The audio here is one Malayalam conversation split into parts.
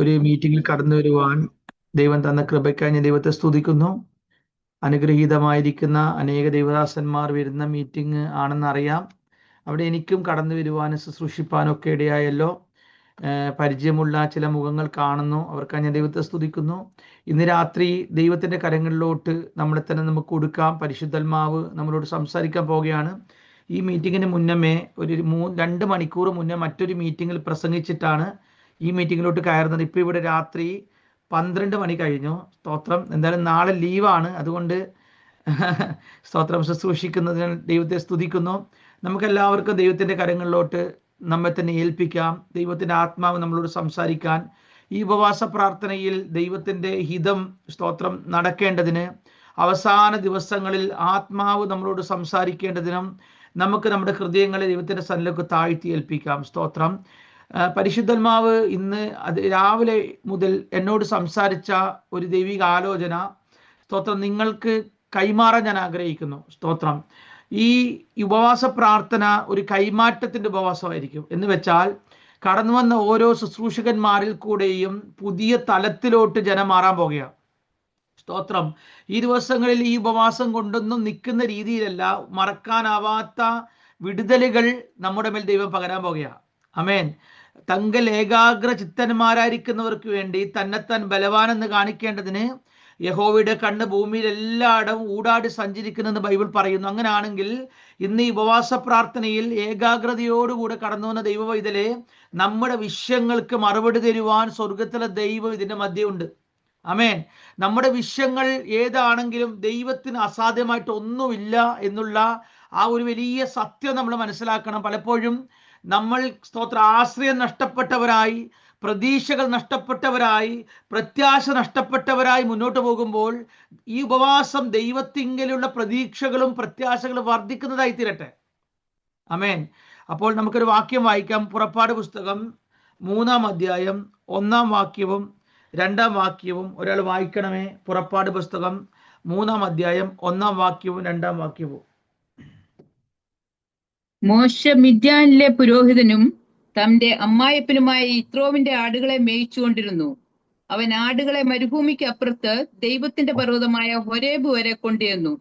ഒരു മീറ്റിംഗിൽ കടന്നു വരുവാൻ ദൈവം തന്ന കൃപയ്ക്കായി ഞാൻ ദൈവത്തെ സ്തുതിക്കുന്നു. അനുഗ്രഹീതമായിരിക്കുന്ന അനേക ദൈവദാസന്മാർ വരുന്ന മീറ്റിംഗ് ആണെന്നറിയാം. അവിടെ എനിക്കും കടന്നു വരുവാനും ശുശ്രൂഷിപ്പാനും ഒക്കെ ഇടയായല്ലോ. പരിചയമുള്ള ചില മുഖങ്ങൾ കാണുന്നു, അവർക്കായി ഞാൻ ദൈവത്തെ സ്തുതിക്കുന്നു. ഇന്ന് രാത്രി ദൈവത്തിൻ്റെ കരങ്ങളിലോട്ട് നമ്മളെ തന്നെ നമുക്ക് കൊടുക്കാം. പരിശുദ്ധാത്മാവ് നമ്മളോട് സംസാരിക്കാൻ പോവുകയാണ്. ഈ മീറ്റിങ്ങിന് മുന്നമേ ഒരു 2 മണിക്കൂർ മുന്നേ മറ്റൊരു മീറ്റിങ്ങിൽ പ്രസംഗിച്ചിട്ടാണ് ഈ മീറ്റിങ്ങിലോട്ട് കയറുന്നത്. ഇപ്പോൾ ഇവിടെ രാത്രി 12 മണി കഴിഞ്ഞു. സ്തോത്രം. എന്തായാലും നാളെ ലീവാണ്, അതുകൊണ്ട് സ്തോത്രം ശുശ്രൂഷിക്കുന്നതിന് ദൈവത്തെ സ്തുതിക്കുന്നു. നമുക്കെല്ലാവർക്കും ദൈവത്തിൻ്റെ കരങ്ങളിലോട്ട് നമ്മെ തന്നെ ഏൽപ്പിക്കാം. ദൈവത്തിൻ്റെ ആത്മാവ് നമ്മളോട് സംസാരിക്കാൻ, ഈ ഉപവാസ പ്രാർത്ഥനയിൽ ദൈവത്തിൻ്റെ ഹിതം സ്തോത്രം നടക്കേണ്ടതിന്, അവസാന ദിവസങ്ങളിൽ ആത്മാവ് നമ്മളോട് സംസാരിക്കേണ്ടതിനും നമുക്ക് നമ്മുടെ ഹൃദയങ്ങളെ ദൈവത്തിൻ്റെ സന്നിധിയിലേക്ക് താഴ്ത്തി ഏൽപ്പിക്കാം. സ്തോത്രം. പരിശുദ്ധാത്മാവ് ഇന്ന് രാവിലെ മുതൽ എന്നോട് സംസാരിച്ച ഒരു ദൈവിക ആലോചന സ്തോത്രം നിങ്ങൾക്ക് കൈമാറാൻ ഞാൻ ആഗ്രഹിക്കുന്നു. സ്തോത്രം. ഈ ഉപവാസ പ്രാർത്ഥന ഒരു കൈമാറ്റത്തിൻ്റെ ഉപവാസമായിരിക്കും. എന്ന് വെച്ചാൽ കടന്നു വന്ന ഓരോ ശുശ്രൂഷകന്മാരിൽ കൂടെയും പുതിയ തലത്തിലോട്ട് ജനം മാറാൻ പോകുകയാണ്. സ്തോത്രം. ഈ ദിവസങ്ങളിൽ ഈ ഉപവാസം കൊണ്ടൊന്നും നിൽക്കുന്ന രീതിയിലല്ല, മറക്കാനാവാത്ത വിടുതലുകൾ നമ്മുടെ മേൽ ദൈവം പകരാൻ പോകുകയാണ്. ആമേൻ. തങ്കൽ ഏകാഗ്ര ചിത്തന്മാരായിരിക്കുന്നവർക്ക് വേണ്ടി തന്നെത്താൻ ബലവാനെന്ന് കാണിക്കേണ്ടതിന് യഹോവയുടെ കണ്ണ് ഭൂമിയിൽ എല്ലായിടവും ഊടാടി സഞ്ചരിക്കുന്നെന്ന് ബൈബിൾ പറയുന്നു. അങ്ങനെയാണെങ്കിൽ ഇന്ന് ഈ ഉപവാസ പ്രാർത്ഥനയിൽ ഏകാഗ്രതയോടുകൂടെ കടന്നു വന്ന ദൈവവൈതലെ, നമ്മുടെ വിഷയങ്ങൾക്ക് മറുപടി തരുവാൻ സ്വർഗത്തിലെ ദൈവം ഇതിൻ്റെ മധ്യമുണ്ട്. ആമേൻ. നമ്മുടെ വിഷയങ്ങൾ ഏതാണെങ്കിലും ദൈവത്തിന് അസാധ്യമായിട്ട് ഒന്നുമില്ല എന്നുള്ള ആ ഒരു വലിയ സത്യം നമ്മൾ മനസ്സിലാക്കണം. പലപ്പോഴും നമ്മൾ സ്തോത്ര ആശ്രയം നഷ്ടപ്പെട്ടവരായി, പ്രതീക്ഷകൾ നഷ്ടപ്പെട്ടവരായി, പ്രത്യാശ നഷ്ടപ്പെട്ടവരായി മുന്നോട്ട് പോകുമ്പോൾ ഈ ഉപവാസം ദൈവത്തിങ്കലുള്ള പ്രതീക്ഷകളും പ്രത്യാശകളും വർദ്ധിക്കുന്നതായി തീരട്ടെ. ആമേൻ. അപ്പോൾ നമുക്കൊരു വാക്യം വായിക്കാം. പുറപ്പാട് പുസ്തകം 3-ാം അധ്യായം 1-ാം വാക്യവും 2-ാം വാക്യവും ഒരാൾ വായിക്കണമേ. പുറപ്പാട് പുസ്തകം 3-ാം അധ്യായം 1-ാം വാക്യവും 2-ാം വാക്യവും. മോശ മിദ്യാനിലെ പുരോഹിതനും തന്റെ അമ്മായപ്പനുമായ യിത്രോവിന്റെ ആടുകളെ മേയിച്ചുകൊണ്ടിരുന്നു. അവൻ ആടുകളെ മരുഭൂമിക്ക് അപ്പുറത്ത് ദൈവത്തിന്റെ പർവ്വതമായ ഹൊരേബ് വരെ കൊണ്ടുവന്നു.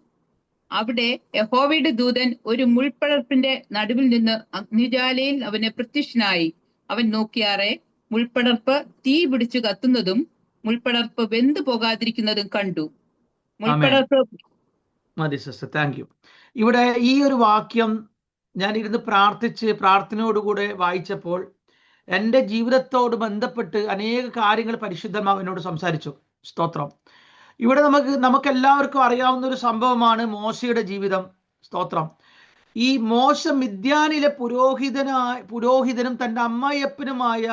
അവിടെ യഹോവയുടെ ദൂതൻ ഒരു മുൾപ്പടർപ്പിന്റെ നടുവിൽ നിന്ന് അഗ്നിജ്വാലയിൽ അവന് പ്രത്യക്ഷനായി. അവൻ നോക്കിയാറെ മുൾപ്പടർപ്പ് തീ പിടിച്ചു കത്തുന്നതും മുൾപ്പടർപ്പ് വെന്തു പോകാതിരിക്കുന്നതും കണ്ടു. മുൾപ്പടർപ്പ് മതി സിസ്റ്റർ, താങ്ക് യു. ഇവിടെ ഈ ഒരു വാക്യം ഞാൻ ഇരുന്ന് പ്രാർത്ഥനയോടുകൂടെ വായിച്ചപ്പോൾ എൻ്റെ ജീവിതത്തോട് ബന്ധപ്പെട്ട് അനേക കാര്യങ്ങൾ പരിശുദ്ധമാവിനോട് സംസാരിച്ചു. സ്തോത്രം. ഇവിടെ നമുക്കെല്ലാവർക്കും അറിയാവുന്ന ഒരു സംഭവമാണ് മോശയുടെ ജീവിതം. സ്തോത്രം. ഈ മോശ മിദ്യാനിലെ പുരോഹിതനും തൻ്റെ അമ്മായിയപ്പനുമായ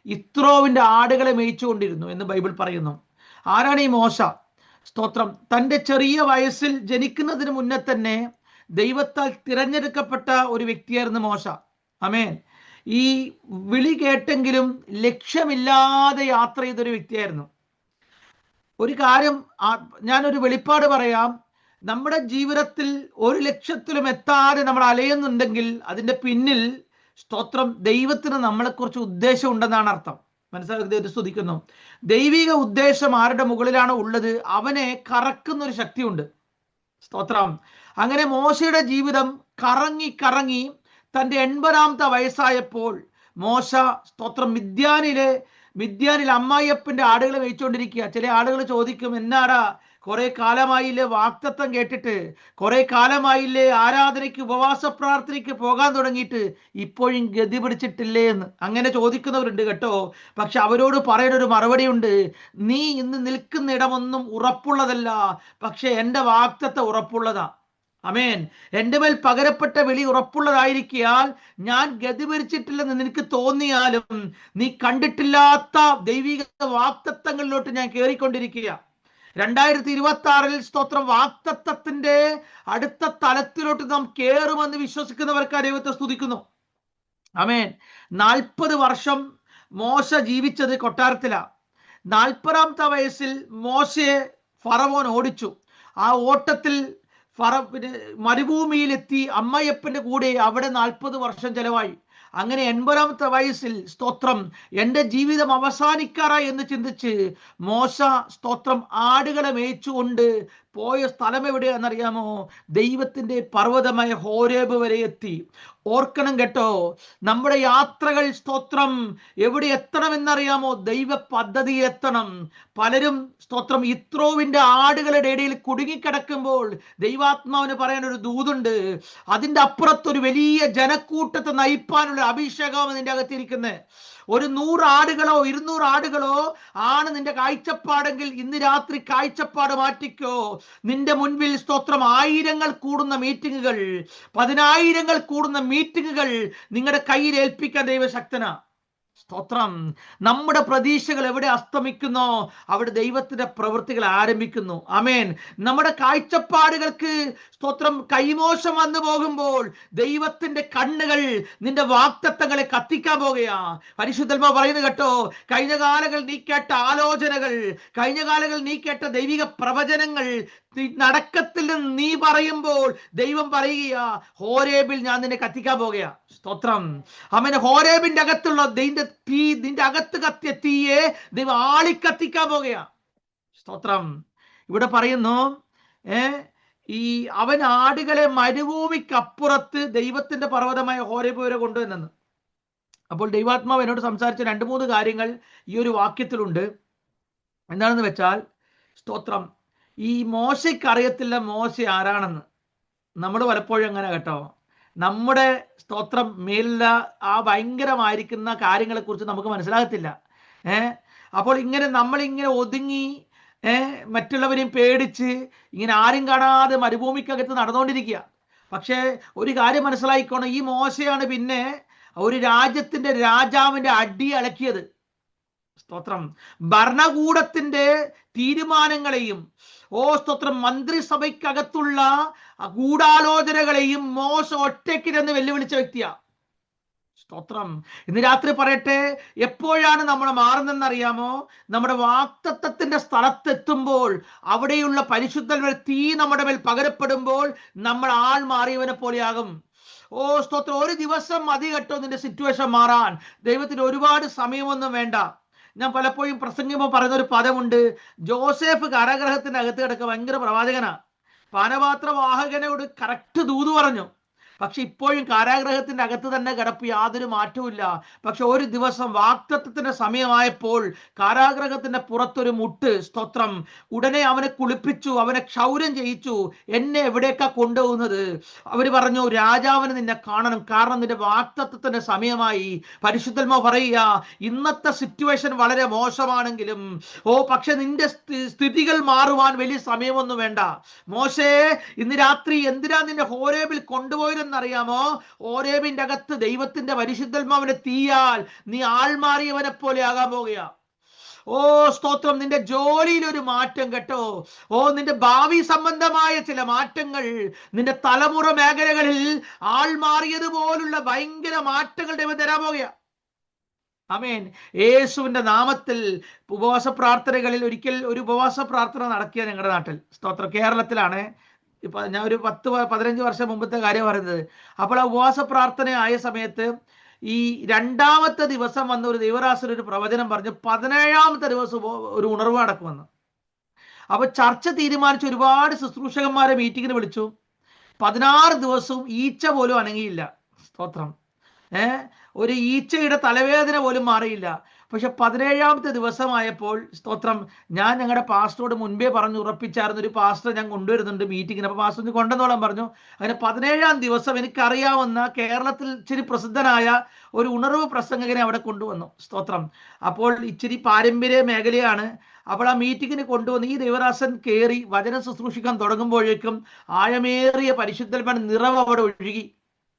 യിത്രോവിന്റെ ആടുകളെ മേയിച്ചുകൊണ്ടിരുന്നു എന്ന് ബൈബിൾ പറയുന്നു. ആരാണ് ഈ മോശ? സ്തോത്രം. തൻ്റെ ചെറിയ വയസ്സിൽ ജനിക്കുന്നതിന് മുന്നേ തന്നെ ദൈവത്താൽ തിരഞ്ഞെടുക്കപ്പെട്ട ഒരു വ്യക്തിയായിരുന്നു മോശ. ആമേൻ. ഈ വിളി കേട്ടെങ്കിലും ലക്ഷ്യമില്ലാതെ യാത്ര ചെയ്തൊരു വ്യക്തിയായിരുന്നു. ഒരു കാര്യം ഞാനൊരു വെളിപ്പാട് പറയാം. നമ്മുടെ ജീവിതത്തിൽ ഒരു ലക്ഷ്യത്തിലും എത്താതെ നമ്മൾ അലയുന്നുണ്ടെങ്കിൽ അതിൻ്റെ പിന്നിൽ സ്തോത്രം ദൈവത്തിന് നമ്മളെക്കുറിച്ച് ഉദ്ദേശം ഉണ്ടെന്നാണ് അർത്ഥം. മനസ്സിലാക്കി ദൈവത്തെ സ്തുതിക്കുന്നു. ദൈവിക ഉദ്ദേശം ആരുടെ മുകളിലാണ് ഉള്ളത്, അവനെ കറക്കുന്ന ഒരു ശക്തിയുണ്ട്. സ്തോത്രം. അങ്ങനെ മോശയുടെ ജീവിതം കറങ്ങി തൻ്റെ 80-ാമത്തെ വയസ്സായപ്പോൾ മോശ സ്തോത്രം മിദ്യാനിൽ അമ്മായിയപ്പൻ്റെ ആടുകളെ മേയിച്ചുകൊണ്ടിരിക്കുക. ചില ആളുകൾ ചോദിക്കും, എന്നാടാ കുറെ കാലമായില്ലേ വാഗ്ദത്തം കേട്ടിട്ട്, കുറെ കാലമായില്ലേ ആരാധനയ്ക്ക് ഉപവാസ പ്രാർത്ഥനയ്ക്ക് പോകാൻ തുടങ്ങിയിട്ട്, ഇപ്പോഴും ഗതി പിടിച്ചിട്ടില്ലേ എന്ന് അങ്ങനെ ചോദിക്കുന്നവരുണ്ട് കേട്ടോ. പക്ഷെ അവരോട് പറയുന്ന ഒരു മറുപടി ഉണ്ട്. നീ ഇന്ന് നിൽക്കുന്ന ഇടമൊന്നും ഉറപ്പുള്ളതല്ല, പക്ഷെ എൻ്റെ വാഗ്ദത്തം ഉറപ്പുള്ളതാ. അമേൻ. എൻ്റെ മേൽ പകരപ്പെട്ട വിളി ഉറപ്പുള്ളതായിരിക്കാൽ ഞാൻ ഗതി പിടിച്ചിട്ടില്ലെന്ന് നിനക്ക് തോന്നിയാലും നീ കണ്ടിട്ടില്ലാത്ത ദൈവിക വാഗ്ദത്തങ്ങളിലോട്ട് ഞാൻ കയറിക്കൊണ്ടിരിക്കുക. 2026 സ്തോത്രം വാഗ്ദത്തത്തിന്റെ അടുത്ത തലത്തിലോട്ട് നാം കയറുമെന്ന് വിശ്വസിക്കുന്നവർക്ക് ദൈവത്തെ സ്തുതിക്കുന്നു. ആമേൻ. 40 വർഷം മോശ ജീവിച്ചത് കൊട്ടാരത്തിലാണ്. 40-ാമത്തെ വയസ്സിൽ മോശയെ ഫറവോൻ ഓടിച്ചു. ആ ഓട്ടത്തിൽ മരുഭൂമിയിലെത്തി അമ്മയപ്പന്റെ കൂടെ അവിടെ 40 വർഷം ചെലവായി. അങ്ങനെ 80-ാമത്തെ വയസ്സിൽ സ്തോത്രം എൻ്റെ ജീവിതം അവസാനിക്കാറായി എന്ന് ചിന്തിച്ച് മോശ സ്തോത്രം ആടുകളെ മേയിച്ചുകൊണ്ട് പോയ സ്ഥലം എവിടെയാണെന്നറിയാമോ? ദൈവത്തിന്റെ പർവ്വതമായ ഹോരേബ് വരെ എത്തി. ഓർക്കണം കേട്ടോ, നമ്മുടെ യാത്രകൾ സ്തോത്രം എവിടെ എത്തണമെന്നറിയാമോ? ദൈവ പദ്ധതി എത്തണം. പലരും സ്തോത്രം യിത്രോവിന്റെ ആടുകളുടെ ഇടയിൽ കുടുങ്ങിക്കിടക്കുമ്പോൾ ദൈവാത്മാവിന് പറയാൻ ഒരു ദൂതുണ്ട്. അതിന്റെ അപ്പുറത്തൊരു വലിയ ജനക്കൂട്ടത്തെ നയിപ്പാനുള്ള അഭിഷേകമാണ് നിന്റെ അകത്തിരിക്കുന്നത്. ഒരു 100 ആടുകളോ 200 ആടുകളോ ആണ് നിന്റെ കാഴ്ചപ്പാടെങ്കിൽ ഇന്ന് രാത്രി കാഴ്ചപ്പാട് മാറ്റിക്കോ. നിന്റെ മുൻപിൽ സ്തോത്രം 1000 കൂടുന്ന മീറ്റിങ്ങുകൾ, 10,000 കൂടുന്ന മീറ്റിങ്ങുകൾ നിങ്ങളുടെ കയ്യിൽ ഏൽപ്പിക്കാൻ ദൈവശക്തനാ. സ്തോത്രം. നമ്മുടെ പ്രതീക്ഷകൾ എവിടെ അസ്തമിക്കുന്നോ അവിടെ ദൈവത്തിന്റെ പ്രവൃത്തികൾ ആരംഭിക്കുന്നു. ആമേൻ. നമ്മുടെ കാഴ്ചപ്പാടുകൾക്ക് സ്തോത്രം കൈമോശം വന്നു പോകുമ്പോൾ ദൈവത്തിന്റെ കണ്ണുകൾ നിന്റെ വാഗ്ദത്തങ്ങളെ കത്തിക്കാൻ പോകുകയാ. പരിശുദ്ധാത്മാവ് പറയുന്നത് കേട്ടോ, കഴിഞ്ഞ കാലങ്ങൾ നീ കേട്ട ആലോചനകൾ, കഴിഞ്ഞ കാലങ്ങൾ നീ കേട്ട ദൈവിക പ്രവചനങ്ങൾ നടക്കത്തിൽ നിന്ന് നീ പറയുമ്പോൾ ദൈവം പറയുകയാ, ഹോരേബിൽ ഞാൻ നിന്നെ കത്തിക്കാൻ പോകുകയാ. സ്തോത്രം. അവന് ഹോരേബിന്റെ അകത്തുള്ള തീ, നിന്റെ അകത്ത് കത്തിയ തീയെ ദൈവം ആളിക്കത്തിക്കാൻ പോകുകയാ. സ്തോത്രം. ഇവിടെ പറയുന്നു ഈ അവൻ ആടുകളെ മരുഭൂമിക്കപ്പുറത്ത് ദൈവത്തിന്റെ പർവ്വതമായ ഹോരേബ് വരെ കൊണ്ടുവന്നെന്ന്. അപ്പോൾ ദൈവാത്മാവ് എന്നോട് സംസാരിച്ച 2-3 കാര്യങ്ങൾ ഈ ഒരു വാക്യത്തിലുണ്ട്. എന്താണെന്ന് വെച്ചാൽ സ്തോത്രം, ഈ മോശയ്ക്ക് അറിയത്തില്ല മോശ ആരാണെന്ന്. നമ്മൾ പലപ്പോഴും അങ്ങനെ കേട്ടോ, നമ്മുടെ സ്തോത്രം മേലുള്ള ആ ഭയങ്കരമായിരിക്കുന്ന കാര്യങ്ങളെ കുറിച്ച് നമുക്ക് മനസ്സിലാകത്തില്ല. അപ്പോൾ നമ്മളിങ്ങനെ ഒതുങ്ങി മറ്റുള്ളവരെയും പേടിച്ച് ഇങ്ങനെ ആരും കാണാതെ മരുഭൂമിക്കകത്ത് നടന്നുകൊണ്ടിരിക്കുക. പക്ഷേ ഒരു കാര്യം മനസ്സിലായിക്കോണം, ഈ മോശയാണ് പിന്നെ ഒരു രാജ്യത്തിന്റെ രാജാവിന്റെ അടി അലക്കിയത്. സ്തോത്രം. ഭരണകൂടത്തിന്റെ തീരുമാനങ്ങളെയും സ്തോത്രം മന്ത്രിസഭയ്ക്കകത്തുള്ള ഗൂഢാലോചനകളെയും മോശ ഒറ്റയ്ക്ക് നിന്ന് വെല്ലുവിളിച്ച വ്യക്തിയാ. സ്തോത്രം. ഇന്ന് രാത്രി പറയട്ടെ, എപ്പോഴാണ് നമ്മൾ മാറുന്നതെന്നറിയാമോ? നമ്മുടെ വാഗ്ദത്തത്തിന്റെ സ്ഥലത്തെത്തുമ്പോൾ, അവിടെയുള്ള പരിശുദ്ധ തീ നമ്മുടെ മേൽ പകരപ്പെടുമ്പോൾ നമ്മൾ ആൾ മാറിയവനെ പോലെയാകും. സ്തോത്രം. ഒരു ദിവസം മതി കേട്ടോ നിന്റെ സിറ്റുവേഷൻ മാറാൻ. ദൈവത്തിന് ഒരുപാട് സമയമൊന്നും വേണ്ട. ഞാൻ പലപ്പോഴും പ്രസംഗിക്കുമ്പോൾ പറയുന്ന ഒരു പദമുണ്ട്, ജോസഫ് കാരാഗ്രഹത്തിന്റെ അകത്ത് കിടക്കുക ഭയങ്കര പ്രവാചകനാ. പാനപാത്രവാഹകനോട് കറക്റ്റ് ദൂത് പറഞ്ഞു. പക്ഷെ ഇപ്പോഴും കാരാഗ്രഹത്തിന്റെ അകത്ത് തന്നെ കിടപ്പ്, യാതൊരു മാറ്റവുമില്ല. പക്ഷെ ഒരു ദിവസം വാഗ്ദത്തത്തിന്റെ സമയമായപ്പോൾ കാരാഗ്രഹത്തിന്റെ പുറത്തൊരു മുട്ട്. സ്തോത്രം. ഉടനെ അവനെ കുളിപ്പിച്ചു, അവനെ ക്ഷൗരം ചെയ്യിച്ചു. എന്നെ എവിടേക്കാ കൊണ്ടുപോകുന്നത്? അവര് പറഞ്ഞു, രാജാവിന് നിന്നെ കാണണം, കാരണം നിന്റെ വാഗ്ദത്തത്തിന്റെ സമയമായി. പരിശുദ്ധാത്മാവ് പറയുക, ഇന്നത്തെ സിറ്റുവേഷൻ വളരെ മോശമാണെങ്കിലും പക്ഷെ നിന്റെ സ്ഥിതികൾ മാറുവാൻ വലിയ സമയമൊന്നും വേണ്ട. മോശേ, ഇന്ന് രാത്രി എന്തിനാ നിന്നെ ഹോരേബിൽ കൊണ്ടുപോയത് അറിയാമോ? ഹോരേബിന്റെ അകത്ത് ദൈവത്തിന്റെ പരിശുദ്ധാത്മാവിനെ തീയാൽ നീ ആൾമാറിയവനെ പോലെ ആകാൻ പോകുകയാ. സ്തോത്രം. നിന്റെ ജോലിയിൽ ഒരു മാറ്റം കേട്ടോ. നിന്റെ ഭാവി സംബന്ധമായ ചില മാറ്റങ്ങൾ, നിന്റെ തലമുറ മേഖലകളിൽ ആൾ മാറിയതുപോലുള്ള ഭയങ്കര മാറ്റങ്ങൾ ദൈവം തരാൻ പോകുകയാ. ആമേൻ. യേശുവിന്റെ നാമത്തിൽ ഉപവാസ പ്രാർത്ഥനകളിൽ ഒരിക്കൽ ഒരു ഉപവാസ പ്രാർത്ഥന നടക്കിയ ഞങ്ങളുടെ നാട്ടിൽ. സ്തോത്രം. കേരളത്തിലാണ്. ഞാൻ ഒരു 10-15 വർഷം മുമ്പത്തെ കാര്യം പറയുന്നത്. അപ്പോൾ ആ ഉപവാസ പ്രാർത്ഥന ആയ സമയത്ത് ഈ 2ാമത്തെ ദിവസം വന്ന ഒരു ദൈവദാസൻ ഒരു പ്രവചനം പറഞ്ഞു, 17ാമത്തെ ദിവസം ഒരു ഉണർവ് നടക്കുമെന്ന്. അപ്പൊ ചർച്ച തീരുമാനിച്ച് ഒരുപാട് ശുശ്രൂഷകന്മാരെ മീറ്റിങ്ങിന് വിളിച്ചു. 16 ദിവസവും ഈച്ച പോലും അനങ്ങിയില്ല. സ്തോത്രം. ഒരു ഈച്ചയുടെ തലവേദന പോലും മാറിയില്ല. പക്ഷെ 17ാമത്തെ ദിവസമായപ്പോൾ സ്തോത്രം, ഞാൻ ഞങ്ങളുടെ പാസ്റ്ററോട് മുൻപേ പറഞ്ഞു ഉറപ്പിച്ചായിരുന്നു, ഒരു പാസ്റ്റർ ഞാൻ കൊണ്ടുവരുന്നുണ്ട് മീറ്റിങ്ങിന്. അപ്പൊ പാസ്റ്റർ കൊണ്ടുവന്നോളാൻ പറഞ്ഞു. അങ്ങനെ 17ാം ദിവസം എനിക്കറിയാവുന്ന കേരളത്തിൽ ഇച്ചിരി പ്രസിദ്ധനായ ഒരു ഉണർവ് പ്രസംഗകനെ അവിടെ കൊണ്ടുവന്നു. സ്തോത്രം. അപ്പോൾ ഇച്ചിരി പാരമ്പര്യ മേഖലയാണ്. അപ്പോൾ ആ മീറ്റിങ്ങിന് കൊണ്ടുവന്ന് ഈ ദേവദാസൻ കയറി വചനം ശുശ്രൂഷിക്കാൻ തുടങ്ങുമ്പോഴേക്കും ആഴമേറിയ പരിശുദ്ധാത്മാവിന്റെ നിറവ് അവിടെ ഒഴുകി.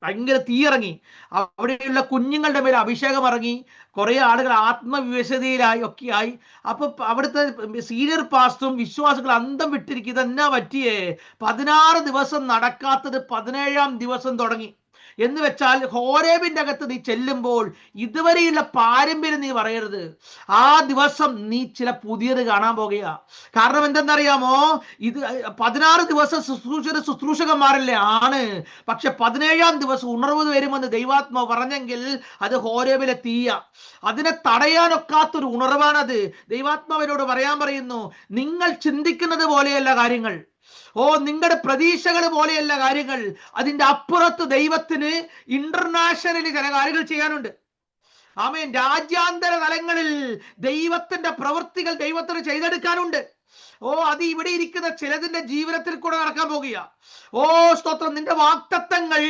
ഭയങ്കര തീയിറങ്ങി. അവിടെയുള്ള കുഞ്ഞുങ്ങളുടെ മേൽ അഭിഷേകം ഇറങ്ങി. കുറെ ആളുകൾ ആത്മവിവശതയിലായി ഒക്കെയായി. അപ്പൊ അവിടുത്തെ സീനിയർ പാസ്റ്ററും വിശ്വാസികൾ അന്തം വിട്ടിരിക്കും, ഇതെന്നാ പറ്റിയേ? 16 ദിവസം നടക്കാത്തത് 17ാം ദിവസം തുടങ്ങി. എന്ന് വെച്ചാൽ ഹോരേബിന്റെ അകത്ത് നീ ചെല്ലുമ്പോൾ ഇതുവരെയുള്ള പാരമ്പര്യം നീ പറയരുത്. ആ ദിവസം നീ ചില പുതിയത് കാണാൻ പോകുക. കാരണം എന്തെന്നറിയാമോ, ഇത് 16 ദിവസം ശുശ്രൂഷകന്മാരല്ലേ ആണ്, പക്ഷെ 17-ാം ദിവസം ഉണർവ് വരുമെന്ന് ദൈവാത്മാവ് പറഞ്ഞെങ്കിൽ അത് ഹോരേബിലെ തീയ. അതിനെ തടയാനൊക്കാത്തൊരു ഉണർവാണത്. ദൈവാത്മാവിനോട് പറയുന്നു, നിങ്ങൾ ചിന്തിക്കുന്നത് പോലെയല്ല കാര്യങ്ങൾ, നിങ്ങളുടെ പ്രതീക്ഷകൾ പോലെയല്ല കാര്യങ്ങൾ, അതിന്റെ അപ്പുറത്ത് ദൈവത്തിന് ഇന്റർനാഷണലി ചില കാര്യങ്ങൾ ചെയ്യാനുണ്ട്. ആമേൻ. രാജ്യാന്തര തലങ്ങളിൽ ദൈവത്തിന്റെ പ്രവൃത്തികൾ ദൈവത്തിന് ചെയ്തെടുക്കാനുണ്ട്. അത് ഇവിടെ ഇരിക്കുന്ന ചിലതിന്റെ ജീവിതത്തിൽ കൂടെ നടക്കാൻ പോകുക. സ്തോത്രം. നിന്റെ വാഗ്ദത്തങ്ങൾ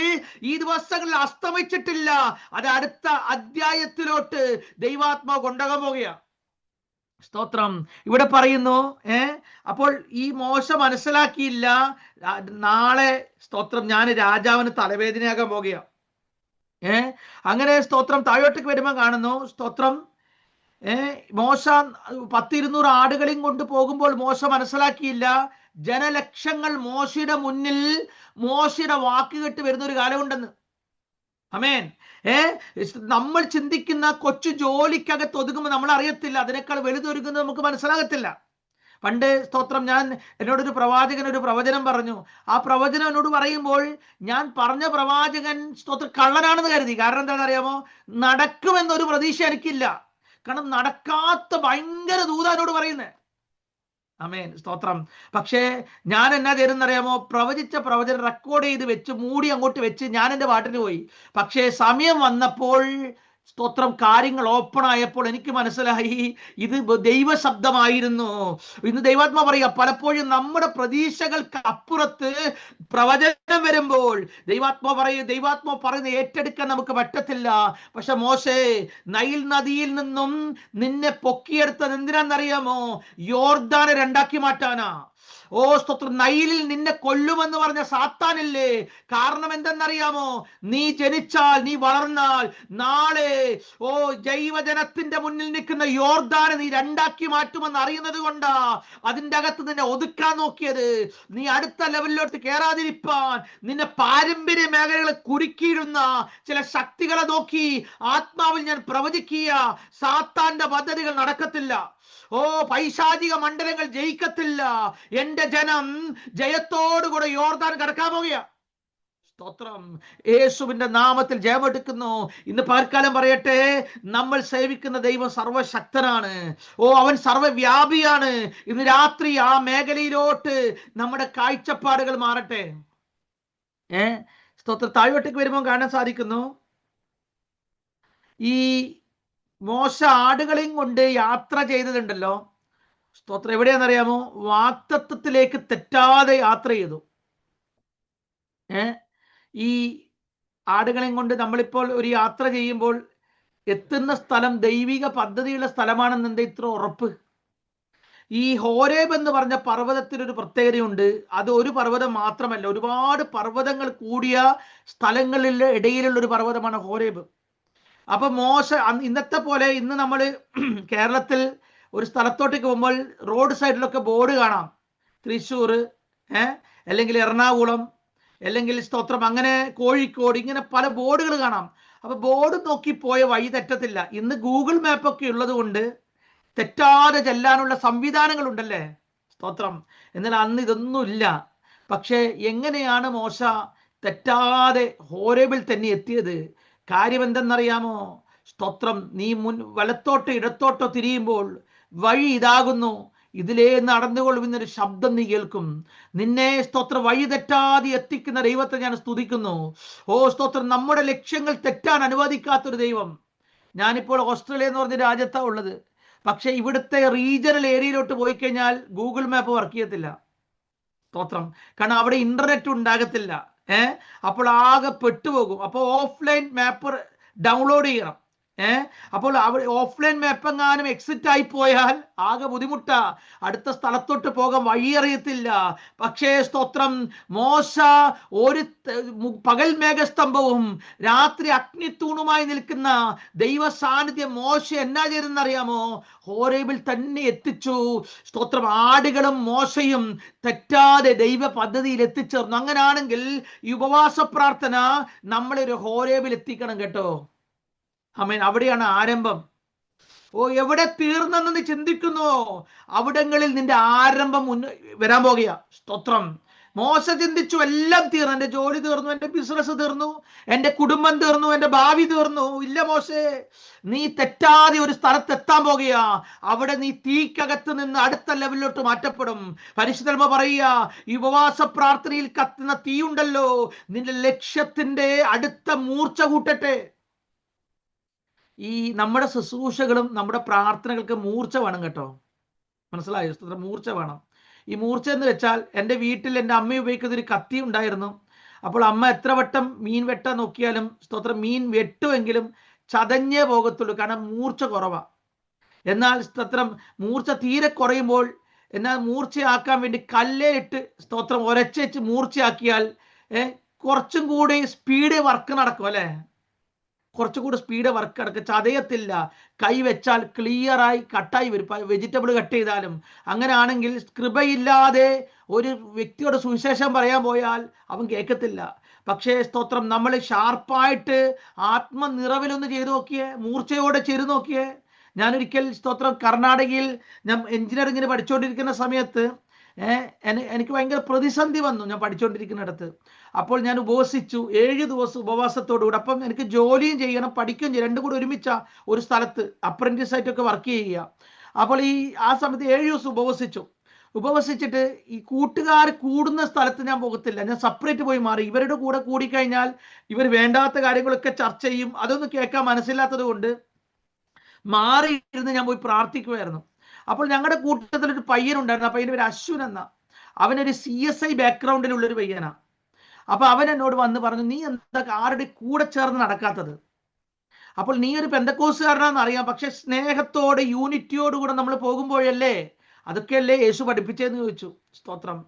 ഈ ദിവസങ്ങളിൽ അസ്തമിച്ചിട്ടില്ല, അത് അടുത്ത അധ്യായത്തിലോട്ട് ദൈവാത്മാവ് കൊണ്ടുപോകാൻ പോകുക. സ്തോത്രം. ഇവിടെ പറയുന്നു, അപ്പോൾ ഈ മോശ മനസ്സിലാക്കിയില്ല, നാളെ സ്തോത്രം ഞാൻ രാജാവിന് തലവേദനയാകാൻ പോകുക. അങ്ങനെ സ്തോത്രം താഴോട്ടേക്ക് വരുമ്പോൾ കാണുന്നു, സ്തോത്രം, മോശ 100-200 ആടുകളെയും കൊണ്ട് പോകുമ്പോൾ മോശ മനസ്സിലാക്കിയില്ല, ജനലക്ഷങ്ങൾ മോശയുടെ മുന്നിൽ മോശയുടെ വാക്ക് കേട്ട് വരുന്ന ഒരു കാലമുണ്ടെന്ന്. ആമേൻ. നമ്മൾ ചിന്തിക്കുന്ന കൊച്ചു ജോലിക്കകത്ത് ഒതുങ്ങുമ്പോൾ നമ്മൾ അറിയത്തില്ല, അതിനേക്കാൾ വലുതൊരുങ്ങുന്നത് നമുക്ക് മനസ്സിലാകത്തില്ല. പണ്ട് സ്തോത്രം എന്നോടൊരു പ്രവാചകൻ ഒരു പ്രവചനം പറഞ്ഞു. ആ പ്രവചനം എന്നോട് പറയുമ്പോൾ ഞാൻ പറഞ്ഞ പ്രവാചകൻ സ്തോത്രം കള്ളനാണെന്ന് കരുതി. കാരണം എന്താണെന്ന് അറിയാമോ, നടക്കുമെന്നൊരു പ്രതീക്ഷ എനിക്കില്ല. കാരണം നടക്കാത്ത ഭയങ്കര ദൂത എന്നോട് പറയുന്നത്. ആമേൻ. സ്തോത്രം. പക്ഷേ ഞാൻ എന്നാ ചെയ്തെന്നറിയാമോ, പ്രവചിച്ച പ്രവചനം റെക്കോർഡ് ചെയ്ത് വെച്ച് മൂടി അങ്ങോട്ട് വെച്ച് ഞാൻ എൻ്റെ പാട്ടിന് പോയി. പക്ഷേ സമയം വന്നപ്പോൾ സ്തോത്രം കാര്യങ്ങൾ ഓപ്പൺ ആയപ്പോൾ എനിക്ക് മനസ്സിലായി ഇത് ദൈവശബ്ദമായിരുന്നു. ഇന്ന് ദൈവാത്മാ പറയുക, പലപ്പോഴും നമ്മുടെ പ്രതീക്ഷകൾക്ക് അപ്പുറത്ത് പ്രവചനം വരുമ്പോൾ ദൈവാത്മാ പറയുന്ന ഏറ്റെടുക്കാൻ നമുക്ക് പറ്റത്തില്ല. പക്ഷെ മോശേ, നൈൽ നദിയിൽ നിന്നും നിന്നെ പൊക്കിയെടുത്തത് എന്തിനാണെന്നറിയാമോ, യോർദാനെ 2ആക്കി മാറ്റാനാ. സ്തോത്രം. നൈലിൽ നിന്നെ കൊല്ലുമെന്ന് പറഞ്ഞ സാത്താനില്ലേ, കാരണം എന്തെന്നറിയാമോ, നീ ജനിച്ചാൽ, നീ വളർന്നാൽ നാളെ ജൈവജനത്തിന്റെ മുന്നിൽ നിൽക്കുന്ന യോർദാനെ നീ 2ആക്കി മാറ്റുമെന്ന് അറിയുന്നത് കൊണ്ടാ അതിന്റെ അകത്ത് നിന്നെ ഒതുക്കാൻ നോക്കിയത്. നീ അടുത്ത ലെവലിലോട്ട് കയറാതിരിപ്പാൻ നിന്നെ പാരമ്പര്യ മേഖലകളെ കുരുക്കിയിടുന്ന ചില ശക്തികളെ നോക്കി ആത്മാവിൽ ഞാൻ പ്രവചിക്കുക, സാത്താന്റെ പദ്ധതികൾ നടക്കത്തില്ല. പൈശാചിക മണ്ഡലങ്ങൾ ജയിക്കത്തില്ല. എന്റെ ജനം ജയത്തോടുകൂടെ യോർദാൻ കടക്കാൻ പോകുക. സ്തോത്രം. യേശുവിന്റെ നാമത്തിൽ ജയമെടുക്കുന്നു. ഇന്ന് പകൽക്കാലം പറയട്ടെ, നമ്മൾ സേവിക്കുന്ന ദൈവം സർവശക്തനാണ്. അവൻ സർവവ്യാപിയാണ്. ഇന്ന് രാത്രി ആ മേഖലയിലോട്ട് നമ്മുടെ കാഴ്ചപ്പാടുകൾ മാറട്ടെ. സ്തോത്രം. താഴോട്ടേക്ക് വരുമ്പോൾ കാണാൻ സാധിക്കുന്നു, ഈ മോശ ആടുകളെയും കൊണ്ട് യാത്ര ചെയ്തതുണ്ടല്ലോ, സ്തോത്രം, എവിടെയാണെന്നറിയാമോ, വാഗ്ദത്തത്തിലേക്ക് തെറ്റാതെ യാത്ര ചെയ്തു. ഈ ആടുകളെയും കൊണ്ട് നമ്മളിപ്പോൾ ഒരു യാത്ര ചെയ്യുമ്പോൾ എത്തുന്ന സ്ഥലം ദൈവിക പദ്ധതിയുള്ള സ്ഥലമാണെന്ന് എന്താ ഇത്ര ഉറപ്പ്? ഈ ഹോരേബ് എന്ന് പറഞ്ഞ പർവ്വതത്തിനൊരു പ്രത്യേകതയുണ്ട്. അത് ഒരു പർവ്വതം മാത്രമല്ല, ഒരുപാട് പർവ്വതങ്ങൾ കൂടിയ സ്ഥലങ്ങളിൽ ഇടയിലുള്ള ഒരു പർവ്വതമാണ് ഹോരേബ്. അപ്പൊ മോശ ഇന്നത്തെ പോലെ ഇന്ന് നമ്മൾ കേരളത്തിൽ ഒരു സ്ഥലത്തോട്ടേക്ക് പോകുമ്പോൾ റോഡ് സൈഡിലൊക്കെ ബോർഡ് കാണാം, തൃശ്ശൂർ, അല്ലെങ്കിൽ എറണാകുളം, അല്ലെങ്കിൽ സ്തോത്രം അങ്ങനെ കോഴിക്കോട്, ഇങ്ങനെ പല ബോർഡുകൾ കാണാം. അപ്പൊ ബോർഡ് നോക്കി പോയ വഴി തെറ്റത്തില്ല. ഇന്ന് ഗൂഗിൾ മാപ്പൊക്കെ ഉള്ളത് കൊണ്ട് തെറ്റാതെ ചെല്ലാനുള്ള സംവിധാനങ്ങൾ ഉണ്ടല്ലേ, സ്തോത്രം. എന്നാൽ അന്ന് ഇതൊന്നുമില്ല. പക്ഷെ എങ്ങനെയാണ് മോശ തെറ്റാതെ ഹോരേബിൽ തന്നെ എത്തിയത്? കാര്യം എന്തെന്നറിയാമോ, സ്തോത്രം, നീ വലത്തോട്ടോ ഇടത്തോട്ടോ തിരിയുമ്പോൾ വഴി ഇതാകുന്നു, ഇതിലേ നടന്നുകൊള്ളുന്നൊരു ശബ്ദം നീ കേൾക്കും. നിന്നെ സ്തോത്രം വഴി തെറ്റാതെ എത്തിക്കുന്ന ദൈവത്തെ ഞാൻ സ്തുതിക്കുന്നു. സ്തോത്രം. നമ്മുടെ ലക്ഷ്യങ്ങൾ തെറ്റാൻ അനുവദിക്കാത്തൊരു ദൈവം. ഞാനിപ്പോൾ ഓസ്ട്രേലിയ എന്ന് പറഞ്ഞ രാജ്യത്താണ് ഉള്ളത്. പക്ഷെ ഇവിടുത്തെ റീജിയണൽ ഏരിയയിലോട്ട് പോയി കഴിഞ്ഞാൽ ഗൂഗിൾ മാപ്പ് വർക്ക് ചെയ്യത്തില്ല, സ്തോത്രം. കാരണം അവിടെ ഇന്റർനെറ്റ് ഉണ്ടാകത്തില്ല. അപ്പോൾ ആകെ പെട്ടുപോകും. അപ്പോൾ ഓഫ്ലൈൻ മാപ്പ് ഡൗൺലോഡ് ചെയ്യണം. അപ്പോൾ അവിടെ ഓഫ്ലൈൻ മാപ്പെങ്ങാനും എക്സിറ്റ് ആയി പോയാൽ ആകെ ബുദ്ധിമുട്ടാ, അടുത്ത സ്ഥലത്തോട്ട് പോകാൻ വഴിയറിയത്തില്ല. പക്ഷേ സ്തോത്രം, മോശ ഒരു പകൽ മേഘസ്തംഭവും രാത്രി അഗ്നിത്തൂണുമായി നിൽക്കുന്ന ദൈവ സാന്നിധ്യം മോശ എന്നാ ചെയ്തെന്നറിയാമോ? ഹോരേബിൽ തന്നെ എത്തിച്ചു. സ്തോത്രം, ആടുകളും മോശയും തെറ്റാതെ ദൈവ പദ്ധതിയിൽ എത്തിച്ചേർന്നു. അങ്ങനാണെങ്കിൽ ഈ ഉപവാസ പ്രാർത്ഥന നമ്മളൊരു ഹോരേബിൽ എത്തിക്കണം കേട്ടോ. ആമേൻ. അവിടെയാണ് ആരംഭം. എവിടെ തീർന്നെന്ന് നീ ചിന്തിക്കുന്നു, അവിടങ്ങളിൽ നിന്റെ ആരംഭം വരാൻ പോകുക. സ്തോത്രം. മോശ ചിന്തിച്ചു എല്ലാം തീർന്നു, എന്റെ ജോലി തീർന്നു, എന്റെ ബിസിനസ് തീർന്നു, എന്റെ കുടുംബം തീർന്നു, എന്റെ ഭാവി തീർന്നു. ഇല്ല മോശേ, നീ തെറ്റാതെ ഒരു സ്ഥലത്ത് എത്താൻ പോകുക. അവിടെ നീ തീക്കകത്ത് നിന്ന് അടുത്ത ലെവലിലോട്ട് മാറ്റപ്പെടും. പരിശുദ്ധ പറയുക, ഈ ഉപവാസ പ്രാർത്ഥനയിൽ കത്തുന്ന തീയുണ്ടല്ലോ, നിന്റെ ലക്ഷ്യത്തിന്റെ അടുത്ത മൂർച്ച കൂട്ടട്ടെ. ഈ നമ്മുടെ ശുശ്രൂഷകളും നമ്മുടെ പ്രാർത്ഥനകൾക്ക് മൂർച്ച വേണം കേട്ടോ. മനസ്സിലായോ? സ്തോത്രം, മൂർച്ച വേണം. ഈ മൂർച്ച എന്ന് വെച്ചാൽ, എൻ്റെ വീട്ടിൽ എൻ്റെ അമ്മ ഉപയോഗിക്കുന്ന ഒരു കത്തി ഉണ്ടായിരുന്നു. അപ്പോൾ അമ്മ എത്ര വട്ടം മീൻ വെട്ടാൻ നോക്കിയാലും സ്തോത്രം മീൻ വെട്ടുമെങ്കിലും ചതഞ്ഞേ പോകത്തുള്ളൂ, കാരണം മൂർച്ച കുറവാ. എന്നാൽ സ്തോത്രം മൂർച്ച തീരെ കുറയുമ്പോൾ എന്നാൽ മൂർച്ചയാക്കാൻ വേണ്ടി കല്ലേലിട്ട് സ്തോത്രം ഒരച്ചേച്ച് മൂർച്ചയാക്കിയാൽ കുറച്ചും കൂടി സ്പീഡ് വർക്ക് നടക്കും അല്ലേ? കുറച്ചുകൂടി സ്പീഡ് വർക്ക് നടക്കും, ചതയത്തില്ല. കൈ വെച്ചാൽ ക്ലിയറായി കട്ടായി വരും. വെജിറ്റബിൾ കട്ട് ചെയ്താലും അങ്ങനെ ആണെങ്കിൽ കൃപയില്ലാതെ ഒരു വ്യക്തിയോട് സുവിശേഷം പറയാൻ പോയാൽ അവൻ കേൾക്കത്തില്ല. പക്ഷേ സ്തോത്രം, നമ്മൾ ഷാർപ്പായിട്ട് ആത്മനിറവിലൊന്ന് ചെയ്തു നോക്കിയേ, മൂർച്ചയോടെ ചെയ്തു നോക്കിയേ. ഞാനൊരിക്കൽ സ്തോത്രം കർണാടകയിൽ ഞാൻ എഞ്ചിനീയറിങ്ങിന് പഠിച്ചുകൊണ്ടിരിക്കുന്ന സമയത്ത് എനിക്ക് ഭയങ്കര പ്രതിസന്ധി വന്നു ഞാൻ പഠിച്ചുകൊണ്ടിരിക്കുന്നിടത്ത്. അപ്പോൾ ഞാൻ ഉപവസിച്ചു 7 ദിവസം ഉപവാസത്തോടുകൂടി. അപ്പം എനിക്ക് ജോലിയും ചെയ്യണം, പഠിക്കുകയും ചെയ്യണം, രണ്ടും കൂടി ഒരുമിച്ച ഒരു സ്ഥലത്ത് അപ്രന്റീസ് ആയിട്ടൊക്കെ വർക്ക് ചെയ്യുക. അപ്പോൾ ആ സമയത്ത് 7 ദിവസം ഉപവസിച്ചിട്ട് ഈ കൂട്ടുകാർ കൂടുന്ന സ്ഥലത്ത് ഞാൻ പോകത്തില്ല, ഞാൻ സെപ്പറേറ്റ് പോയി മാറി. ഇവരുടെ കൂടെ കൂടിക്കഴിഞ്ഞാൽ ഇവർ വേണ്ടാത്ത കാര്യങ്ങളൊക്കെ ചർച്ച ചെയ്യും, അതൊന്നും കേൾക്കാൻ മനസ്സിലാത്തത് കൊണ്ട് മാറിയിരുന്ന് ഞാൻ പോയി പ്രാർത്ഥിക്കുമായിരുന്നു. അപ്പോൾ ഞങ്ങളുടെ കൂട്ടത്തിൽ ഒരു പയ്യനുണ്ടായിരുന്നു. ആ പയ്യൻ്റെ പേര് അശ്വിൻ എന്ന. അവനൊരു CSI ബാക്ക്ഗ്രൗണ്ടിലുള്ളൊരു പയ്യനാ. അപ്പൊ അവൻ എന്നോട് വന്ന് പറഞ്ഞു, നീ എന്താ ആരുടെ കൂടെ ചേർന്ന് നടക്കാത്തത്? അപ്പോൾ നീ ഒരു പെന്തക്കോസുകാരനാണെന്ന് അറിയാം, പക്ഷെ സ്നേഹത്തോടെ യൂണിറ്റിയോടുകൂടെ നമ്മൾ പോകുമ്പോഴല്ലേ അതൊക്കെയല്ലേ യേശു പഠിപ്പിച്ചതെന്ന് ചോദിച്ചു. സ്തോത്രം.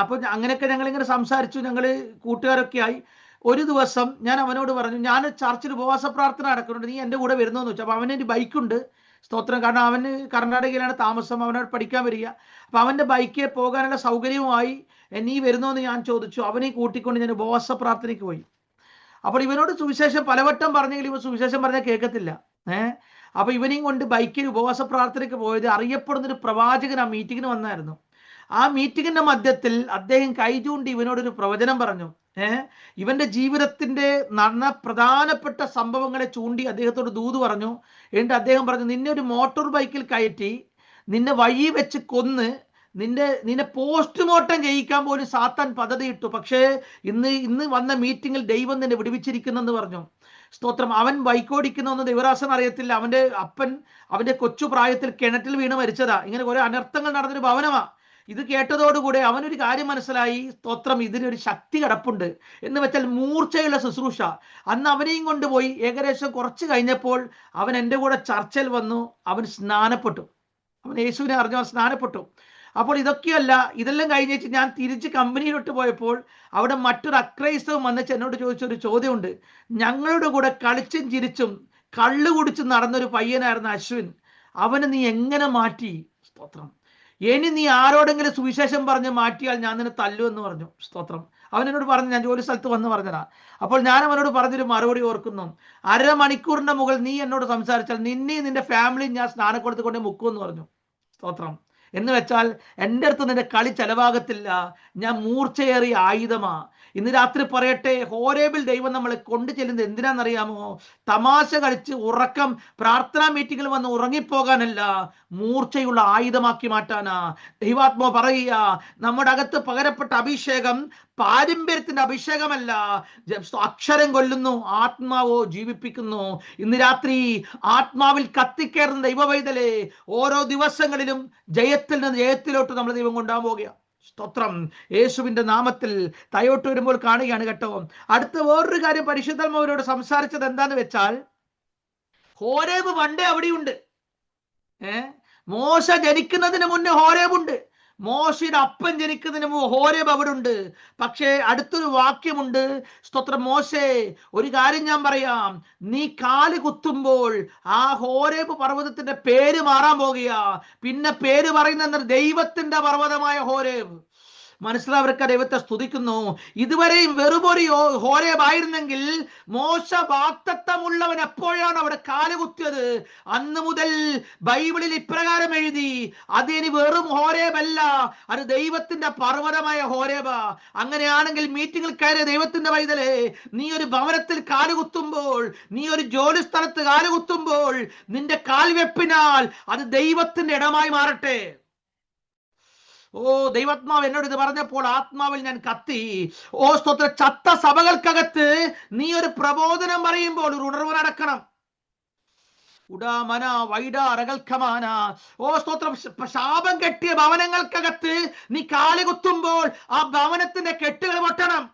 അപ്പോൾ അങ്ങനെയൊക്കെ ഞങ്ങളിങ്ങനെ സംസാരിച്ചു, ഞങ്ങൾ കൂട്ടുകാരൊക്കെ ആയി. ഒരു ദിവസം ഞാൻ അവനോട് പറഞ്ഞു, ഞാൻ ചർച്ചിൽ ഉപവാസ പ്രാർത്ഥന നടക്കുന്നുണ്ട്, നീ എൻ്റെ കൂടെ വരുന്നോന്ന് വെച്ചു. അപ്പൊ അവനൊരു ബൈക്കുണ്ട്. സ്തോത്രം. കാരണം അവന് കർണാടകയിലാണ് താമസം, അവനോട് പഠിക്കാൻ വരിക. അപ്പൊ അവന്റെ ബൈക്കിൽ പോകാനുള്ള സൗകര്യവുമായി നീ വരുന്നോന്ന് ഞാൻ ചോദിച്ചു. അവനെ കൂട്ടിക്കൊണ്ട് ഞാൻ ഉപവാസ പ്രാർത്ഥനയ്ക്ക് പോയി. അപ്പോൾ ഇവനോട് സുവിശേഷം പലവട്ടം പറഞ്ഞെങ്കിൽ ഇവ സുവിശേഷം പറഞ്ഞാൽ കേൾക്കത്തില്ല. അപ്പൊ ഇവനെയും കൊണ്ട് ബൈക്കിൽ ഉപവാസ പ്രാർത്ഥനയ്ക്ക് പോയത് അറിയപ്പെടുന്നൊരു പ്രവാചകൻ ആ മീറ്റിങ്ങിന് വന്നായിരുന്നു. ആ മീറ്റിങ്ങിന്റെ മധ്യത്തിൽ അദ്ദേഹം കൈ ചൂണ്ടി ഇവനോടൊരു പ്രവചനം പറഞ്ഞു. ഇവന്റെ ജീവിതത്തിന്റെ പ്രധാനപ്പെട്ട സംഭവങ്ങളെ ചൂണ്ടി അദ്ദേഹത്തോട് ദൂത് പറഞ്ഞു. എന്നിട്ട് അദ്ദേഹം പറഞ്ഞു, നിന്നെ ഒരു മോട്ടോർ ബൈക്കിൽ കയറ്റി നിന്നെ വഴി വെച്ച് കൊന്ന് നിന്നെ പോസ്റ്റ്മോർട്ടം ചെയ്യിക്കാൻ പോലും സാത്താൻ പദ്ധതിയിട്ടു. പക്ഷേ ഇന്ന് വന്ന മീറ്റിങ്ങിൽ ദൈവം നിന്നെ വിടുവിച്ചിരിക്കുന്നെന്ന് പറഞ്ഞു. സ്തോത്രം. അവൻ ബൈക്കോടിക്കുന്നൊന്നും ദൈവരാസൻ അറിയത്തില്ല. അവന്റെ അപ്പൻ അവന്റെ കൊച്ചു പ്രായത്തിൽ കിണറ്റിൽ വീണ് മരിച്ചതാ. ഇങ്ങനെ കുറെ അനർത്ഥങ്ങൾ നടന്നൊരു ഭവനമാ. ഇത് കേട്ടതോടുകൂടെ അവനൊരു കാര്യം മനസ്സിലായി. സ്തോത്രം, ഇതിനൊരു ശക്തി കിടപ്പുണ്ട് എന്ന് വെച്ചാൽ മൂർച്ചയുള്ള ശുശ്രൂഷ. അന്ന് അവനെയും കൊണ്ടുപോയി. ഏകദേശം കുറച്ച് കഴിഞ്ഞപ്പോൾ അവൻ എൻ്റെ കൂടെ ചർച്ചയിൽ വന്നു. അവൻ സ്നാനപ്പെട്ടു. അവൻ യേശുവിനെ അറിഞ്ഞു, സ്നാനപ്പെട്ടു. അപ്പോൾ ഇതൊക്കെയല്ല, ഇതെല്ലാം കഴിഞ്ഞേച്ച് ഞാൻ തിരിച്ച് കമ്പനിയിലോട്ട് പോയപ്പോൾ അവിടെ മറ്റൊരു അക്രൈസ്തവം വന്നിച്ച് എന്നോട് ചോദിച്ചൊരു ചോദ്യമുണ്ട്. ഞങ്ങളുടെ കൂടെ കളിച്ചും ചിരിച്ചും കള്ളു കുടിച്ചും നടന്നൊരു പയ്യനായിരുന്നു അശ്വിൻ, അവന് നീ എങ്ങനെ മാറ്റി? സ്തോത്രം. ഇനി നീ ആരോടെങ്കിലും സുവിശേഷം പറഞ്ഞ് മാറ്റിയാൽ ഞാൻ നിന്നെ തല്ലു എന്ന് പറഞ്ഞു. സ്തോത്രം. അവനോട് പറഞ്ഞു, ഞാൻ ജോലി സ്ഥലത്ത് വന്ന് പറഞ്ഞതാ. അപ്പോൾ ഞാൻ അവനോട് പറഞ്ഞൊരു മറുപടി ഓർക്കുന്നു, 1/2 മണിക്കൂറിന്റെ മുകളിൽ നീ എന്നോട് സംസാരിച്ചാൽ നിന്നെയും നിന്റെ ഫാമിലിയും ഞാൻ സ്നാനക്കൊടുത്ത് കൊണ്ട് മുക്കുമെന്ന് പറഞ്ഞു. സ്തോത്രം. എന്ന് വെച്ചാൽ എൻ്റെ അടുത്ത് നിന്റെ കളി ചെലവാകത്തില്ല, ഞാൻ മൂർച്ചയേറിയ ആയുധമാ. ഇന്ന് രാത്രി പറയട്ടെ, ഹോരേബിൽ ദൈവം നമ്മളെ കൊണ്ടു ചെല്ലുന്നത് എന്തിനാണെന്നറിയാമോ? തമാശ കളിച്ച് ഉറക്കം പ്രാർത്ഥനാ മീറ്റിങ്ങിൽ വന്ന് ഉറങ്ങിപ്പോകാനല്ല, മൂർച്ചയുള്ള ആയുധമാക്കി മാറ്റാനാ. ദൈവാത്മാ പറയുക, നമ്മുടെ അകത്ത് പകരപ്പെട്ട അഭിഷേകം പാരമ്പര്യത്തിന്റെ അഭിഷേകമല്ല, അക്ഷരം കൊല്ലുന്നു, ആത്മാവോ ജീവിപ്പിക്കുന്നു. ഇന്ന് രാത്രി ആത്മാവിൽ കത്തിക്കയറുന്ന ദൈവവൈതലേ, ഓരോ ദിവസങ്ങളിലും ജയത്തിൽ നിന്ന് ജയത്തിലോട്ട് നമ്മൾ ദൈവം കൊണ്ടുപോകാൻ പോകുക. സ്തോത്രം. യേശുവിന്റെ നാമത്തിൽ തയോട്ട് വരുമ്പോൾ കാണുകയാണ് കേട്ടോ. അടുത്ത വേറൊരു കാര്യം പരിശുദ്ധാത്മാവിനോട് സംസാരിച്ചത് എന്താന്ന് വെച്ചാൽ, ഹോരേബ് പണ്ടേ അവിടെയുണ്ട്. മോശ ജനിക്കുന്നതിന് മുന്നേ ഹോരേബുണ്ട്. മോശയുടെ അപ്പൻ ജനിക്കുന്നതിന് മുമ്പ് ഹോരേബ് അവിടെ ഉണ്ട്. പക്ഷേ അടുത്തൊരു വാക്യമുണ്ട്. സ്തോത്രം. മോശേ, ഒരു കാര്യം ഞാൻ പറയാം, നീ കാല് കുത്തുമ്പോൾ ആ ഹോരേബ് പർവ്വതത്തിന്റെ പേര് മാറാൻ പോകുക. പിന്നെ പേര് പറയുന്ന ദൈവത്തിന്റെ പർവ്വതമായ ഹോരേബ്. മനസ്സിലാവർക്ക് ദൈവത്തെ സ്തുതിക്കുന്നു. ഇതുവരെയും വെറുമൊരു ഹോരേബ് ആയിരുന്നെങ്കിൽ മോശ വാഗ്ദത്തമുള്ളവൻ എപ്പോഴാണ് അവിടെ കാലുകുത്തിയത്, അന്ന് മുതൽ ബൈബിളിൽ ഇപ്രകാരം എഴുതി, അതിനി വെറും ഹോരേബല്ല, അത് ദൈവത്തിന്റെ പർവ്വതമായ ഹോരേബാ. അങ്ങനെയാണെങ്കിൽ മീറ്റിംഗിൽ കയറിയ ദൈവത്തിന്റെ പൈതലേ, നീ ഒരു ഭവനത്തിൽ കാലുകുത്തുമ്പോൾ, നീ ഒരു ജോലി സ്ഥലത്ത് കാലുകുത്തുമ്പോൾ, നിന്റെ കാൽവെപ്പിനാൽ അത് ദൈവത്തിന്റെ ഇടമായി മാറട്ടെ. ഓ, ദൈവാത്മാവ് എന്നോട് ഇത് പറഞ്ഞപ്പോൾ ആത്മാവിൽ ഞാൻ കത്തി. ഓ സ്തോത്ര, ചത്ത സഭകൾക്കകത്ത് നീ ഒരു പ്രബോധനം പറയുമ്പോൾ ഒരു ഉണർവ് നടക്കണം. ഉടാമന വൈഡാരകൽക്കമാന. ഓ സ്തോത്രം, ശാപം കെട്ടിയ ഭവനങ്ങൾക്കകത്ത് നീ കാലുകുത്തുമ്പോൾ ആ ഭവനത്തിന്റെ കെട്ടുകൾ പൊട്ടണം.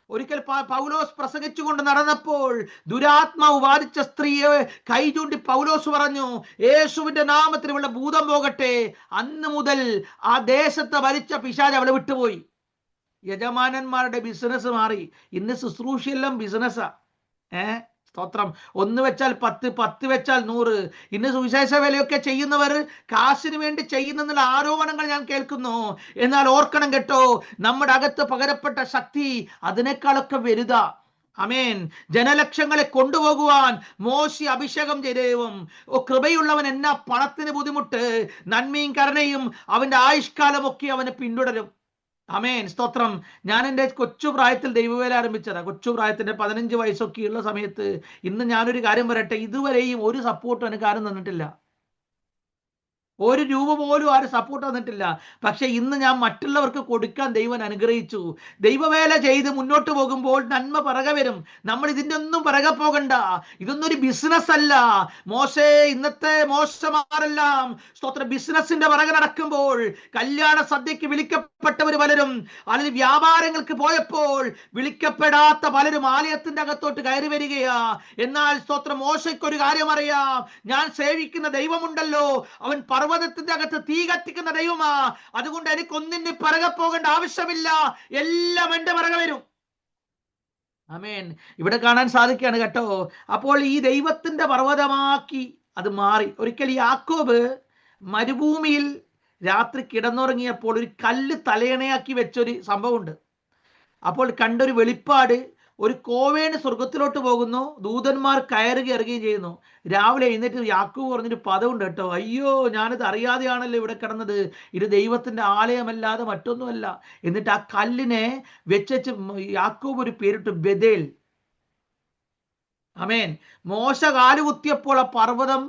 ഒരിക്കൽ പൗലോസ് പ്രസംഗിച്ചുകൊണ്ട് നടന്നപ്പോൾ ദുരാത്മാവ് ബാധിച്ച സ്ത്രീയെ കൈ ചൂണ്ടി പൗലോസ് പറഞ്ഞു, യേശുവിന്റെ നാമത്തിൽ ഉള്ള ഭൂതം പോകട്ടെ. അന്ന് മുതൽ ആ ദേശത്തെ ഭരിച്ച പിശാച് അവളെ വിട്ടുപോയി. യജമാനന്മാരുടെ ബിസിനസ് മാറി. ഇന്ന് ശുശ്രൂഷയെല്ലാം ബിസിനസ്സാ. സ്തോത്രം. 1 വെച്ചാൽ 10, 10 വെച്ചാൽ 100. ഇന്ന് സുവിശേഷ വേലയൊക്കെ ചെയ്യുന്നവർ കാശിന് വേണ്ടി ചെയ്യുന്നുള്ള ആരോപണങ്ങൾ ഞാൻ കേൾക്കുന്നു. എന്നാൽ ഓർക്കണം കേട്ടോ, നമ്മുടെ അകത്ത് പകരപ്പെട്ട ശക്തി അതിനേക്കാളൊക്കെ വലുതാ. അമേൻ. ജനലക്ഷങ്ങളെ കൊണ്ടുപോകുവാൻ മോശി അഭിഷേകം ചെയ്തേവും. ഓ കൃപയുള്ളവൻ എന്നാ പണത്തിന് ബുദ്ധിമുട്ട്, നന്മയും കരുണയും അവന്റെ ആയുഷ്കാലമൊക്കെ അവനെ പിന്തുടരും. അമേൻ. സ്തോത്രം. ഞാൻ എൻ്റെ കൊച്ചു പ്രായത്തിൽ ദൈവവേല ആരംഭിച്ചതാ. കൊച്ചു പ്രായത്തിന്റെ 15 വയസ്സൊക്കെയുള്ള സമയത്ത്. ഇന്ന് ഞാനൊരു കാര്യം പറയട്ടെ, ഇതുവരെയും ഒരു സപ്പോർട്ടും എനിക്ക് ആരും തന്നിട്ടില്ല. 1 രൂപ പോലും ആരും സപ്പോർട്ട് തന്നിട്ടില്ല. പക്ഷെ ഇന്ന് ഞാൻ മറ്റുള്ളവർക്ക് കൊടുക്കാൻ ദൈവം അനുഗ്രഹിച്ചു. ദൈവവേല ചെയ്ത് മുന്നോട്ട് പോകുമ്പോൾ നന്മ പിറകെ വരും. നമ്മൾ ഇതിൻ്റെ ഒന്നും പിറകെ പോകണ്ട. ഇതൊന്നും ഒരു ബിസിനസ് അല്ല. ഇന്നത്തെ മോശമാരെല്ലാം സ്തോത്ര ബിസിനസിന്റെ പിറകെ നടക്കുമ്പോൾ, കല്യാണ സദ്യക്ക് വിളിക്കപ്പെട്ടവർ പലരും, അല്ലെങ്കിൽ വ്യാപാരങ്ങൾക്ക് പോയപ്പോൾ വിളിക്കപ്പെടാത്ത പലരും ആലയത്തിന്റെ അകത്തോട്ട് കയറി വരികയാ. എന്നാൽ സ്തോത്ര മോശയ്ക്കൊരു കാര്യം അറിയാം, ഞാൻ സേവിക്കുന്ന ദൈവമുണ്ടല്ലോ, അവൻ പർവ്വതത്തിന്റെ അകത്ത് തീ കത്തിക്കുന്ന ദൈവമാ. അതുകൊണ്ട് എനിക്കൊന്നിന് പിറകെ പോകേണ്ട ആവശ്യമില്ല, എല്ലാം എന്റെ പിറകെ വരും. ആമേൻ. ഇവിടെ കാണാൻ സാധിക്കുകയാണ് കേട്ടോ. അപ്പോൾ ഈ ദൈവത്തിന്റെ പർവ്വതമാക്കി അത് മാറി. ഒരിക്കൽ യാക്കോബ് മരുഭൂമിയിൽ രാത്രി കിടന്നുറങ്ങിയപ്പോൾ ഒരു കല്ല് തലയണയാക്കി വെച്ചൊരു സംഭവമുണ്ട്. അപ്പോൾ കണ്ടൊരു വെളിപ്പാട്, ഒരു കോവേന് സ്വർഗത്തിലോട്ട് പോകുന്നു, ദൂതന്മാർ കയറുകയും ഇറങ്ങുകയും ചെയ്യുന്നു. രാവിലെ എഴുന്നേറ്റ് യാക്കോബ് പറഞ്ഞൊരു പദമുണ്ട് കേട്ടോ, അയ്യോ ഞാനിത് അറിയാതെയാണല്ലോ ഇവിടെ കിടന്നത്, ഇത് ദൈവത്തിന്റെ ആലയമല്ലാതെ മറ്റൊന്നുമല്ല. എന്നിട്ട് ആ കല്ലിനെ വെച്ചു യാക്കോബ് ഒരു പേരിട്ടു, ബെഥേൽ. ആമേൻ. മോശ കാലുകുത്തിയപ്പോൾ ആ പർവ്വതം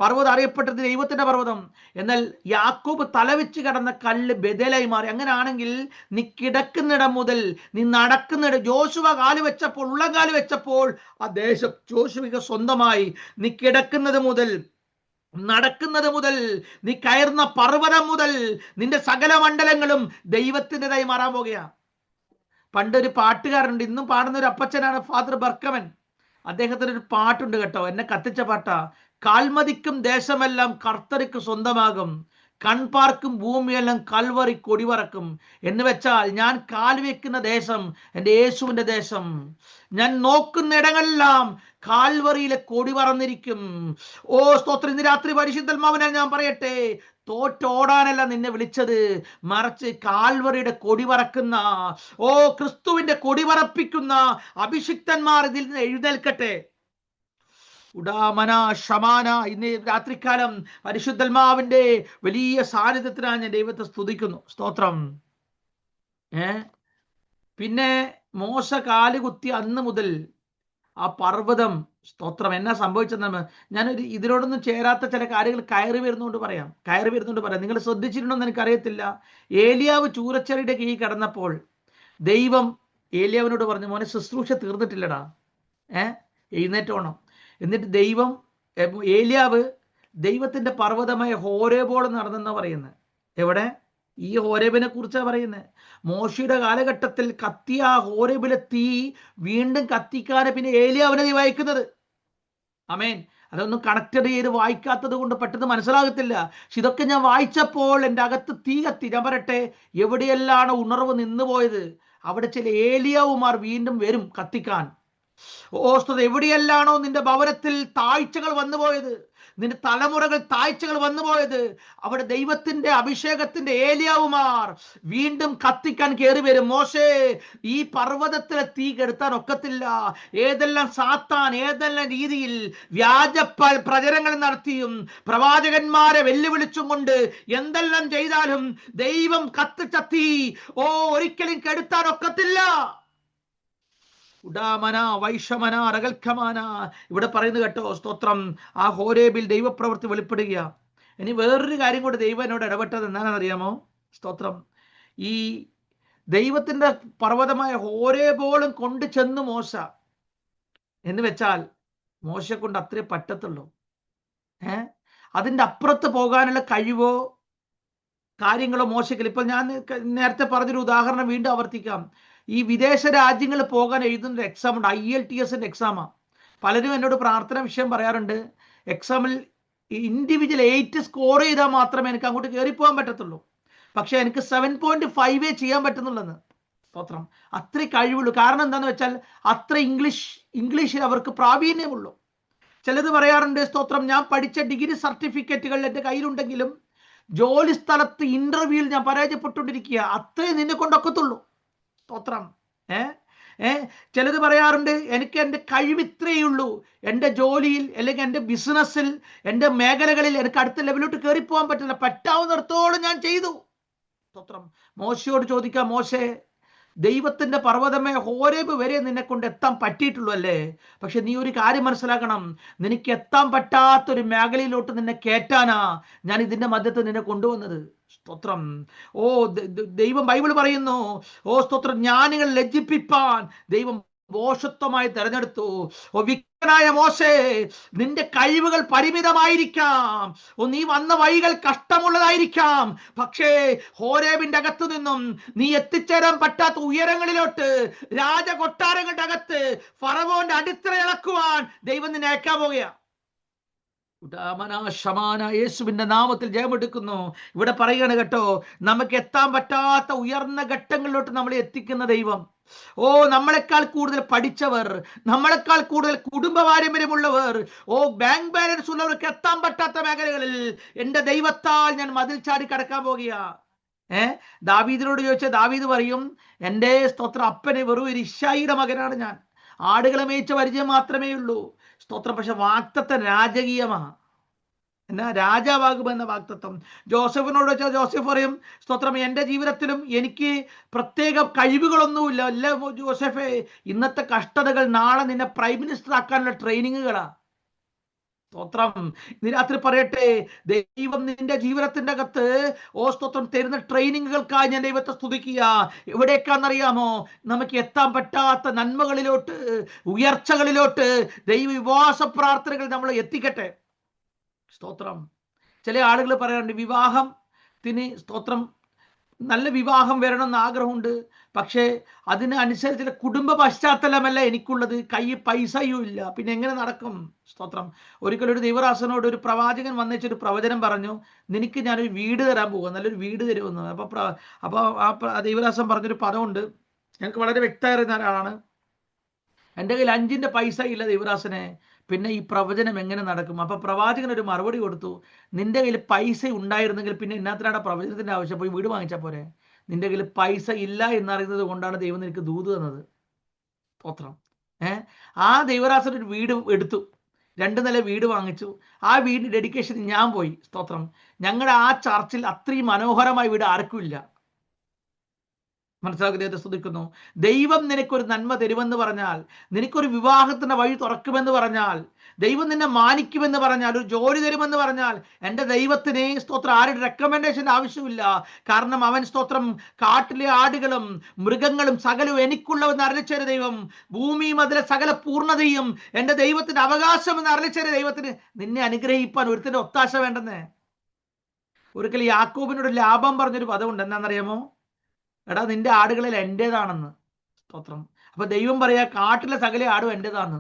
പർവ്വതം അറിയപ്പെട്ടത് ദൈവത്തിന്റെ പർവ്വതം. എന്നാൽ യാക്കോബ് തലവെച്ച് കിടന്ന കല്ല് ബെഥേലായി മാറി. അങ്ങനെയാണെങ്കിൽ നീ കിടക്കുന്നിടം മുതൽ നീ നടക്കുന്നിടം, ജോഷുവ കാല് വെച്ചപ്പോൾ, ഉള്ളംകാല് വെച്ചപ്പോൾ ആ ദേശം ജോഷുവയ്ക്ക് സ്വന്തമായി. നീ കിടക്കുന്നത് മുതൽ, നടക്കുന്നത് മുതൽ, നീ കയറുന്ന പർവ്വതം മുതൽ നിന്റെ സകല മണ്ഡലങ്ങളും ദൈവത്തിൻ്റെതായി മാറാൻ പോകുകയാണ്. പണ്ടൊരു പാട്ടുകാരുണ്ട്, ഇന്നും പാടുന്ന ഒരു അപ്പച്ചനാണ് ഫാദർ ബർക്കമൻ. അദ്ദേഹത്തിന് ഒരു പാട്ടുണ്ട് കേട്ടോ, എന്നെ കത്തിച്ച പാട്ടാ. കാൽമതിക്കും ദേശമെല്ലാം കർത്തർക്ക് സ്വന്തമാകും, കൺപാർക്കും ഭൂമിയെല്ലാം കൽവറി കൊടിവറക്കും. എന്ന് വെച്ചാൽ ഞാൻ കാൽ വെക്കുന്ന ദേശം എൻ്റെ യേശുവിൻ്റെ ദേശം. ഞാൻ നോക്കുന്ന ഇടങ്ങളെല്ലാം കാൽവറിയിലെ കൊടി പറന്നിരിക്കും. ഓ സ്തോത്രം. ഇന്ന് രാത്രി പരിശുദ്ധാത്മാവിനാൽ ഞാൻ പറയട്ടെ, തോറ്റോടാനല്ല നിന്നെ വിളിച്ചത്, മറിച്ച് കാൽവറിയുടെ കൊടി പറക്കുന്ന, ഓ ക്രിസ്തുവിന്റെ കൊടി പറപ്പിക്കുന്ന അഭിഷിക്തന്മാർ ഇതിൽ നിന്ന് എഴുന്നേൽക്കട്ടെ. ഉടാമന ഷമാന. ഇന്ന് രാത്രികാലം പരിശുദ്ധാത്മാവിന്റെ വലിയ സാന്നിധ്യത്തിനാണ് ഞാൻ ദൈവത്തെ സ്തുതിക്കുന്നു. സ്തോത്രം. പിന്നെ മോശ കാലുകുത്തി അന്ന് മുതൽ ആ പർവ്വതം, സ്തോത്രം, എന്നാ സംഭവിച്ചെന്ന് ഞാനൊരു ഇതിനോടൊന്നും ചേരാത്ത ചില കാര്യങ്ങൾ കയറി വരുന്നുകൊണ്ട് പറയാം. നിങ്ങൾ ശ്രദ്ധിച്ചിട്ടുണ്ടോന്ന് എനിക്കറിയത്തില്ല. ഏലിയാവ് ചൂരച്ചെറിയുടെ കീഴിൽ കിടന്നപ്പോൾ ദൈവം ഏലിയാവിനോട് പറഞ്ഞു, മോനെ ശുശ്രൂഷ തീർന്നിട്ടില്ലടാ, എഴുന്നേറ്റോണം. എന്നിട്ട് ഏലിയാവ് ദൈവത്തിന്റെ പർവ്വതമായ ഹോരേബോളം നടന്നെന്നാ പറയുന്നത്. എവിടെ? ഈ ഹോരേബിനെ കുറിച്ചാണ് പറയുന്നത്. മോശയുടെ കാലഘട്ടത്തിൽ കത്തിയ ഹോരേബിലെ തീ വീണ്ടും കത്തിക്കാതെ പിന്നെ ഏലിയാവിനെ തീ വായിക്കുന്നത്. ആമേൻ. അതൊന്നും കണക്റ്റഡ് ചെയ്ത് വായിക്കാത്തത് കൊണ്ട് പെട്ടെന്ന് മനസ്സിലാകത്തില്ല. പക്ഷെ ഇതൊക്കെ ഞാൻ വായിച്ചപ്പോൾ എൻ്റെ അകത്ത് തീ കത്തി. ഞാൻ പറയട്ടെ, എവിടെയെല്ലാം ഉണർവ് നിന്നുപോയത് അവിടെ ചില ഏലിയാവുമാർ വീണ്ടും വരും കത്തിക്കാൻ. ഓസ്തുത എവിടെയെല്ലാണോ നിന്റെ ഭവനത്തിൽ താഴ്ചകൾ വന്നുപോയത്, നിന്റെ തലമുറകൾ താഴ്ചകൾ വന്നുപോയത്, അവിടെ ദൈവത്തിന്റെ അഭിഷേകത്തിന്റെ ഏലിയാവുമാർ വീണ്ടും കത്തിക്കാൻ കയറി വരും. മോശേ, ഈ പർവ്വതത്തിലെ തീ കെടുത്താൻ ഒക്കത്തില്ല. ഏതെല്ലാം സാത്താൻ ഏതെല്ലാം രീതിയിൽ വ്യാജ പ്രചരങ്ങൾ നടത്തിയും പ്രവാചകന്മാരെ വെല്ലുവിളിച്ചും കൊണ്ട് എന്തെല്ലാം ചെയ്താലും ദൈവം കത്തിച്ച തീ ഒരിക്കലും കെടുത്താൻ ഒക്കത്തില്ല. ഉഡാമന വൈഷമന അരകൽക്കമാന ഇവിടെ പറയുന്നത് കേട്ടോ. സ്തോത്രം. ആ ഹോരേബിൽ ദൈവപ്രവൃത്തി വെളിപ്പെടുക. ഇനി വേറൊരു കാര്യം കൂടി ദൈവം എന്നോട് ഇടപെട്ടത് എന്താണെന്നറിയാമോ? സ്തോത്രം. ഈ ദൈവത്തിന്റെ പർവ്വതമായ ഹോരേബോളും കൊണ്ട് ചെന്നു മോശ എന്ന് വെച്ചാൽ മോശയെ കൊണ്ട് അത്രേ പറ്റത്തുള്ളൂ. അതിന്റെ അപ്പുറത്ത് പോകാനുള്ള കഴിവോ കാര്യങ്ങളോ മോശക്കില്ല. ഇപ്പൊ ഞാൻ നേരത്തെ പറഞ്ഞൊരു ഉദാഹരണം വീണ്ടും ആവർത്തിക്കാം. ഈ വിദേശ രാജ്യങ്ങളിൽ പോകാൻ എഴുതുന്ന എക്സാം ഉണ്ട്, IELTSന്റെ എക്സാമാണ്. പലരും എന്നോട് പ്രാർത്ഥന വിഷയം പറയാറുണ്ട്. എക്സാമിൽ ഇൻഡിവിജ്വൽ 8 സ്കോർ ചെയ്താൽ മാത്രമേ എനിക്ക് അങ്ങോട്ട് കയറിപ്പോകാൻ പറ്റത്തുള്ളൂ. പക്ഷെ എനിക്ക് 7.5 ചെയ്യാൻ പറ്റുന്നുള്ളെന്ന്. സ്തോത്രം. അത്ര കഴിവുള്ളൂ. കാരണം എന്താണെന്ന് വെച്ചാൽ അത്ര ഇംഗ്ലീഷിൽ അവർക്ക് പ്രാവീണ്യമുള്ളൂ. ചിലത് പറയാറുണ്ട്, സ്തോത്രം, ഞാൻ പഠിച്ച ഡിഗ്രി സർട്ടിഫിക്കറ്റുകൾ എൻ്റെ കയ്യിലുണ്ടെങ്കിലും ജോലി സ്ഥലത്ത് ഇന്റർവ്യൂവിൽ ഞാൻ പരാജയപ്പെട്ടുകൊണ്ടിരിക്കുക. അത്രേ നിന്നെ കൊണ്ടൊക്കത്തുള്ളൂ. സ്തോത്രം. ചിലത് പറയാറുണ്ട്, എനിക്ക് എൻ്റെ കഴിവ് ഇത്രയേ ഉള്ളൂ, എൻ്റെ ജോലിയിൽ അല്ലെങ്കിൽ എൻ്റെ ബിസിനസ്സിൽ എൻ്റെ മേഖലകളിൽ എനിക്ക് അടുത്ത ലെവലിലോട്ട് കയറിപ്പോകാൻ പറ്റില്ല, പറ്റാവുന്നിടത്തോളം ഞാൻ ചെയ്തു. സ്തോത്രം. മോശയോട് ചോദിക്കാം, മോശേ, ദൈവത്തിന്റെ പർവ്വതമേ ഹോരേബ് വരെ നിന്നെ കൊണ്ട് എത്താൻ പറ്റിയിട്ടുള്ളൂ അല്ലേ? പക്ഷെ നീ ഒരു കാര്യം മനസ്സിലാക്കണം, നിനക്ക് എത്താൻ പറ്റാത്തൊരു മേഖലയിലോട്ട് നിന്നെ കയറ്റാനാ ഞാൻ ഇതിന്റെ മധ്യത്ത് നിന്നെ കൊണ്ടുവന്നത്. സ്തോത്രം. ദൈവം ബൈബിൾ പറയുന്നു, സ്തോത്രം, ജ്ഞാനികൾ ലജ്ജിപ്പിപ്പാൻ ദൈവം ഭോഷത്വമായി തെരഞ്ഞെടുത്തു. വിക്കനായ മോശേ, നിന്റെ കഴിവുകൾ പരിമിതമായിരിക്കാം, നീ വന്ന വഴികൾ കഷ്ടമുള്ളതായിരിക്കാം, പക്ഷേ ഹോരേബിന്റെ അകത്തു നിന്നും നീ എത്തിച്ചേരാൻ പറ്റാത്ത ഉയരങ്ങളിലോട്ട്, രാജകൊട്ടാരങ്ങളുടെ അകത്ത് ഫറവോന്റെ അടിത്തറ ഇളക്കുവാൻ ദൈവം നിന്നെ അയക്കാൻ പോകുക. യേശുവിന്റെ നാമത്തിൽ ജയമെടുക്കുന്നു. ഇവിടെ പറയുകയാണ് കേട്ടോ, നമുക്ക് എത്താൻ പറ്റാത്ത ഉയർന്ന ഘട്ടങ്ങളിലോട്ട് നമ്മളെ എത്തിക്കുന്ന ദൈവം. നമ്മളെക്കാൾ കൂടുതൽ പഠിച്ചവർ, നമ്മളെക്കാൾ കൂടുതൽ കുടുംബ പാരമ്പര്യമുള്ളവർ, ബാങ്ക് ബാലൻസ് ഉള്ളവർക്ക് എത്താൻ പറ്റാത്ത മേഖലകളിൽ എന്റെ ദൈവത്താൽ ഞാൻ മതിൽ ചാടി കടക്കാൻ പോകുക. ദാവീദിനോട് ചോദിച്ച ദാവീദ് പറയും, എൻ്റെ സ്തോത്രം, അപ്പനെ വെറും ഒരു ഇശ്ശായിയുടെ മകനാണ് ഞാൻ, ആടുകളെ മേയിച്ച പരിചയം മാത്രമേ ഉള്ളൂ. സ്തോത്രം. പക്ഷെ വാക്തത്വം രാജകീയമാ. എന്നാ രാജാവാകുമെന്ന വാക്തത്വം. ജോസഫിനോട് വെച്ചാൽ ജോസഫ് പറയും, സ്തോത്രം, എൻ്റെ ജീവിതത്തിലും എനിക്ക് പ്രത്യേക കഴിവുകളൊന്നുമില്ല. അല്ല ജോസഫേ, ഇന്നത്തെ കഷ്ടതകൾ നാളെ നിന്നെ പ്രൈം മിനിസ്റ്റർ ആക്കാനുള്ള ട്രെയിനിങ്ങുകളാ. സ്തോത്രം. ഇന്ന് രാത്രി പറയട്ടെ, ദൈവം നിന്റെ ജീവിതത്തിന്റെ അകത്ത് സ്തോത്രം തരുന്ന ട്രെയിനിങ്ങുകൾക്കായി ഞാൻ ദൈവത്തെ സ്തുതിക്കുക. എവിടേക്കാണെന്നറിയാമോ? നമുക്ക് എത്താൻ പറ്റാത്ത നന്മകളിലോട്ട്, ഉയർച്ചകളിലോട്ട് ദൈവ വിശ്വാസ പ്രാർത്ഥനകൾ നമ്മൾ എത്തിക്കട്ടെ. സ്തോത്രം. ചില ആളുകൾ പറയാറുണ്ട്, വിവാഹത്തിന്, സ്തോത്രം, നല്ല വിവാഹം വരണമെന്ന് ആഗ്രഹമുണ്ട്, പക്ഷേ അതിന് അനുസരിച്ചുള്ള കുടുംബ പശ്ചാത്തലമല്ല എനിക്കുള്ളത്, കയ്യിൽ പൈസയും ഇല്ല, പിന്നെ എങ്ങനെ നടക്കും? സ്തോത്രം. ഒരിക്കലും ഒരു ദൈവദാസനോട് ഒരു പ്രവാചകൻ വന്നേച്ചൊരു പ്രവചനം പറഞ്ഞു, നിനക്ക് ഞാനൊരു വീട് തരാൻ പോകുക, നല്ലൊരു വീട് തരുമെന്ന്. അപ്പോൾ ആ ദൈവദാസൻ പറഞ്ഞൊരു പദമുണ്ട്, ഞങ്ങൾക്ക് വളരെ വ്യക്തമായിരുന്ന ഒരാളാണ്. എൻ്റെ കയ്യിൽ 5 പൈസ ഇല്ല ദൈവദാസനെ, പിന്നെ ഈ പ്രവചനം എങ്ങനെ നടക്കും? അപ്പൊ പ്രവാചകൻ ഒരു മറുപടി കൊടുത്തു, നിന്റെ കയ്യിൽ പൈസ ഉണ്ടായിരുന്നെങ്കിൽ പിന്നെ എന്നാത്തിനാണ് പ്രവചനത്തിന്റെ ആവശ്യം? പോയി വീട് വാങ്ങിച്ചാൽ പോരെ. നിന്റെ കയ്യിൽ പൈസ ഇല്ല എന്നറിയുന്നത് കൊണ്ടാണ് ദൈവം നിനക്ക് ദൂത് തന്നത്. സ്തോത്രം. ആ ദൈവദാസൻ ഒരു വീട് എടുത്തു, 2 നില വീട് വാങ്ങിച്ചു. ആ വീടിന് ഡെഡിക്കേഷൻ ഞാൻ പോയി. സ്തോത്രം. ഞങ്ങളുടെ ആ ചർച്ചിൽ അത്രയും മനോഹരമായ വീട് ആർക്കും ഇല്ല. മനസ്സിലാക്കി ദൈവത്തെ സ്തുതിക്കുന്നു. ദൈവം നിനക്കൊരു നന്മ തരുമെന്ന് പറഞ്ഞാൽ, നിനക്കൊരു വിവാഹത്തിന്റെ വഴി തുറക്കുമെന്ന് പറഞ്ഞാൽ, ദൈവം നിന്നെ മാനിക്കുമെന്ന് പറഞ്ഞാൽ, ഒരു ജോലി തരുമെന്ന് പറഞ്ഞാൽ, എൻ്റെ ദൈവത്തിന്, സ്തോത്രം, ആരുടെ റെക്കമെൻഡേഷൻ ആവശ്യമില്ല. കാരണം അവൻ, സ്തോത്രം, കാട്ടിലെ ആടുകളും മൃഗങ്ങളും സകലവും എനിക്കുള്ളവെന്ന് അരുളിച്ചൊരു ദൈവം, ഭൂമിയും അതിലെ സകല പൂർണ്ണതയും എൻ്റെ ദൈവത്തിന്റെ അവകാശം എന്ന് അരുളിച്ചൊരു ദൈവത്തിന് നിന്നെ അനുഗ്രഹിപ്പാൻ ഒരുത്തിന്റെ ഒത്താശ വേണ്ടെന്ന്. ഒരിക്കൽ യാക്കോബിനോട് ലാഭം പറഞ്ഞൊരു പദമുണ്ട്, എന്താണെന്നറിയാമോ? എടാ, നിന്റെ ആടുകളിൽ എൻ്റേതാണെന്ന്. സ്തോത്രം. അപ്പൊ ദൈവം പറയാ, കാട്ടിലെ സകല ആടും എൻ്റേതാന്ന്.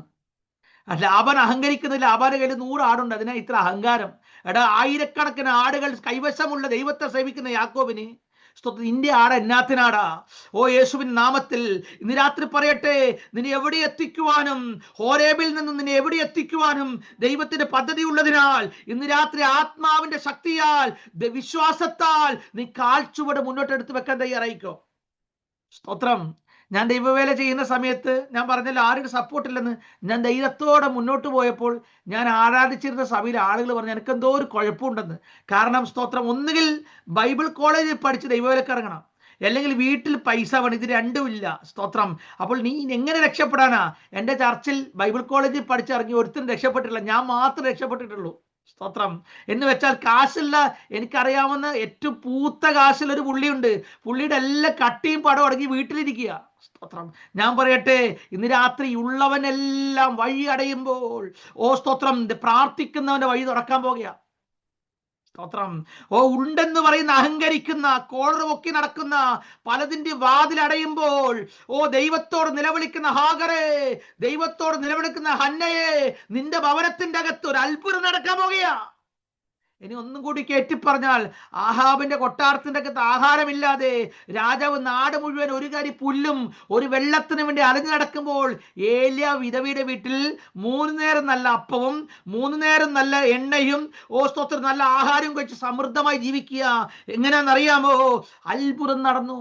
ലാബാൻ അഹങ്കരിക്കുന്ന ലാബാന്റെ കയ്യിൽ 100 ആടുണ്ട്, അതിനാ ഇത്ര അഹങ്കാരം. എടാ, ആയിരക്കണക്കിന് ആടുകൾ കൈവശമുള്ള ദൈവത്തെ സേവിക്കുന്ന യാക്കോബിന് നിന്റെ ആട് എന്നാത്തിനാടാ? ഓ യേശുവിൻ നാമത്തിൽ ഇന്ന് രാത്രി പറയട്ടെ, നിന്നെ എവിടെ എത്തിക്കുവാനും, ഹോരേബിൽ നിന്ന് നിന്നെ എവിടെ എത്തിക്കുവാനും ദൈവത്തിന്റെ പദ്ധതി ഉള്ളതിനാൽ ഇന്ന് രാത്രി ആത്മാവിന്റെ ശക്തിയാൽ വിശ്വാസത്താൽ നീ കാൽച്ചുവട് മുന്നോട്ടെടുത്ത് വെക്കാൻ തയ്യാറായിക്കോ. സ്തോത്രം. ഞാൻ ദൈവവേല ചെയ്യുന്ന സമയത്ത് ഞാൻ പറഞ്ഞല്ലോ, ആരുടെ സപ്പോർട്ടില്ലെന്ന്. ഞാൻ ധൈര്യത്തോടെ മുന്നോട്ട് പോയപ്പോൾ ഞാൻ ആരാധിച്ചിരുന്ന സഭയിൽ ആളുകൾ പറഞ്ഞു എനിക്കെന്തോ ഒരു കുഴപ്പമുണ്ടെന്ന്. കാരണം സ്തോത്രം, ഒന്നുകിൽ ബൈബിൾ കോളേജിൽ പഠിച്ച് ദൈവവേലക്ക് ഇറങ്ങണം, അല്ലെങ്കിൽ വീട്ടിൽ പൈസ വേണം. ഇത് രണ്ടുമില്ല. സ്തോത്രം. അപ്പോൾ നീ എങ്ങനെ രക്ഷപ്പെടാനാ? എൻ്റെ ചർച്ചിൽ ബൈബിൾ കോളേജിൽ പഠിച്ചിറങ്ങി ഒരുത്തരും രക്ഷപ്പെട്ടിട്ടില്ല, ഞാൻ മാത്രമേ രക്ഷപ്പെട്ടിട്ടുള്ളൂ. സ്തോത്രം. എന്ന് വെച്ചാൽ കാശില്ല. എനിക്കറിയാവുന്ന ഏറ്റവും പൂത്ത കാശിലൊരു പുള്ളിയുണ്ട്. പുള്ളിയുടെ എല്ലാ കട്ടിയും പടം അടങ്ങി വീട്ടിലിരിക്കുക. സ്തോത്രം. ഞാൻ പറയട്ടെ, ഇന്ന് രാത്രി ഉള്ളവനെല്ലാം വഴി അടയുമ്പോൾ, ഓ സ്തോത്രം, പ്രാർത്ഥിക്കുന്നവന്റെ വഴി തുറക്കാൻ പോകുക. സ്തോത്രം. ഓ ഉണ്ടെന്ന് പറയുന്ന അഹങ്കരിക്കുന്ന കോളർ പൊക്കി നടക്കുന്ന പലതിന്റെ വാതിലടയുമ്പോൾ, ഓ ദൈവത്തോട് നിലവിളിക്കുന്ന ഹാഗറെ, ദൈവത്തോട് നിലവിളിക്കുന്ന ഹന്നയെ, നിന്റെ ഭവനത്തിന്റെ അകത്ത് ഒരു അത്ഭുതം നടക്കാൻ പോകുക. ഇനി ഒന്നും കൂടി കയറ്റിപ്പറഞ്ഞാൽ, ആഹാബിന്റെ കൊട്ടാരത്തിന്റെ അകത്ത് ആഹാരമില്ലാതെ രാജാവ് നാട് മുഴുവൻ ഒരു കരി പുല്ലും ഒരു വെള്ളത്തിന് വേണ്ടി അലഞ്ഞു നടക്കുമ്പോൾ, ഏലിയ വിധവയുടെ വീട്ടിൽ 3 നേരം നല്ല അപ്പവും 3 നേരം നല്ല എണ്ണയും, ഓ സ്തോത്രം, നല്ല ആഹാരവും കഴിച്ച് സമൃദ്ധമായി ജീവിക്കുക. എങ്ങനെയാണെന്നറിയാമോ? അത്ഭുതം നടന്നു.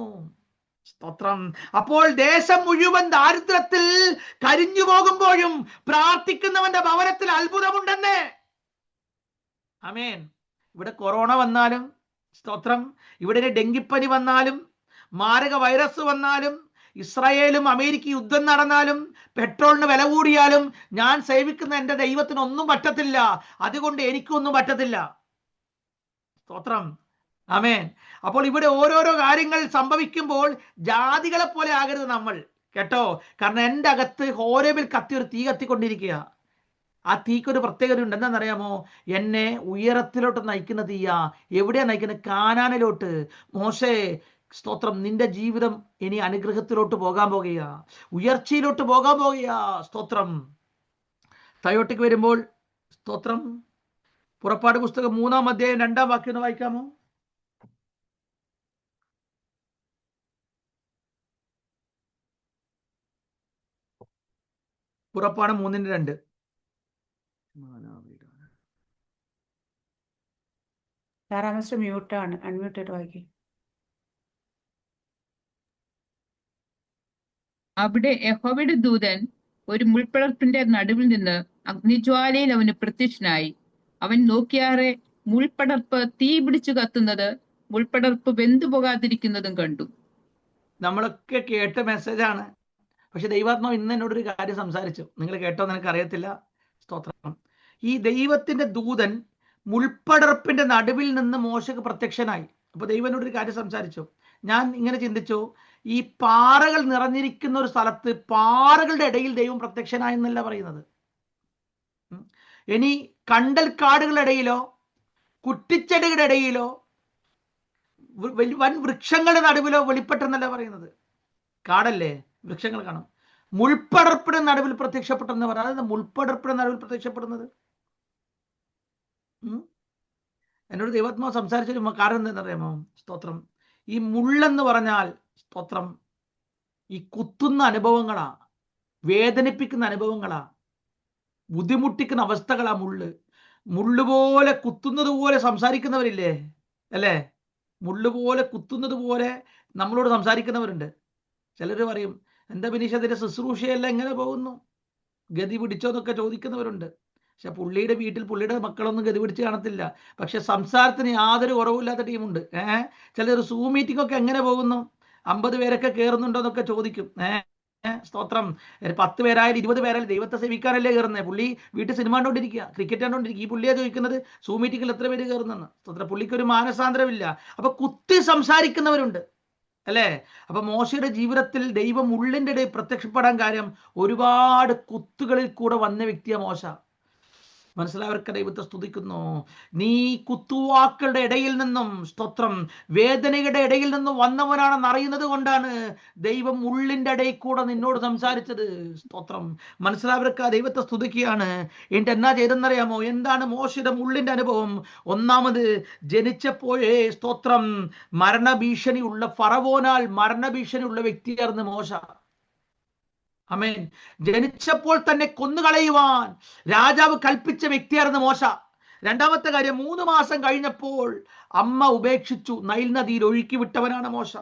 സ്തോത്രം. അപ്പോൾ ദേശം മുഴുവൻ ദാരിദ്ര്യത്തിൽ കരിഞ്ഞു പോകുമ്പോഴും പ്രാർത്ഥിക്കുന്നവന്റെ ഭവനത്തിൽ അത്ഭുതമുണ്ടെന്നേ. ആമേൻ. ഇവിടെ കൊറോണ വന്നാലും, സ്തോത്രം, ഇവിടെ ഡെങ്കിപ്പനി വന്നാലും, മാരക വൈറസ് വന്നാലും, ഇസ്രായേലും അമേരിക്ക യുദ്ധം നടന്നാലും, പെട്രോളിന് വില കൂടിയാലും, ഞാൻ സേവിക്കുന്ന എൻ്റെ ദൈവത്തിനൊന്നും പറ്റത്തില്ല. അതുകൊണ്ട് എനിക്കൊന്നും പറ്റത്തില്ല. സ്തോത്രം. ആമേൻ. അപ്പോൾ ഇവിടെ ഓരോരോ കാര്യങ്ങൾ സംഭവിക്കുമ്പോൾ ജാതികളെ പോലെ ആകരുത് നമ്മൾ, കേട്ടോ. കാരണം എൻ്റെ അകത്ത് ഹോരേബിൽ ഒരു തീ കത്തിക്കൊണ്ടിരിക്കുക. ആ തീക്കൊരു പ്രത്യേകത ഉണ്ട്. എന്താണെന്നറിയാമോ? എന്നെ ഉയരത്തിലോട്ട് നയിക്കുന്ന തീയാ. എവിടെയാ നയിക്കുന്നത്? കാനാനിലോട്ട്. മോശേ, സ്തോത്രം, നിന്റെ ജീവിതം ഇനി അനുഗ്രഹത്തിലോട്ട് പോകാൻ പോകുക, ഉയർച്ചയിലോട്ട് പോകാൻ പോകുക. സ്തോത്രം. തയോട്ടിക്ക് വരുമ്പോൾ, സ്തോത്രം, പുറപ്പാട് പുസ്തകം 3-ാം അധ്യായം 2-ാം വാക്യം ഒന്ന് വായിക്കാമോ? പുറപ്പാട് 3:2. മ്യൂട്ടാണ്, അൺമ്യൂട്ടഡ് വായിക്കും. അവിടെ യഹോവയുടെ ദൂതൻ ഒരു മുൾപ്പടർപ്പിന്റെ നടുവിൽ നിന്ന് അഗ്നിജ്വാലയിൽ അവന് പ്രത്യക്ഷനായി. അവൻ നോക്കിയാറെ മുൾപ്പടർപ്പ് തീ പിടിച്ചു കത്തുന്നത്, മുൾപ്പടർപ്പ് വെന്തു പോകാതിരിക്കുന്നതും കണ്ടു. നമ്മളൊക്കെ കേട്ട മെസ്സേജാണ്. പക്ഷെ ദൈവാത്മാവ് ഇന്ന് എന്നോടൊരു കാര്യം സംസാരിച്ചു. നിങ്ങൾ കേട്ടോ എന്ന് എനിക്ക് അറിയത്തില്ല. സ്തോത്രം. ഈ ദൈവത്തിന്റെ ദൂതൻ മുൾപ്പടർപ്പിന്റെ നടുവിൽ നിന്ന് മോശക്ക് പ്രത്യക്ഷനായി. അപ്പൊ ദൈവനോടൊരു കാര്യം സംസാരിച്ചു. ഞാൻ ഇങ്ങനെ ചിന്തിച്ചു, ഈ പാറകൾ നിറഞ്ഞിരിക്കുന്ന ഒരു സ്ഥലത്ത് പാറകളുടെ ഇടയിൽ ദൈവം പ്രത്യക്ഷനായി എന്നല്ല പറയുന്നത്. ഇനി കണ്ടൽ കാടുകളുടെ ഇടയിലോ കുറ്റിച്ചെടികളുടെ ഇടയിലോ വൻ വൃക്ഷങ്ങളുടെ നടുവിലോ വെളിപ്പെട്ടെന്നല്ല പറയുന്നത്. കാടല്ലേ, വൃക്ഷങ്ങൾ കാണും. മുൾപ്പടർപ്പിന്റെ നടുവിൽ പ്രത്യക്ഷപ്പെട്ടെന്ന് പറയാം. അതായത് മുൾപ്പടർപ്പിന്റെ നടുവിൽ പ്രത്യക്ഷപ്പെടുന്നത്. എന്നോട് ദൈവാത്മാവ് സംസാരിച്ചൊരു കാരണം എന്താണെന്നറിയാമോ? സ്തോത്രം. ഈ മുള്ളെന്ന് പറഞ്ഞാൽ, സ്തോത്രം, ഈ കുത്തുന്ന അനുഭവങ്ങളാ, വേദനിപ്പിക്കുന്ന അനുഭവങ്ങളാ, ബുദ്ധിമുട്ടിക്കുന്ന അവസ്ഥകളാ മുള്ള്. മുള്ളുപോലെ കുത്തുന്നത് പോലെ സംസാരിക്കുന്നവരില്ലേ, അല്ലേ? മുള്ളുപോലെ കുത്തുന്നത് പോലെ നമ്മളോട് സംസാരിക്കുന്നവരുണ്ട്. ചിലർ പറയും, എന്താ ബിനീഷത്തിന്റെ ശുശ്രൂഷയെല്ലാം എങ്ങനെ പോകുന്നു, ഗതി പിടിച്ചോ എന്നൊക്കെ ചോദിക്കുന്നവരുണ്ട്. പക്ഷെ പുള്ളിയുടെ വീട്ടിൽ പുള്ളിയുടെ മക്കളൊന്നും ഗതി പിടിച്ച് കാണത്തില്ല. പക്ഷെ സംസാരത്തിന് യാതൊരു കുറവില്ലാത്ത ടീമുണ്ട്. ചിലർ സൂം മീറ്റിംഗ് ഒക്കെ എങ്ങനെ പോകുന്നു, 50 പേരൊക്കെ കയറുന്നുണ്ടോ എന്നൊക്കെ ചോദിക്കും. സ്തോത്രം. 10 പേരായാലും 20 പേരായാലും ദൈവത്തെ സേവിക്കാനല്ലേ കയറുന്നത്. പുള്ളി വീട്ടിൽ സിനിമ കണ്ടോണ്ടിരിക്കുക, ക്രിക്കറ്റ് കണ്ടോണ്ടിരിക്കുക. ഈ പുള്ളിയെ ചോദിക്കുന്നത് സൂം മീറ്റിംഗിൽ എത്ര പേര് കയറുന്നെന്ന്. സ്തോത്രം. പുള്ളിക്ക് ഒരു മാനസാന്തരമില്ല. അപ്പൊ കുത്തി സംസാരിക്കുന്നവരുണ്ട്, അല്ലേ? അപ്പൊ മോശയുടെ ജീവിതത്തിൽ ദൈവം ഉള്ളിൻ്റെ ഇടയിൽ പ്രത്യക്ഷപ്പെടാൻ കാര്യം ഒരുപാട് കുത്തുകളിൽ കൂടെ വന്ന വ്യക്തിയാണ് മോശ. മനസ്സിലായവർക്ക് ദൈവത്തെ സ്തുതിക്കുന്നു. നീ കുത്തുവാക്കളുടെ ഇടയിൽ നിന്നും, സ്തോത്രം, വേദനയുടെ ഇടയിൽ നിന്നും വന്നവനാണെന്ന് അറിയുന്നത് കൊണ്ടാണ് ദൈവം ഉള്ളിൻ്റെ ഇടയിൽ കൂടെ നിന്നോട് സംസാരിച്ചത്. സ്തോത്രം. മനസ്സിലായവർക്ക് ദൈവത്തെ സ്തുതിക്കുകയാണ്. എന്നിട്ട് എന്നാ ചെയ്തെന്നറിയാമോ? എന്താണ് മോശയുടെ ഉള്ളിൻ്റെ അനുഭവം? ഒന്നാമത്, ജനിച്ചപ്പോഴേ, സ്തോത്രം, മരണഭീഷണിയുള്ള, ഫറവോനാൽ മരണഭീഷണിയുള്ള വ്യക്തിയായിരുന്നു മോശ. ആമേൻ. ജനിച്ചപ്പോൾ തന്നെ കൊന്നുകളയുവാൻ രാജാവ് കൽപ്പിച്ച വ്യക്തിയായിരുന്നു മോശ. രണ്ടാമത്തെ കാര്യം, 3 മാസം കഴിഞ്ഞപ്പോൾ അമ്മ ഉപേക്ഷിച്ചു നൈൽ നദിയിൽ ഒഴുക്കി വിട്ടവനാണ് മോശ.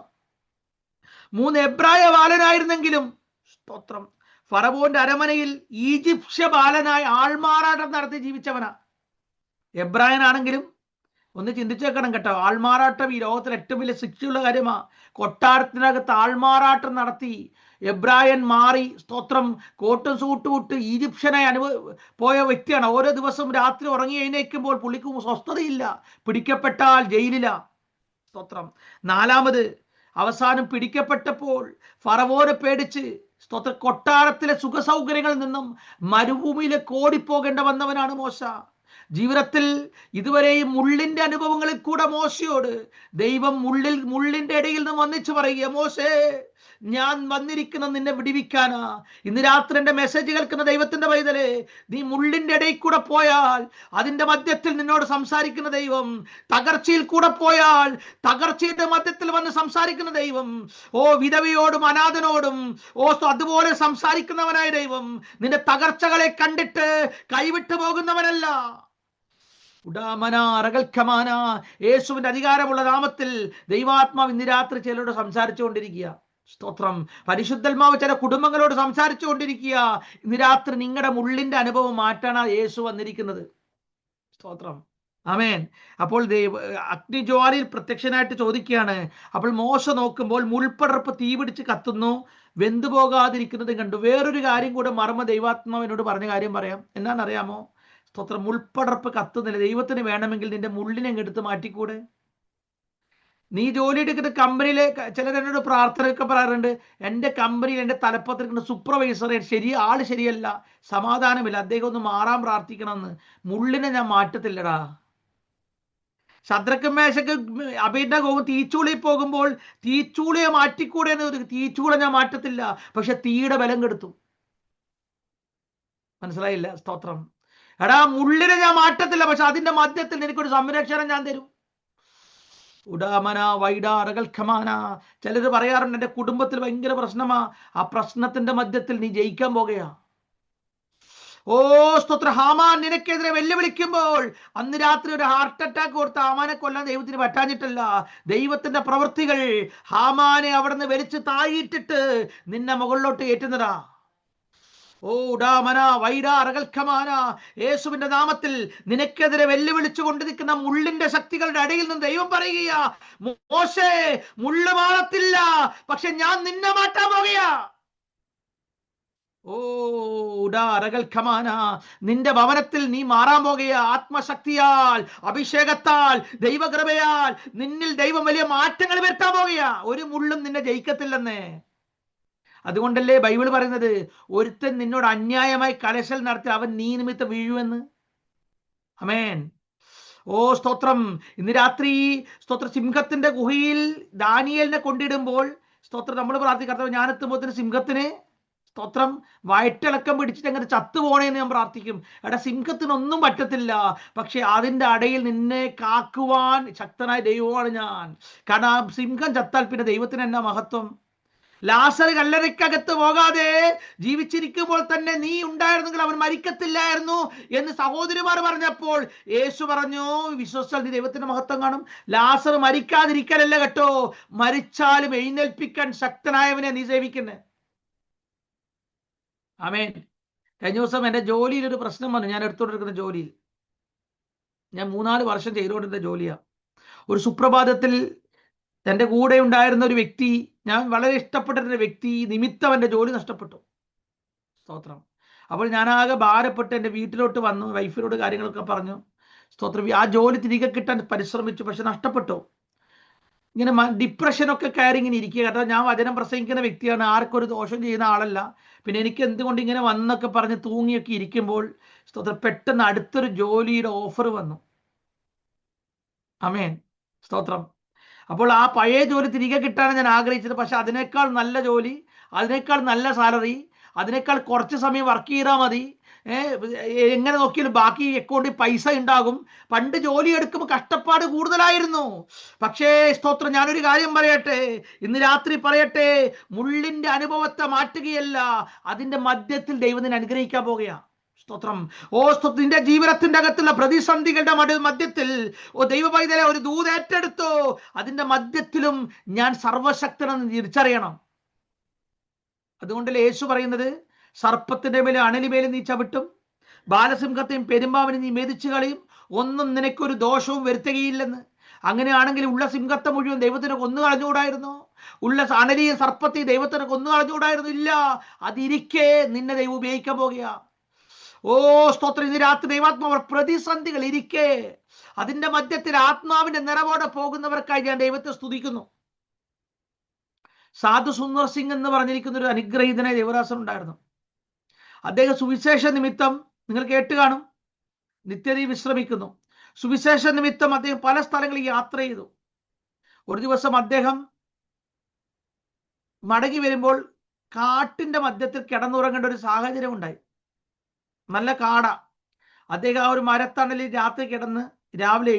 3 എബ്രായ ബാലനായിരുന്നെങ്കിലും, സ്തോത്രം, ഫറവോന്റെ അരമനയിൽ ഈജിപ്ഷ്യ ബാലനായി ആൾമാറാട്ടം നടത്തി ജീവിച്ചവനാ. എബ്രായനാണെങ്കിലും ഒന്ന് ചിന്തിച്ചേക്കണം കേട്ടോ. ആൾമാറാട്ടം ഈ ലോകത്തിൽ ഏറ്റവും വലിയ ശിക്ഷയുള്ള കാര്യമാ. കൊട്ടാരത്തിനകത്ത് ആൾമാറാട്ടം നടത്തി എബ്രായൻ മാറി, സ്തോത്രം, കോട്ടും സൂട്ടും ഇട്ട് ഈജിപ്ഷ്യനായി പോയ വ്യക്തിയാണ്. ഓരോ ദിവസം രാത്രി ഉറങ്ങി എഴുന്നേൽക്കുമ്പോൾ പുള്ളിക്ക് സ്വസ്ഥതയില്ല. പിടിക്കപ്പെട്ടാൽ ജയിലിലാ. സ്തോത്രം. നാലാമത്, അവസാനം പിടിക്കപ്പെട്ടപ്പോൾ ഫറവോനെ പേടിച്ച്, സ്തോത്രം, കൊട്ടാരത്തിലെ സുഖസൗകര്യങ്ങളിൽ നിന്നും മരുഭൂമിയിലേക്ക് ഓടിപ്പോകേണ്ട വന്നവനാണ് മോശ. ജീവിതത്തിൽ ഇതുവരെയും മുള്ളിന്റെ അനുഭവങ്ങളിൽ കൂടെ മോശയോട് ദൈവം മുള്ളിന്റെ ഇടയിൽ നിന്ന് വന്നിച്ച് പറയുക, മോശേ, ഞാൻ വന്നിരിക്കുന്ന നിന്നെ വിടിവിക്കാനാ. ഇന്ന് രാത്രി എന്റെ മെസ്സേജ് കേൾക്കുന്ന ദൈവത്തിന്റെ പൈതലേ, നീ മുള്ളിന്റെ ഇടയിൽ കൂടെ പോയാൽ അതിന്റെ മധ്യത്തിൽ നിന്നോട് സംസാരിക്കുന്ന ദൈവം. തകർച്ചയിൽ കൂടെ പോയാൽ തകർച്ചയുടെ മധ്യത്തിൽ വന്ന് സംസാരിക്കുന്ന ദൈവം. ഓ, വിധവയോടും അനാഥനോടും അതുപോലെ സംസാരിക്കുന്നവനായ ദൈവം. നിന്റെ തകർച്ചകളെ കണ്ടിട്ട് കൈവിട്ടു പോകുന്നവനല്ല. യേശുവിന്റെ അധികാരമുള്ള നാമത്തിൽ ദൈവാത്മാവ് ഇന്ന് രാത്രി ചിലരോട് സംസാരിച്ചുകൊണ്ടിരിക്കുക. സ്തോത്രം. പരിശുദ്ധാത്മാവ് ചില കുടുംബങ്ങളോട് സംസാരിച്ചു കൊണ്ടിരിക്കുക. ഇന്ന് രാത്രി നിങ്ങളുടെ ഉള്ളിന്റെ അനുഭവം മാറ്റാനാണ് യേശു വന്നിരിക്കുന്നത്. സ്തോത്രം. ആമേൻ. അപ്പോൾ അഗ്നിജ്വാലയിൽ പ്രത്യക്ഷനായിട്ട് ചോദിക്കുകയാണ്. അപ്പോൾ മോശ നോക്കുമ്പോൾ മുൾപ്പടർപ്പ് തീപിടിച്ച് കത്തുന്നു, വെന്തുപോകാതിരിക്കുന്നത് കണ്ടു. വേറൊരു കാര്യം കൂടെ മർമ്മ ദൈവാത്മാവിനോട് പറഞ്ഞ കാര്യം പറയാം. എന്താണെന്നറിയാമോ? സ്തോത്രം. മുൾപ്പടർപ്പ് കത്തുന്നില്ല. ദൈവത്തിന് വേണമെങ്കിൽ നിന്റെ മുള്ളിനെ എടുത്ത് മാറ്റിക്കൂടെ? നീ ജോലി എടുക്കുന്ന കമ്പനിയിലെ ചിലരെന്നോട് പ്രാർത്ഥനയൊക്കെ പറയാറുണ്ട്, എൻ്റെ കമ്പനിയിൽ എൻ്റെ തലപ്പത്തിരിക്കുന്ന സൂപ്പർവൈസർ ആള് ശരിയല്ല, സമാധാനമില്ല, അദ്ദേഹം ഒന്ന് മാറാൻ പ്രാർത്ഥിക്കണമെന്ന്. മുള്ളിനെ ഞാൻ മാറ്റത്തില്ലടാ. ശദ്രക്കും മേശക്ക് അബേദ്നെഗോവും തീച്ചൂളയിൽ പോകുമ്പോൾ തീച്ചൂളിയെ മാറ്റിക്കൂടെ എന്ന്. തീച്ചൂള ഞാൻ മാറ്റത്തില്ല, പക്ഷെ തീയുടെ ബലം കെടുത്തു. മനസ്സിലായില്ല? സ്തോത്രം. എടാ, മുള്ളിനെ ഞാൻ മാറ്റത്തില്ല, പക്ഷെ അതിന്റെ മധ്യത്തിൽ നിനക്കൊരു സംരക്ഷണം ഞാൻ തരും. ഉടാമന വൈഡാറകൾ ഖമാന. ചിലർ പറയാറുണ്ട്, എൻ്റെ കുടുംബത്തിൽ ഭയങ്കര പ്രശ്നമാ, ആ പ്രശ്നത്തിന്റെ മധ്യത്തിൽ നീ ജയിക്കാൻ പോകുകയാ. ഓ സ്തോത്ര. ഹാമാൻ നിനക്കെതിരെ വെല്ലുവിളിക്കുമ്പോൾ അന്ന് രാത്രി ഒരു ഹാർട്ട് അറ്റാക്ക് കൊടുത്ത ഹാമാനെ കൊല്ലാൻ ദൈവത്തിന് പറ്റാഞ്ഞിട്ടല്ല. ദൈവത്തിന്റെ പ്രവൃത്തികൾ ഹാമാനെ അവിടെ നിന്ന് വലിച്ചു താഴിട്ടിട്ട് നിന്നെ മുകളിലോട്ട് ഏറ്റുന്നതാ. ഓ ഉടാമന വൈഡാറകൽഖമാന. യേശുവിന്റെ നാമത്തിൽ നിനക്കെതിരെ വെല്ലുവിളിച്ചു കൊണ്ടിരിക്കുന്ന മുള്ളിന്റെ ശക്തികളുടെ ഇടയിൽ നിന്ന് ദൈവം പറയുകയാ, മോശേ, മുള്ളു മാറത്തില്ല, പക്ഷെ ഞാൻ നിന്നെ മാറ്റാൻ പോകുകയാ. ഓ ഉടാറകൽഖമാന. നിന്റെ ഭവനത്തിൽ നീ മാറാൻ പോകുകയാ. ആത്മശക്തിയാൽ, അഭിഷേകത്താൽ, ദൈവകൃപയാൽ നിന്നിൽ ദൈവം വലിയ മാറ്റങ്ങൾ വരുത്താൻ പോകുകയാ. ഒരു മുള്ളും നിന്നെ ജയിക്കത്തില്ലെന്നേ. അതുകൊണ്ടല്ലേ ബൈബിൾ പറയുന്നത്, ഒരുത്തൻ നിന്നോട് അന്യായമായി കലശൽ നടത്തി അവൻ നീ നിമിത്തം വീഴുമെന്ന്. ആമേൻ. ഓ സ്തോത്രം. ഇന്ന് രാത്രി സ്തോത്ര, സിംഹത്തിന്റെ ഗുഹയിൽ ദാനിയേലിനെ കൊണ്ടിടുമ്പോൾ സ്തോത്രം നമ്മൾ പ്രാർത്ഥിക്കാത്ത, ഞാനെത്തുമ്പോൾ സിംഹത്തിന് സ്തോത്രം വയറ്റിളക്കം പിടിച്ചിട്ട് അങ്ങനെ ചത്തുപോണേന്ന് ഞാൻ പ്രാർത്ഥിക്കും. എടാ, സിംഹത്തിനൊന്നും പറ്റത്തില്ല, പക്ഷെ അതിന്റെ അടയിൽ നിന്നെ കാക്കുവാൻ ശക്തനായ ദൈവമാണ് ഞാൻ. കാരണം സിംഹം ചത്താൽ പിന്നെ ദൈവത്തിന് എന്നാ മഹത്വം? ലാസർ കല്ലറയ്ക്കകത്ത് പോകാതെ ജീവിച്ചിരിക്കുമ്പോൾ തന്നെ നീ ഉണ്ടായിരുന്നെങ്കിൽ അവൻ മരിക്കത്തില്ലായിരുന്നു എന്ന് സഹോദരിമാർ പറഞ്ഞപ്പോൾ യേശു പറഞ്ഞു, വിശ്വസിച്ചാൽ നീ ദൈവത്തിന്റെ മഹത്വം കാണും. ലാസർ മരിക്കാതിരിക്കലല്ല കേട്ടോ, മരിച്ചാലും എഴുന്നേൽപ്പിക്കാൻ ശക്തനായവനെ നീ സേവിക്കുന്നേ. ആമേൻ. കഴിഞ്ഞ ദിവസം എൻ്റെ ജോലിയിൽ ഒരു പ്രശ്നം വന്നു. ഞാൻ എടുത്തുകൊണ്ടിരിക്കുന്ന ജോലിയിൽ, ഞാൻ 3-4 വർഷം ചെയ്തുകൊണ്ടിരുന്ന ജോലിയാ. ഒരു സുപ്രഭാതത്തിൽ എൻ്റെ കൂടെ ഉണ്ടായിരുന്ന ഒരു വ്യക്തി, ഞാൻ വളരെ ഇഷ്ടപ്പെട്ടിരുന്ന വ്യക്തി നിമിത്തം എൻ്റെ ജോലി നഷ്ടപ്പെട്ടു. സ്തോത്രം. അപ്പോൾ ഞാനാകെ ഭാരപ്പെട്ട് എൻ്റെ വീട്ടിലോട്ട് വന്നു, വൈഫിനോട് കാര്യങ്ങളൊക്കെ പറഞ്ഞു. സ്തോത്രം. ആ ജോലി തിരികെ കിട്ടാൻ പരിശ്രമിച്ചു, പക്ഷെ നഷ്ടപ്പെട്ടു. ഇങ്ങനെ ഡിപ്രഷനൊക്കെ കയറി ഇങ്ങനെ ഇരിക്കുക. കാരണം ഞാൻ വചനം പ്രസംഗിക്കുന്ന വ്യക്തിയാണ്, ആർക്കൊരു ദോഷം ചെയ്യുന്ന ആളല്ല. പിന്നെ എനിക്ക് എന്തുകൊണ്ട് ഇങ്ങനെ വന്നൊക്കെ പറഞ്ഞ് തൂങ്ങിയൊക്കെ ഇരിക്കുമ്പോൾ സ്തോത്രം, പെട്ടെന്ന് അടുത്തൊരു ജോലിയുടെ ഓഫർ വന്നു. ആമേൻ, സ്തോത്രം. അപ്പോൾ ആ പഴയ ജോലി തിരികെ കിട്ടാനാണ് ഞാൻ ആഗ്രഹിച്ചത്. പക്ഷെ അതിനേക്കാൾ നല്ല ജോലി, അതിനേക്കാൾ നല്ല സാലറി, അതിനേക്കാൾ കുറച്ച് സമയം വർക്ക് ചെയ്താൽ മതി, എങ്ങനെ നോക്കിയാലും ബാക്കി അക്കൗണ്ടിൽ പൈസ ഉണ്ടാകും. പണ്ട് ജോലി എടുക്കുമ്പോൾ കഷ്ടപ്പാട് കൂടുതലായിരുന്നു. പക്ഷേ സ്തോത്രം, ഞാനൊരു കാര്യം പറയട്ടെ, ഇന്ന് രാത്രി പറയട്ടെ, മുള്ളിന്റെ അനുഭവത്തെ മാറ്റുകയല്ല, അതിന്റെ മധ്യത്തിൽ ദൈവത്തിനെ അനുഗ്രഹിക്കാൻ പോകുകയാണ്. സ്തോത്രം. സ്തോത്രം, നിന്റെ ജീവിതത്തിന്റെ അകത്തുള്ള പ്രതിസന്ധികളുടെ മധ്യത്തിൽ ദൈവപൈതലെ ഒരു ദൂത് ഏറ്റെടുത്തു. അതിന്റെ മധ്യത്തിലും ഞാൻ സർവശക്തനെന്ന് തിരിച്ചറിയണം. അതുകൊണ്ടല്ലേ യേശു പറയുന്നത്, സർപ്പത്തിന്റെ മേലെ അണലിമേലെ നീ ചവിട്ടും, ബാലസിംഹത്തെയും പെരുമ്പാവിനെ നീ മെതിച്ചു കളയും, ഒന്നും നിനക്കൊരു ദോഷവും വരുത്തുകയില്ലെന്ന്. അങ്ങനെയാണെങ്കിൽ ഉള്ള സിംഹത്തെ മുഴുവൻ ദൈവത്തിന് കൊന്നു കളഞ്ഞുകൂടായിരുന്നു? ഉള്ള അണലിയും സർപ്പത്തെയും ദൈവത്തിന് കൊന്നു കളഞ്ഞുകൂടായിരുന്നു? ഇല്ല. അതിരിക്കെ നിന്നെ ദൈവം ഉപയോഗിക്കാൻ പോകുക. സ്തോത്രം, ഇന്ന് രാത്രി ദൈവാത്മാവ് പ്രതിസന്ധികൾ ഇരിക്കെ അതിന്റെ മധ്യത്തിൽ ആത്മാവിന്റെ നിറവോടെ പോകുന്നവർക്കായി ഞാൻ ദൈവത്തെ സ്തുതിക്കുന്നു. സാധു സുന്ദർ സിംഗ് എന്ന് പറഞ്ഞിരിക്കുന്ന ഒരു അനുഗ്രഹീതനായ ദേവദാസൻ ഉണ്ടായിരുന്നു. അദ്ദേഹം സുവിശേഷ നിമിത്തം, നിങ്ങൾ കേട്ട് കാണും, നിത്യതയിൽ വിശ്രമിക്കുന്നു. സുവിശേഷ നിമിത്തം അദ്ദേഹം പല സ്ഥലങ്ങളിൽ യാത്ര ചെയ്തു. ഒരു ദിവസം അദ്ദേഹം മടങ്ങി വരുമ്പോൾ കാട്ടിന്റെ മധ്യത്തിൽ കിടന്നുറങ്ങേണ്ട ഒരു സാഹചര്യം ഉണ്ടായി. നല്ല കാട. അദ്ദേഹം ആ ഒരു മരത്തണലിൽ രാത്രി കിടന്ന് രാവിലെ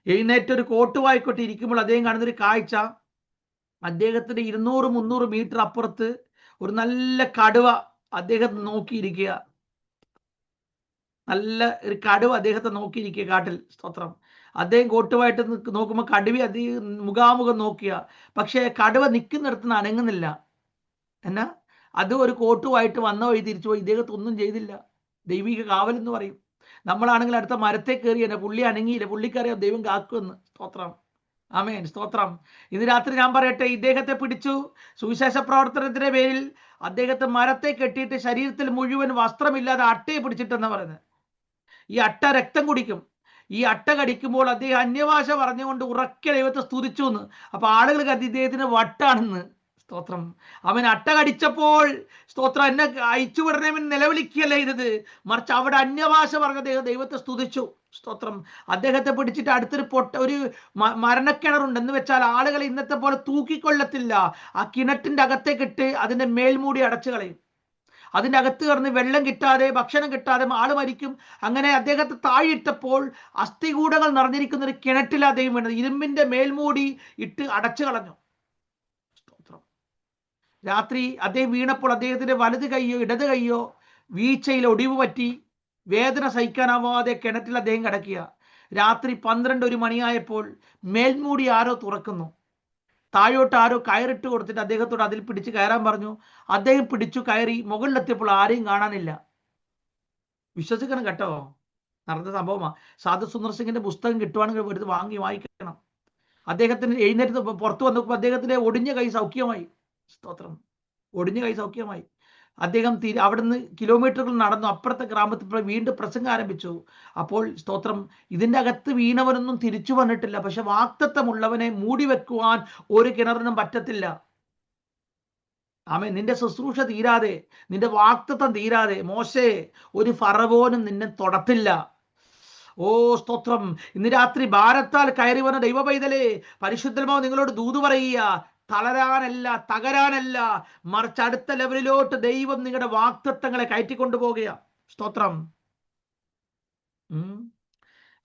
എഴുന്നേറ്റ് ഒരു കോട്ടുവായിക്കോട്ട് ഇരിക്കുമ്പോൾ അദ്ദേഹം കാണുന്നൊരു കാഴ്ച, അദ്ദേഹത്തിന്റെ 200-300 മീറ്റർ അപ്പുറത്ത് ഒരു നല്ല കടുവ അദ്ദേഹം നോക്കിയിരിക്കുക. നല്ല ഒരു കടുവ അദ്ദേഹത്തെ നോക്കിയിരിക്കുക കാട്ടിൽ. സ്തോത്രം. അദ്ദേഹം കോട്ടുവായിട്ട് നോക്കുമ്പോൾ കടുവ അദ്ദേഹം മുഖാമുഖം നോക്കിയ, പക്ഷേ കടുവ നിൽക്കുന്നിടത്ത് നിന്ന് അനങ്ങുന്നില്ല. എന്നാ, അത് ഒരു കോട്ടുമായിട്ട് വന്ന വഴി തിരിച്ചു പോയി. ഇദ്ദേഹത്തെ ഒന്നും ചെയ്തില്ല. ദൈവിക കാവലെന്ന് പറയും. നമ്മളാണെങ്കിൽ അടുത്ത മരത്തെ കയറി തന്നെ, പുള്ളി അനങ്ങിയില്ല. പുള്ളിക്കറിയാം ദൈവം കാക്കുമെന്ന്. സ്തോത്രം. ആമേൻ, സ്തോത്രം. ഇന്ന് രാത്രി ഞാൻ പറയട്ടെ, ഇദ്ദേഹത്തെ പിടിച്ചു. സുവിശേഷ പ്രവർത്തനത്തിന്റെ പേരിൽ അദ്ദേഹത്തെ മരത്തെ കെട്ടിയിട്ട് ശരീരത്തിൽ മുഴുവൻ വസ്ത്രമില്ലാതെ അട്ടയെ പിടിച്ചിട്ടെന്ന് പറയുന്നത്. ഈ അട്ട രക്തം കുടിക്കും. ഈ അട്ട കടിക്കുമ്പോൾ അദ്ദേഹം അന്യഭാഷ പറഞ്ഞുകൊണ്ട് ഉറക്കെ ദൈവത്തെ സ്തുതിച്ചു എന്ന്. അപ്പൊ ആളുകൾ കരുതി ഇദ്ദേഹത്തിന് വട്ടാണെന്ന്. സ്തോത്രം. അവൻ അട്ട കടിച്ചപ്പോൾ സ്തോത്രം, എന്നെ അയച്ചുവിടണമെന്ന് നിലവിളിക്കുകയല്ല ചെയ്തത്, മറിച്ച് അവിടെ അന്യഭാഷ പറഞ്ഞ ദൈവത്തെ സ്തുതിച്ചു. സ്തോത്രം. അദ്ദേഹത്തെ പിടിച്ചിട്ട് അടുത്തൊരു മരണക്കിണറുണ്ട്. എന്ന് വെച്ചാൽ ആളുകൾ ഇന്നത്തെ പോലെ തൂക്കിക്കൊള്ളത്തില്ല. ആ കിണറ്റിന്റെ അകത്തേക്കിട്ട് അതിന്റെ മേൽമൂടി അടച്ചു കളയും. അതിന്റെ അകത്ത് കിടന്ന് വെള്ളം കിട്ടാതെ, ഭക്ഷണം കിട്ടാതെ ആള് മരിക്കും. അങ്ങനെ അദ്ദേഹത്തെ താഴിട്ടപ്പോൾ അസ്ഥികൂടങ്ങൾ നിറഞ്ഞിരിക്കുന്ന ഒരു കിണറ്റിൽ അദ്ദേഹം വീണത്. ഇരുമ്പിന്റെ മേൽമൂടി ഇട്ട് അടച്ചു കളഞ്ഞു. രാത്രി അദ്ദേഹം വീണപ്പോൾ അദ്ദേഹത്തിന്റെ വലത് കൈയോ ഇടത് കൈയോ വീഴ്ചയിൽ ഒടിവ് പറ്റി, വേദന സഹിക്കാനാവാതെ കിണറ്റിൽ അദ്ദേഹം കിടക്കുക. രാത്രി 12-1 മണിയായപ്പോൾ മേൽമൂടി ആരോ തുറക്കുന്നു. താഴോട്ട് ആരോ കയറിട്ട് കൊടുത്തിട്ട് അദ്ദേഹത്തോട് അതിൽ പിടിച്ച് കയറാൻ പറഞ്ഞു. അദ്ദേഹം പിടിച്ചു കയറി. മുകളിലെത്തിയപ്പോൾ ആരെയും കാണാനില്ല. വിശ്വസിക്കണം കേട്ടോ, നടന്ന സംഭവമാണ്. സാധു സുന്ദർ സിംഗിന്റെ പുസ്തകം കിട്ടുവാണെങ്കിൽ എടുത്ത് വായിക്കണം. അദ്ദേഹത്തിന് എഴുന്നേറ്റ് പുറത്തു വന്നപ്പോൾ അദ്ദേഹത്തിന്റെ ഒടിഞ്ഞ കൈ സൗഖ്യമായി. സ്തോത്രം. ഒടിഞ്ഞ കൈ സൗഖ്യമായി. അദ്ദേഹം അവിടുന്ന് കിലോമീറ്ററുകൾ നടന്നു അപ്പുറത്തെ ഗ്രാമത്തിൽ വീണ്ടും പ്രസംഗം ആരംഭിച്ചു. അപ്പോൾ സ്തോത്രം, ഇതിന്റെ അകത്ത് വീണവനൊന്നും തിരിച്ചു വന്നിട്ടില്ല. പക്ഷെ വാക്തത്വമുള്ളവനെ മൂടി വെക്കുവാൻ ഒരു കിണറിനും പറ്റത്തില്ല. ആമേൻ. നിന്റെ ശുശ്രൂഷ തീരാതെ, നിന്റെ വാക്തത്വം തീരാതെ മോശേ, ഒരു ഫറവോനും നിന്നെ തൊടത്തില്ല. സ്തോത്രം. ഇന്ന് രാത്രി ഭാരത്താൽ കയറി വന്ന ദൈവ പൈതലേ, പരിശുദ്ധമാവ് നിങ്ങളോട് ദൂത് പറയുക, തളരാനല്ല, തകരാനല്ല, മറിച്ച് അടുത്ത ലെവലിലോട്ട് ദൈവം നിങ്ങളുടെ വാക്തത്വങ്ങളെ കയറ്റിക്കൊണ്ടു പോകുക. സ്തോത്രം.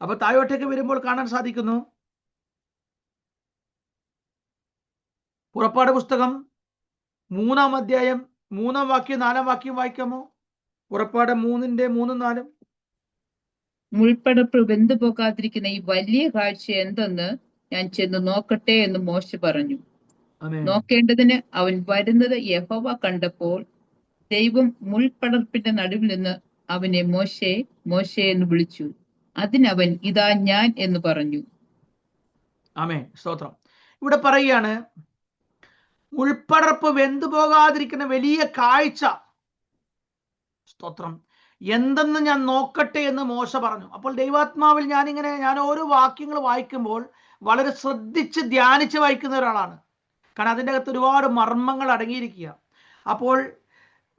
അപ്പൊ താഴോട്ടേക്ക് വരുമ്പോൾ കാണാൻ സാധിക്കുന്നു, പുറപ്പാട് പുസ്തകം 3-ാം അധ്യായം 3-ാം വാക്യം 4-ാം വാക്യം വായിക്കാമോ? പുറപ്പാട് 3:3-4. മുൾപ്പടർപ്പ് വെന്തു പോകാതിരിക്കുന്ന ഈ വലിയ കാഴ്ച എന്തെന്ന് ഞാൻ ചെന്ന് നോക്കട്ടെ എന്ന് മോശ പറഞ്ഞു. നോക്കേണ്ടതിന് അവൻ വരുന്നത് യഹോവ കണ്ടപ്പോൾ ദൈവം മുൾപ്പടർപ്പിന്റെ നടുവിൽ നിന്ന് അവനെ മോശേ മോശേ എന്ന് വിളിച്ചു. അതിനവൻ ഇതാ ഞാൻ എന്ന് പറഞ്ഞു. ആമേൻ, സ്തോത്രം. ഇവിടെ പറയുകയാണ്, മുൾപ്പടർപ്പ് വെന്തു പോകാതിരിക്കുന്ന വലിയ കാഴ്ച, സ്തോത്രം, എന്തെന്ന് ഞാൻ നോക്കട്ടെ എന്ന് മോശ പറഞ്ഞു. അപ്പോൾ ദൈവാത്മാവിൽ ഞാൻ ഓരോ വാക്യങ്ങൾ വായിക്കുമ്പോൾ വളരെ ശ്രദ്ധിച്ച് ധ്യാനിച്ച് വായിക്കുന്ന ഒരാളാണ്. കാരണം അതിൻ്റെ അകത്ത് ഒരുപാട് മർമ്മങ്ങൾ അടങ്ങിയിരിക്കുക. അപ്പോൾ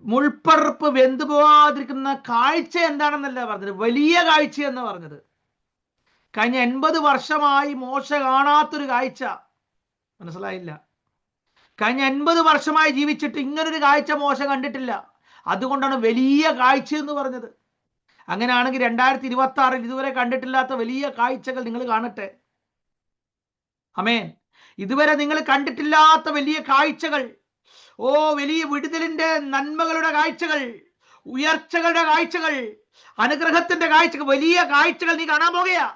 മുൾപ്പടർപ്പ് വെന്തു പോവാതിരിക്കുന്ന കാഴ്ച എന്താണെന്നല്ല പറഞ്ഞത്, വലിയ കാഴ്ച എന്ന് പറഞ്ഞത്. കഴിഞ്ഞ 80 വർഷമായി മോശ കാണാത്തൊരു കാഴ്ച. മനസ്സിലായില്ല? കഴിഞ്ഞ 80 വർഷമായി ജീവിച്ചിട്ട് ഇങ്ങനൊരു കാഴ്ച മോശ കണ്ടിട്ടില്ല. അതുകൊണ്ടാണ് വലിയ കാഴ്ച എന്ന് പറഞ്ഞത്. അങ്ങനെയാണെങ്കിൽ 2026 ഇതുവരെ കണ്ടിട്ടില്ലാത്ത വലിയ കാഴ്ചകൾ നിങ്ങൾ കാണട്ടെ. ആമേൻ. ഇതുവരെ നിങ്ങൾ കണ്ടിട്ടില്ലാത്ത വലിയ കാഴ്ചകൾ, വലിയ വിടുതലിന്റെ നന്മകളുടെ കാഴ്ചകൾ, ഉയർച്ചകളുടെ കാഴ്ചകൾ, അനുഗ്രഹത്തിന്റെ കാഴ്ചകൾ, വലിയ കാഴ്ചകൾ നീ കാണാൻ പോകുകയാ.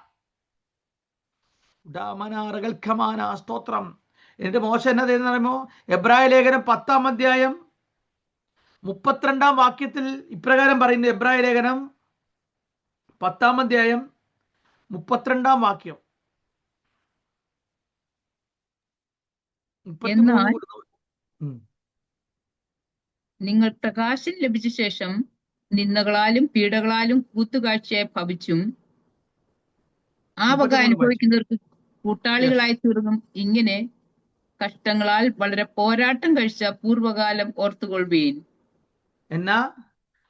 സ്തോത്രം. എന്നിട്ട് മോശ എന്നത് എന്ന് പറയുമ്പോ എബ്രായ ലേഖനം 10-ാം അധ്യായം 32-ാം വാക്യത്തിൽ ഇപ്രകാരം പറയുന്നു. എബ്രായ ലേഖനം 10-ാം അധ്യായം 32-ാം വാക്യം. എന്നാൽ നിങ്ങൾ പ്രകാശം ലഭിച്ച ശേഷം നിന്ദകളാലും പീഡകളാലും കൂത്തുകാഴ്ചയായി ഭവിച്ചും ആ വക അനുഭവിക്കുന്നവർക്ക് കൂട്ടാളികളായി തീർന്നും ഇങ്ങനെ കഷ്ടങ്ങളാൽ വളരെ പോരാട്ടം കഴിച്ച പൂർവകാലം ഓർത്തുകൊള്ളുവീൻ. എന്നാ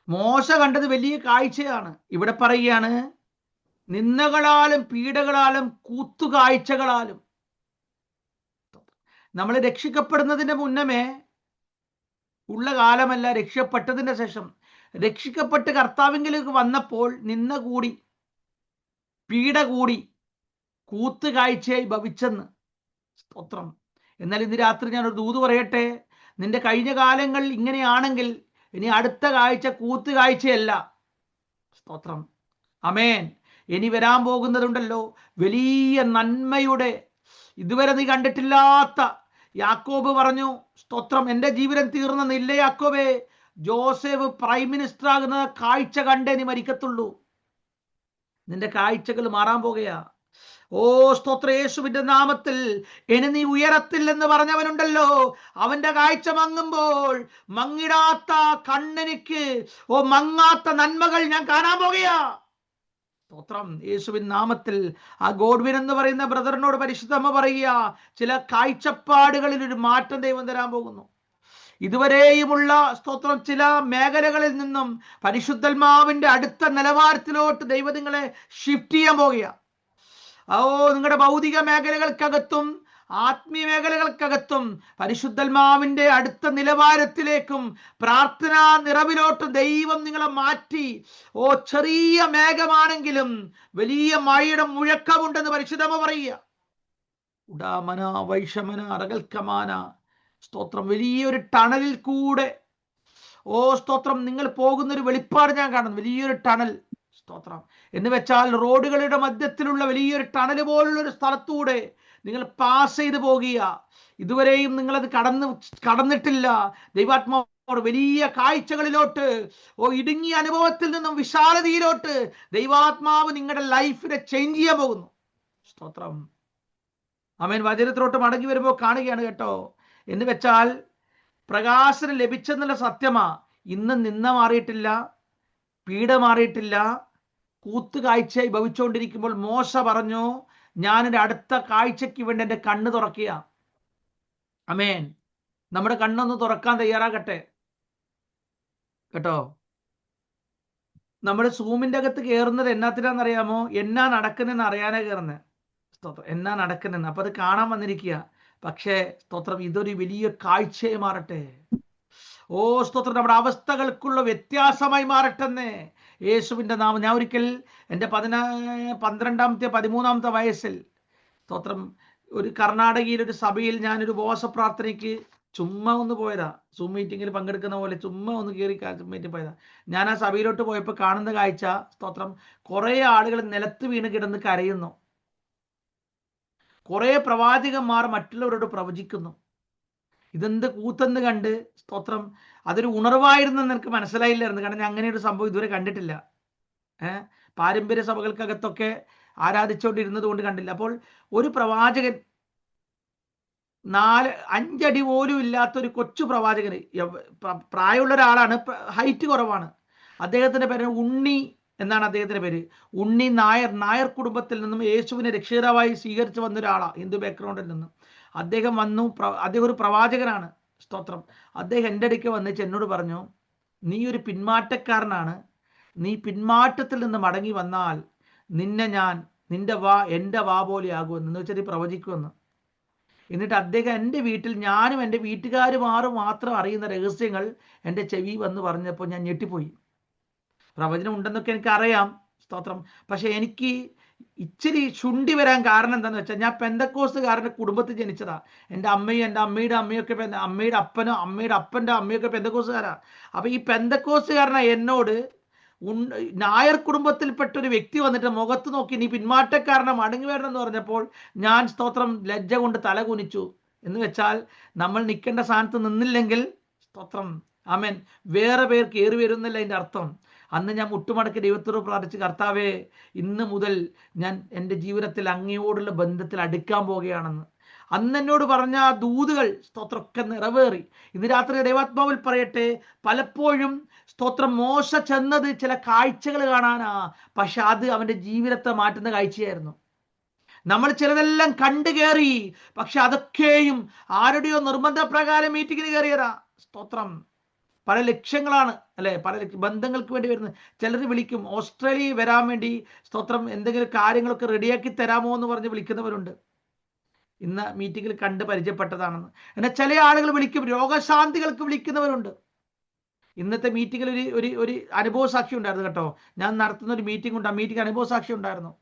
മോശ കണ്ടത് വലിയ കാഴ്ചയാണ്. ഇവിടെ പറയുകയാണ്, നിന്ദകളാലും പീഡകളാലും കൂത്തുകാഴ്ചകളാലും. നമ്മൾ രക്ഷിക്കപ്പെടുന്നതിന്റെ മുന്നമേ ഉള്ള കാലമല്ല, രക്ഷപ്പെട്ടതിന്റെ ശേഷം. രക്ഷിക്കപ്പെട്ട് കർത്താവിലേക്ക് വന്നപ്പോൾ നിന്ന കൂടി, പീഡ കൂടി, കൂത്തുകാഴ്ചയായി ഭവിച്ചെന്ന്. സ്തോത്രം. എന്നാൽ ഇന്ന് രാത്രി ഞാനൊരു ദൂത് പറയട്ടെ. നിന്റെ കഴിഞ്ഞ കാലങ്ങൾ ഇങ്ങനെയാണെങ്കിൽ ഇനി അടുത്ത കാഴ്ച കൂത്തുകാഴ്ചയല്ല. സ്തോത്രം. ആമേൻ. ഇനി വരാൻ പോകുന്നതുണ്ടല്ലോ വലിയ നന്മയുടെ, ഇതുവരെ നീ കണ്ടിട്ടില്ലാത്ത. യാക്കോബ് പറഞ്ഞു, സ്തോത്രം, എൻ്റെ ജീവിതം തീർന്നെന്നില്ല യാക്കോബേ, ജോസഫ് പ്രൈം മിനിസ്റ്റർ ആകുന്ന കാഴ്ച കണ്ടേ നീ മരിക്കത്തുള്ളൂ. നിന്റെ കാഴ്ചകൾ മാറാൻ പോകുകയാ. സ്തോത്ര. യേശുവിന്റെ നാമത്തിൽ ഇനി നീ ഉയരത്തില്ലെന്ന് പറഞ്ഞവനുണ്ടല്ലോ, അവന്റെ കാഴ്ച മങ്ങുമ്പോൾ മങ്ങിടാത്ത കണ്ണെനിക്ക് മങ്ങാത്ത നന്മകൾ ഞാൻ കാണാൻ പോകുകയാ. സ്തോത്രം. യേശുവിൻ നാമത്തിൽ. ആ ഗോഡ്വിൻ എന്ന് പറയുന്ന ബ്രദറിനോട് പരിശുദ്ധമ്മ പറയുക, ചില കാഴ്ചപ്പാടുകളിൽ ഒരു മാറ്റം ദൈവം തരാൻ പോകുന്നു. ഇതുവരെയുമുള്ള സ്തോത്രം ചില മേഖലകളിൽ നിന്നും പരിശുദ്ധാത്മാവിന്റെ അടുത്ത നിലവാരത്തിലോട്ട് ദൈവം നിങ്ങളെ ഷിഫ്റ്റ് ചെയ്യാൻ പോകുക. നിങ്ങളുടെ ഭൗതിക മേഖലകൾക്കകത്തും ആത്മീയ മേഖലകൾക്കകത്തും പരിശുദ്ധാത്മാവിന്റെ അടുത്ത നിലവാരത്തിലേക്കും പ്രാർത്ഥനാ നിറവിലോട്ടും ദൈവം നിങ്ങളെ മാറ്റി. ചെറിയ മേഘമാണെങ്കിലും വലിയ മഴയുടെ മുഴക്കമുണ്ടെന്ന് പരിശുദ്ധമ പറയുക. ഉടാമന വൈഷമന അറകൽക്കമാന. സ്തോത്രം. വലിയൊരു ടണലിൽ കൂടെ സ്തോത്രം നിങ്ങൾ പോകുന്നൊരു വെളിപ്പാട് ഞാൻ കാണുന്നു. വലിയൊരു ടണൽ. സ്തോത്രം. എന്ന് വെച്ചാൽ റോഡുകളുടെ മധ്യത്തിലുള്ള വലിയൊരു ടണൽ പോലുള്ളൊരു സ്ഥലത്തൂടെ നിങ്ങൾ പാസ് ചെയ്ത് പോകുക. ഇതുവരെയും നിങ്ങളത് കടന്നിട്ടില്ല. ദൈവാത്മാവ് വലിയ കാഴ്ചകളിലോട്ട്, ഇടുങ്ങിയ അനുഭവത്തിൽ നിന്നും വിശാലതയിലോട്ട് ദൈവാത്മാവ് നിങ്ങളുടെ ലൈഫിനെ ചേഞ്ച് ചെയ്യാൻ പോകുന്നു. സ്തോത്രം. ആമേൻ. വചനത്തിലോട്ട് മടങ്ങി വരുമ്പോൾ കാണുകയാണ് കേട്ടോ. എന്ന് വെച്ചാൽ പ്രകാശനം ലഭിച്ചെന്നുള്ള സത്യമാ. ഇന്ന് നിന്ന മാറിയിട്ടില്ല, പീഡ മാറിയിട്ടില്ല, കൂത്തുകാഴ്ചയായി ഭവിച്ചുകൊണ്ടിരിക്കുമ്പോൾ മോശ പറഞ്ഞു, ഞാനെൻ്റെ അടുത്ത കാഴ്ചയ്ക്ക് വേണ്ടി എൻ്റെ കണ്ണ് തുറക്കുക. ആമേൻ. നമ്മുടെ കണ്ണൊന്ന് തുറക്കാൻ തയ്യാറാകട്ടെ കേട്ടോ. നമ്മൾ സൂമിൻ്റെ അകത്ത് കയറുന്നത് എന്നാത്തിനാണെന്നറിയാമോ? എന്നാ നടക്കുന്നതെന്ന് അറിയാനാ കയറുന്നത്. സ്തോത്രം. എന്നാ നടക്കുന്നതെന്ന്. അപ്പൊ അത് കാണാൻ വന്നിരിക്കുക. പക്ഷേ സ്തോത്രം, ഇതൊരു വലിയ കാഴ്ചയായി മാറട്ടെ. സ്തോത്രം. നമ്മുടെ അവസ്ഥകൾക്കുള്ള വ്യത്യാസമായി മാറട്ടെന്നേ യേശുവിൻ്റെ നാമം. ഞാൻ ഒരിക്കൽ എൻ്റെ 12ാമത്തെ 13ാമത്തെ വയസ്സിൽ സ്തോത്രം ഒരു കർണാടകയിൽ ഒരു സഭയിൽ ഞാനൊരു ഉപവാസ പ്രാർത്ഥനയ്ക്ക് ചുമ്മാ ഒന്ന് പോയതാ. സൂം മീറ്റിങ്ങിൽ പങ്കെടുക്കുന്ന പോലെ ചുമ്മാ ഒന്ന് കയറി മീറ്റിംഗ് പോയതാ. ഞാൻ ആ സഭയിലോട്ട് പോയപ്പോൾ കാണുന്ന കാഴ്ച, സ്തോത്രം, കുറേ ആളുകൾ നിലത്ത് വീണ് കിടന്ന് കരയുന്നു. കുറേ പ്രവാചകന്മാർ മറ്റുള്ളവരോട് പ്രവചിക്കുന്നു. ഇതെന്ത് കൂത്തെന്ന് കണ്ട് സ്തോത്രം, അതൊരു ഉണർവായിരുന്നെന്ന് എനിക്ക് മനസ്സിലായില്ലായിരുന്നു. കാരണം ഞാൻ അങ്ങനെ ഒരു സംഭവം ഇതുവരെ കണ്ടിട്ടില്ല. പാരമ്പര്യ സഭകൾക്കകത്തൊക്കെ ആരാധിച്ചുകൊണ്ടിരുന്നത് കൊണ്ട് കണ്ടില്ല. അപ്പോൾ ഒരു പ്രവാചകൻ 4-5 അടി പോലും ഇല്ലാത്തൊരു കൊച്ചു പ്രവാചകന്, പ്രായമുള്ള ഒരാളാണ്, ഹൈറ്റ് കുറവാണ്. അദ്ദേഹത്തിന്റെ പേര് ഉണ്ണി എന്നാണ് അദ്ദേഹത്തിന്റെ പേര്. ഉണ്ണി നായർ. നായർ കുടുംബത്തിൽ നിന്നും യേശുവിനെ രക്ഷിതാവായി സ്വീകരിച്ചു വന്ന ഒരാളാണ്, ഹിന്ദു ബാക്ക്ഗ്രൗണ്ടിൽ നിന്നും. അദ്ദേഹം വന്നു. അദ്ദേഹം ഒരു പ്രവാചകനാണ്. സ്തോത്രം. അദ്ദേഹം എൻ്റെ അടുക്ക് വന്നിച്ച് എന്നോട് പറഞ്ഞു, നീ ഒരു പിന്മാറ്റക്കാരനാണ്. നീ പിന്മാറ്റത്തിൽ നിന്ന് മടങ്ങി വന്നാൽ നിന്നെ ഞാൻ എൻ്റെ വാ പോലെ ആകുമെന്ന്, എന്ന് വെച്ചാൽ പ്രവചിക്കുമെന്ന്. എന്നിട്ട് അദ്ദേഹം എൻ്റെ വീട്ടിൽ ഞാനും എൻ്റെ വീട്ടുകാരുമാറും മാത്രം അറിയുന്ന രഹസ്യങ്ങൾ എൻ്റെ ചെവി വന്ന് പറഞ്ഞപ്പോൾ ഞാൻ ഞെട്ടിപ്പോയി. പ്രവചനം ഉണ്ടെന്നൊക്കെ എനിക്ക് അറിയാം, സ്തോത്രം. പക്ഷെ എനിക്ക് ഇച്ചിരി ശുണ്ടി വരാൻ കാരണം എന്താണെന്ന് വെച്ചാൽ, ഞാൻ പെന്തക്കോസ്തുകാരൻ്റെ കുടുംബത്തിൽ ജനിച്ചതാ. എൻ്റെ അമ്മയും എൻ്റെ അമ്മയുടെ അമ്മയൊക്കെ അമ്മയുടെ അപ്പനും അമ്മയുടെ അപ്പൻ്റെ അമ്മയൊക്കെ പെന്തക്കോസ്തുകാരാ. അപ്പൊ ഈ പെന്തക്കോസ്തുകാരനാ എന്നോട് നായർ കുടുംബത്തിൽപ്പെട്ട ഒരു വ്യക്തി വന്നിട്ട് മുഖത്ത് നോക്കി നീ പിന്മാറ്റക്കാരനെ മടങ്ങി വരണം എന്ന് പറഞ്ഞപ്പോൾ ഞാൻ, സ്തോത്രം, ലജ്ജ കൊണ്ട് തല കുനിച്ചു. എന്ന് വെച്ചാൽ നമ്മൾ നിൽക്കേണ്ട സ്ഥാനത്ത് നിന്നില്ലെങ്കിൽ, സ്തോത്രം, ആമേൻ, വേറെ പേർ കയറി വരുന്നില്ല അതിൻ്റെ അർത്ഥം. അന്ന് ഞാൻ മുട്ടുമടക്കി ദൈവത്തോട് പ്രാർത്ഥിച്ച്, കർത്താവേ, ഇന്ന് മുതൽ ഞാൻ എൻ്റെ ജീവിതത്തിൽ അങ്ങയോടുള്ള ബന്ധത്തിൽ അടുക്കാൻ പോകുകയാണെന്ന്. അന്ന് എന്നോട് പറഞ്ഞ ആ ദൂതുകൾ, സ്തോത്രമൊക്കെ നിറവേറി. ഇന്ന് രാത്രി ദൈവാത്മാവിൽ പറയട്ടെ, പലപ്പോഴും, സ്തോത്രം, മോശ ചെന്നത് ചില കാഴ്ചകൾ കാണാനാ, പക്ഷെ അത് അവൻ്റെ ജീവിതത്തെ മാറ്റുന്ന കാഴ്ചയായിരുന്നു. നമ്മൾ ചിലതെല്ലാം കണ്ടു കയറി, പക്ഷെ അതൊക്കെയും ആരുടെയോ നിർബന്ധപ്രകാരം മീറ്റിങ്ങിന് കയറിയതാ. സ്തോത്രം. പല ലക്ഷ്യങ്ങളാണ് അല്ലെ, പല ബന്ധങ്ങൾക്ക് വേണ്ടി വരുന്നത്. ചിലർ വിളിക്കും ഓസ്ട്രേലിയ വരാൻ വേണ്ടി, സ്തോത്രം, എന്തെങ്കിലും കാര്യങ്ങളൊക്കെ റെഡിയാക്കി തരാമോ എന്ന് പറഞ്ഞ് വിളിക്കുന്നവരുണ്ട്. ഇന്ന് മീറ്റിങ്ങിൽ കണ്ട് പരിചയപ്പെട്ടതാണെന്ന്. എന്നാൽ ചില ആളുകൾ വിളിക്കും രോഗശാന്തികൾക്ക് വിളിക്കുന്നവരുണ്ട്. ഇന്നത്തെ മീറ്റിങ്ങിൽ ഒരു അനുഭവ സാക്ഷി ഉണ്ടായിരുന്നു കേട്ടോ. ഞാൻ നടത്തുന്ന ഒരു മീറ്റിംഗ് ഉണ്ട്, ആ മീറ്റിംഗ് അനുഭവ സാക്ഷി ഉണ്ടായിരുന്നു.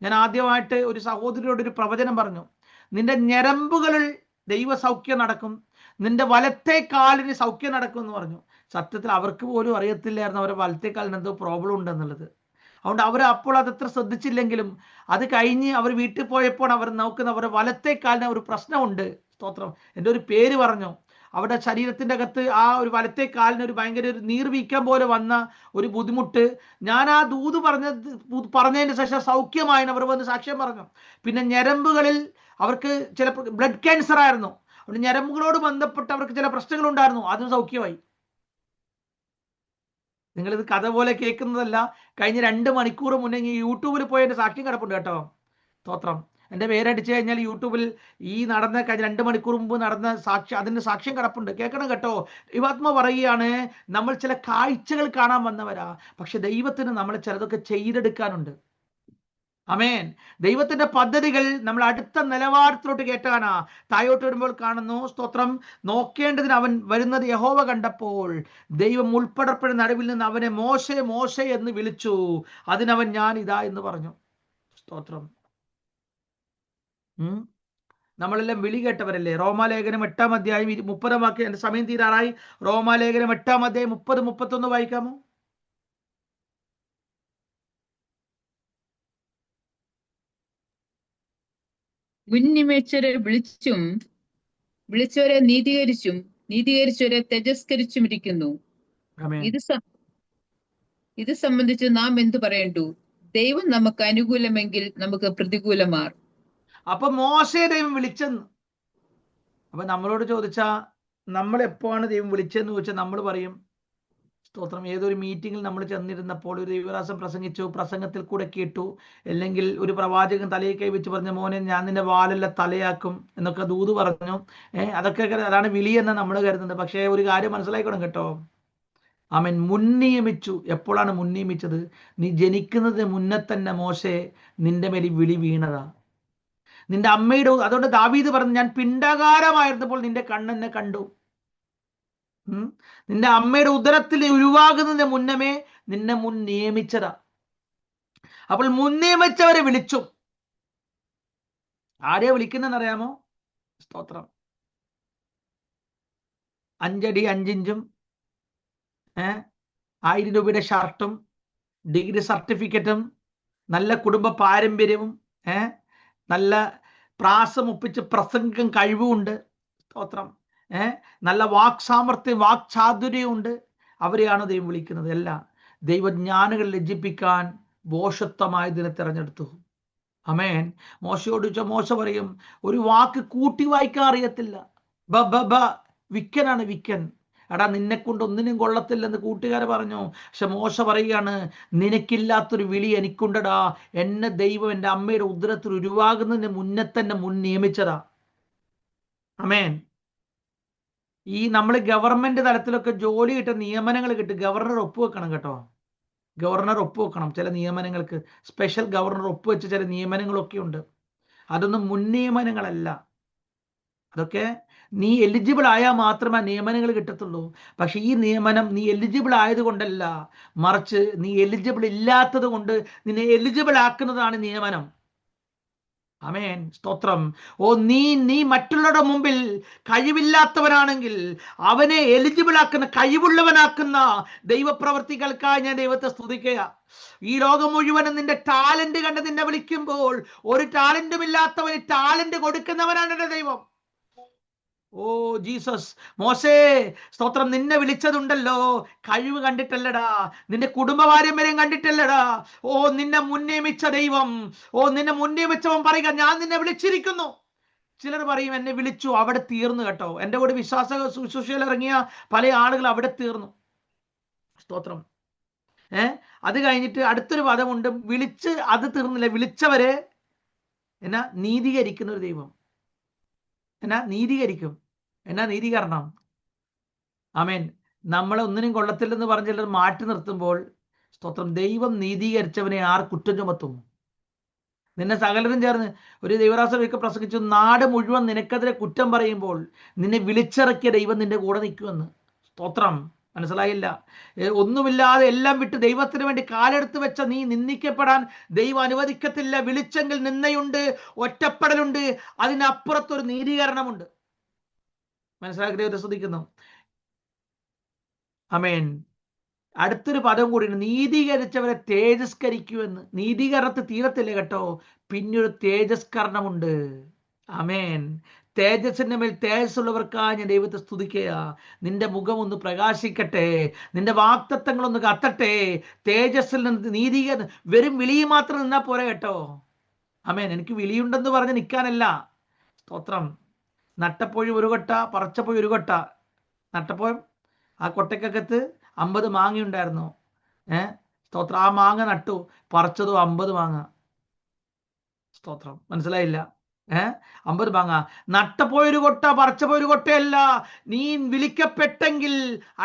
ഞാൻ ആദ്യമായിട്ട് ഒരു സഹോദരിയോട് ഒരു പ്രവചനം പറഞ്ഞു. നിന്റെ ഞരമ്പുകളിൽ ദൈവ സൗഖ്യം നടക്കും, നിന്റെ വലത്തെ കാലിന് സൗഖ്യം നടക്കും എന്ന് പറഞ്ഞു. സത്യത്തിൽ അവർക്ക് പോലും അറിയത്തില്ലായിരുന്നു അവരുടെ വലത്തെ കാലിന് എന്തോ പ്രോബ്ലം ഉണ്ടെന്നുള്ളത്. അതുകൊണ്ട് അവർ അപ്പോൾ അതത്ര ശ്രദ്ധിച്ചില്ലെങ്കിലും അത് കഴിഞ്ഞ് അവർ വീട്ടിൽ പോയപ്പോൾ അവർ നോക്കുന്ന അവരുടെ വലത്തെ കാലിന് ഒരു പ്രശ്നമുണ്ട്. സ്തോത്രം. എൻ്റെ ഒരു പേര് പറഞ്ഞു. അവരുടെ ശരീരത്തിൻ്റെ അകത്ത് ആ ഒരു വലത്തെ കാലിന് ഒരു ഭയങ്കര ഒരു നീർവീക്കം പോലെ വന്ന ഒരു ബുദ്ധിമുട്ട്. ഞാൻ ആ ദൂത് പറഞ്ഞതിന് ശേഷം സൗഖ്യമായെന്ന് അവർ വന്ന് സാക്ഷ്യം പറഞ്ഞു. പിന്നെ ഞരമ്പുകളിൽ അവർക്ക് ചില ബ്ലഡ് ക്യാൻസർ ആയിരുന്നു. അതുകൊണ്ട് ഞരമ്പുകളോട് ബന്ധപ്പെട്ട് അവർക്ക് ചില പ്രശ്നങ്ങൾ ഉണ്ടായിരുന്നു, അതും സൗഖ്യമായി. നിങ്ങളിത് കഥ പോലെ കേൾക്കുന്നതല്ല. കഴിഞ്ഞ 2 മണിക്കൂർ മുന്നേ യൂട്യൂബിൽ പോയി എൻ്റെ സാക്ഷ്യം കിടപ്പുണ്ട് കേട്ടോ. സ്തോത്രം. എൻ്റെ പേരടിച്ചു കഴിഞ്ഞാൽ യൂട്യൂബിൽ ഈ നടന്ന കഴിഞ്ഞ 2 മണിക്കൂർ മുമ്പ് നടന്ന അതിൻ്റെ സാക്ഷ്യം കിടപ്പുണ്ട്, കേൾക്കണം കേട്ടോ. ദൈവാത്മ പറയുകയാണ്, നമ്മൾ ചില കാഴ്ചകൾ കാണാൻ വന്നവരാ, പക്ഷെ ദൈവത്തിന് നമ്മൾ ചിലതൊക്കെ ചെയ്തെടുക്കാനുണ്ട്. അമേൻ. ദൈവത്തിന്റെ പദ്ധതികൾ നമ്മൾ അടുത്ത നിലവാരത്തിലോട്ട് കയറ്റാനാ. താഴോട്ട് വരുമ്പോൾ കാണുന്നു, സ്തോത്രം, നോക്കേണ്ടതിന് അവൻ വരുന്നത് യഹോവ കണ്ടപ്പോൾ ദൈവം മുൾപ്പടർപ്പിന്റെ നടുവിൽ നിന്ന് അവനെ മോശെ മോശെ എന്ന് വിളിച്ചു. അതിനവൻ ഞാൻ ഇതാ എന്ന് പറഞ്ഞു. സ്തോത്രം. നമ്മളെല്ലാം വിളി കേട്ടവരല്ലേ. റോമാലേഖനം 8-ാം അധ്യായം 30-ാം വാക്യം. എന്റെ സമയം തീരാറായി. റോമാലേഖനം 8-ാം അധ്യായം 30-31 വായിക്കാമോ? മുൻനിയമിച്ചവരെ വിളിച്ചവരെ നീതീകരിച്ചവരെ തേജസ്കരിച്ചുമിരിക്കുന്നു. ഇത് സംബന്ധിച്ച് നാം എന്തു പറയണ്ടു? ദൈവം നമുക്ക് അനുകൂലമെങ്കിൽ നമുക്ക് പ്രതികൂലമാർ. അപ്പൊ മോശയെ ദൈവം വിളിച്ചെന്ന്. അപ്പൊ നമ്മളോട് ചോദിച്ചാ നമ്മൾ എപ്പോഴാണ് ദൈവം വിളിച്ചതെന്ന് ചോദിച്ചാൽ നമ്മൾ പറയും, സ്തോത്രം, ഏതൊരു മീറ്റിങ്ങിൽ നമ്മൾ ചെന്നിരുന്നപ്പോൾ ഒരു ദൈവദാസൻ പ്രസംഗിച്ചു, പ്രസംഗത്തിൽ കൂടെ കേട്ടു, അല്ലെങ്കിൽ ഒരു പ്രവാചകൻ തലയെ കൈ വെച്ച് പറഞ്ഞ, മോനെ ഞാൻ നിന്റെ വാലെല്ലാം തലയാക്കും എന്നൊക്കെ ദൂത് പറഞ്ഞു. അതൊക്കെ അതാണ് വിളി എന്ന് നമ്മൾ കരുതുന്നത്. പക്ഷേ ഒരു കാര്യം മനസ്സിലാക്കണം കേട്ടോ. അവൻ മുൻനിയമിച്ചു. എപ്പോഴാണ് മുൻനിയമിച്ചത്? നീ ജനിക്കുന്നതിന് മുന്നേ തന്നെ മോശെ നിന്റെ മേൽ വിളി വീണതാ. നിന്റെ അമ്മയുടെ, അതുകൊണ്ട് ദാവീദ് പറഞ്ഞു, ഞാൻ പിണ്ടകാരമായിരുന്നപ്പോൾ നിന്റെ കണ്ണെന്നെ കണ്ടു. നിന്റെ അമ്മയുടെ ഉദരത്തിൽ ഉരുവാകുന്നതിന് മുന്നമേ നിന്നെ മുൻ നിയമിച്ചതാ. അപ്പോൾ മുൻ നിയമിച്ചവരെ വിളിച്ചു. ആരെയാ വിളിക്കുന്നറിയാമോ? സ്തോത്രം. 5 അടി 5 ഇഞ്ചും 1000 രൂപയുടെ ഷർട്ടും ഡിഗ്രി സർട്ടിഫിക്കറ്റും നല്ല കുടുംബ പാരമ്പര്യവും നല്ല പ്രാസം ഒപ്പിച്ച് പ്രസംഗം കഴിവുമുണ്ട്. സ്തോത്രം. നല്ല വാക്സാമർത്ഥ്യം, വാക്ചാതുര്യമുണ്ട്. അവരെയാണ് ദൈവം വിളിക്കുന്നത്. അല്ല, ദൈവജ്ഞാനികൾ ലജ്ജിപ്പിക്കാൻ ഭോഷത്വമായതിനെ തിരഞ്ഞെടുത്തു. അമേൻ. മോശയോട് ചോദിച്ചാൽ മോശ പറയും, ഒരു വാക്ക് കൂട്ടി വായിക്കാൻ അറിയത്തില്ല, വിക്കനാണ് വിക്കൻ. എടാ, നിന്നെ കൊണ്ട് ഒന്നിനും കൊള്ളത്തില്ലെന്ന് കൂട്ടുകാരെ പറഞ്ഞു. പക്ഷെ മോശ പറയുകയാണ്, നിനക്കില്ലാത്തൊരു വിളി എനിക്കുണ്ടടാ. എന്നെ ദൈവം എൻ്റെ അമ്മയുടെ ഉദരത്തിൽ ഉരുവാകുന്നതിന് മുന്നേ തന്നെ മുൻ നിയമിച്ചതാ. അമേൻ. ഈ നമ്മൾ ഗവൺമെന്റ് തലത്തിലൊക്കെ ജോലി കിട്ടുന്ന നിയമനങ്ങൾ കിട്ടും, ഗവർണർ ഒപ്പുവെക്കണം കേട്ടോ. ഗവർണർ ഒപ്പുവെക്കണം ചില നിയമനങ്ങൾക്ക്. സ്പെഷ്യൽ ഗവർണർ ഒപ്പുവെച്ച ചില നിയമനങ്ങളൊക്കെ ഉണ്ട്. അതൊന്നും മുൻ നിയമനങ്ങളല്ല. അതൊക്കെ നീ എലിജിബിൾ ആയാൽ മാത്രമേ നിയമനങ്ങൾ കിട്ടത്തുള്ളൂ. പക്ഷെ ഈ നിയമനം നീ എലിജിബിൾ ആയതുകൊണ്ടല്ല, മറിച്ച് നീ എലിജിബിൾ ഇല്ലാത്തത് കൊണ്ട് നിന്നെ എലിജിബിൾ ആക്കുന്നതാണ് നിയമനം. ആമേൻ, സ്തോത്രം. നീ മറ്റുള്ളവരുടെ മുമ്പിൽ കഴിവില്ലാത്തവനാണെങ്കിൽ അവനെ എലിജിബിൾ ആക്കുന്ന, കഴിവുള്ളവനാക്കുന്ന ദൈവപ്രവർത്തികൾക്കായി ഞാൻ ദൈവത്തെ സ്തുതിക്കുക. ഈ ലോകം മുഴുവനും നിന്റെ ടാലന്റ് കണ്ട് നിന്നെ വിളിക്കുമ്പോൾ ഒരു ടാലന്റും ഇല്ലാത്തവന് ടാലന്റ് കൊടുക്കുന്നവനാണ് എന്റെ ദൈവം. Oh Jesus. മോശേ, സ്തോത്രം, നിന്നെ വിളിച്ചതുണ്ടല്ലോ കഴിവ് കണ്ടിട്ടല്ലടാ, നിന്റെ കുടുംബ പാരമ്പര്യം കണ്ടിട്ടല്ലടാ. നിന്നെ മുൻനിയമിച്ച ദൈവം, നിന്നെ മുൻനിയമിച്ചവൻ പറയുക, ഞാൻ നിന്നെ വിളിച്ചിരിക്കുന്നു. ചിലർ പറയും എന്നെ വിളിച്ചു, അവിടെ തീർന്നു കേട്ടോ. എൻ്റെ കൂടെ ശുശ്രൂഷയിൽ ഇറങ്ങിയ പല ആളുകൾ അവിടെ തീർന്നു. സ്തോത്രം. അത് കഴിഞ്ഞിട്ട് അടുത്തൊരു പദമുണ്ട്, വിളിച്ച് അത് തീർന്നില്ല, വിളിച്ചവരെ നീതീകരിക്കുന്ന ഒരു ദൈവം. നീതീകരിക്കും. നീതീകരണം. ആമേൻ. നമ്മളെ ഒന്നിനും കൊള്ളത്തില്ലെന്ന് പറഞ്ഞ് ചിലർ മാറ്റി നിർത്തുമ്പോൾ, സ്തോത്രം, ദൈവം നീതീകരിച്ചവനെ ആർ കുറ്റം ചുമത്തും? നിന്നെ സകലരും ചേർന്ന് ഒരു ദൈവദാസനൊക്കെ പ്രസംഗിച്ചു, നാട് മുഴുവൻ നിനക്കെതിരെ കുറ്റം പറയുമ്പോൾ നിന്നെ വിളിച്ചിറക്കിയ ദൈവം നിന്റെ കൂടെ നിൽക്കുമെന്ന്. സ്തോത്രം. മനസ്സിലായില്ല? ഒന്നുമില്ലാതെ എല്ലാം വിട്ട് ദൈവത്തിന് വേണ്ടി കാലെടുത്ത് വെച്ച നീ നിന്ദിക്കപ്പെടാൻ ദൈവം അനുവദിക്കത്തില്ല. വിളിച്ചെങ്കിൽ നിന്നയുണ്ട്, ഒറ്റപ്പെടലുണ്ട്, അതിനപ്പുറത്തൊരു നീതീകരണമുണ്ട്. മനസ്സിലാക്കി ദൈവത്തെ സ്തുതിക്കുന്നു. ആമേൻ. അടുത്തൊരു പദം കൂടി, നീതീകരിച്ചവരെ തേജസ്കരിക്കുമെന്ന്. നീതീകരണത്തിൽ തീരത്തില്ല കേട്ടോ, പിന്നൊരു തേജസ്കരണമുണ്ട്. ആമേൻ. തേജസ്സിന്റെ മേൽ തേജസ്സുള്ളവർക്കായി ഞാൻ ദൈവത്തെ സ്തുതിക്കുക. നിന്റെ മുഖം ഒന്ന് പ്രകാശിക്കട്ടെ, നിന്റെ വാക്തത്വങ്ങളൊന്ന് കത്തട്ടെ. തേജസ്സിൽ നിന്ന് നീതീകരണം. വെറും വിളി മാത്രം നിന്നാൽ പോരെ കേട്ടോ. ആമേൻ. എനിക്ക് വിളിയുണ്ടെന്ന് പറഞ്ഞ് നിൽക്കാനല്ല. സ്തോത്രം. നട്ടപ്പോഴും ഒരു കൊട്ട, പറച്ചപ്പോഴും ഒരു കൊട്ട. നട്ടപ്പോഴും ആ കൊട്ടക്കകത്ത് 50 മാങ്ങ ഉണ്ടായിരുന്നു. സ്തോത്രം. ആ മാങ്ങ നട്ടു, പറിച്ചതും 50 മാങ്ങ. സ്തോത്രം. മനസ്സിലായില്ല? 50 മാങ്ങ. നട്ടപ്പോയൊരു കൊട്ട, പറിച്ചപ്പോയൊരു കൊട്ടയല്ല. നീ വിളിക്കപ്പെട്ടെങ്കിൽ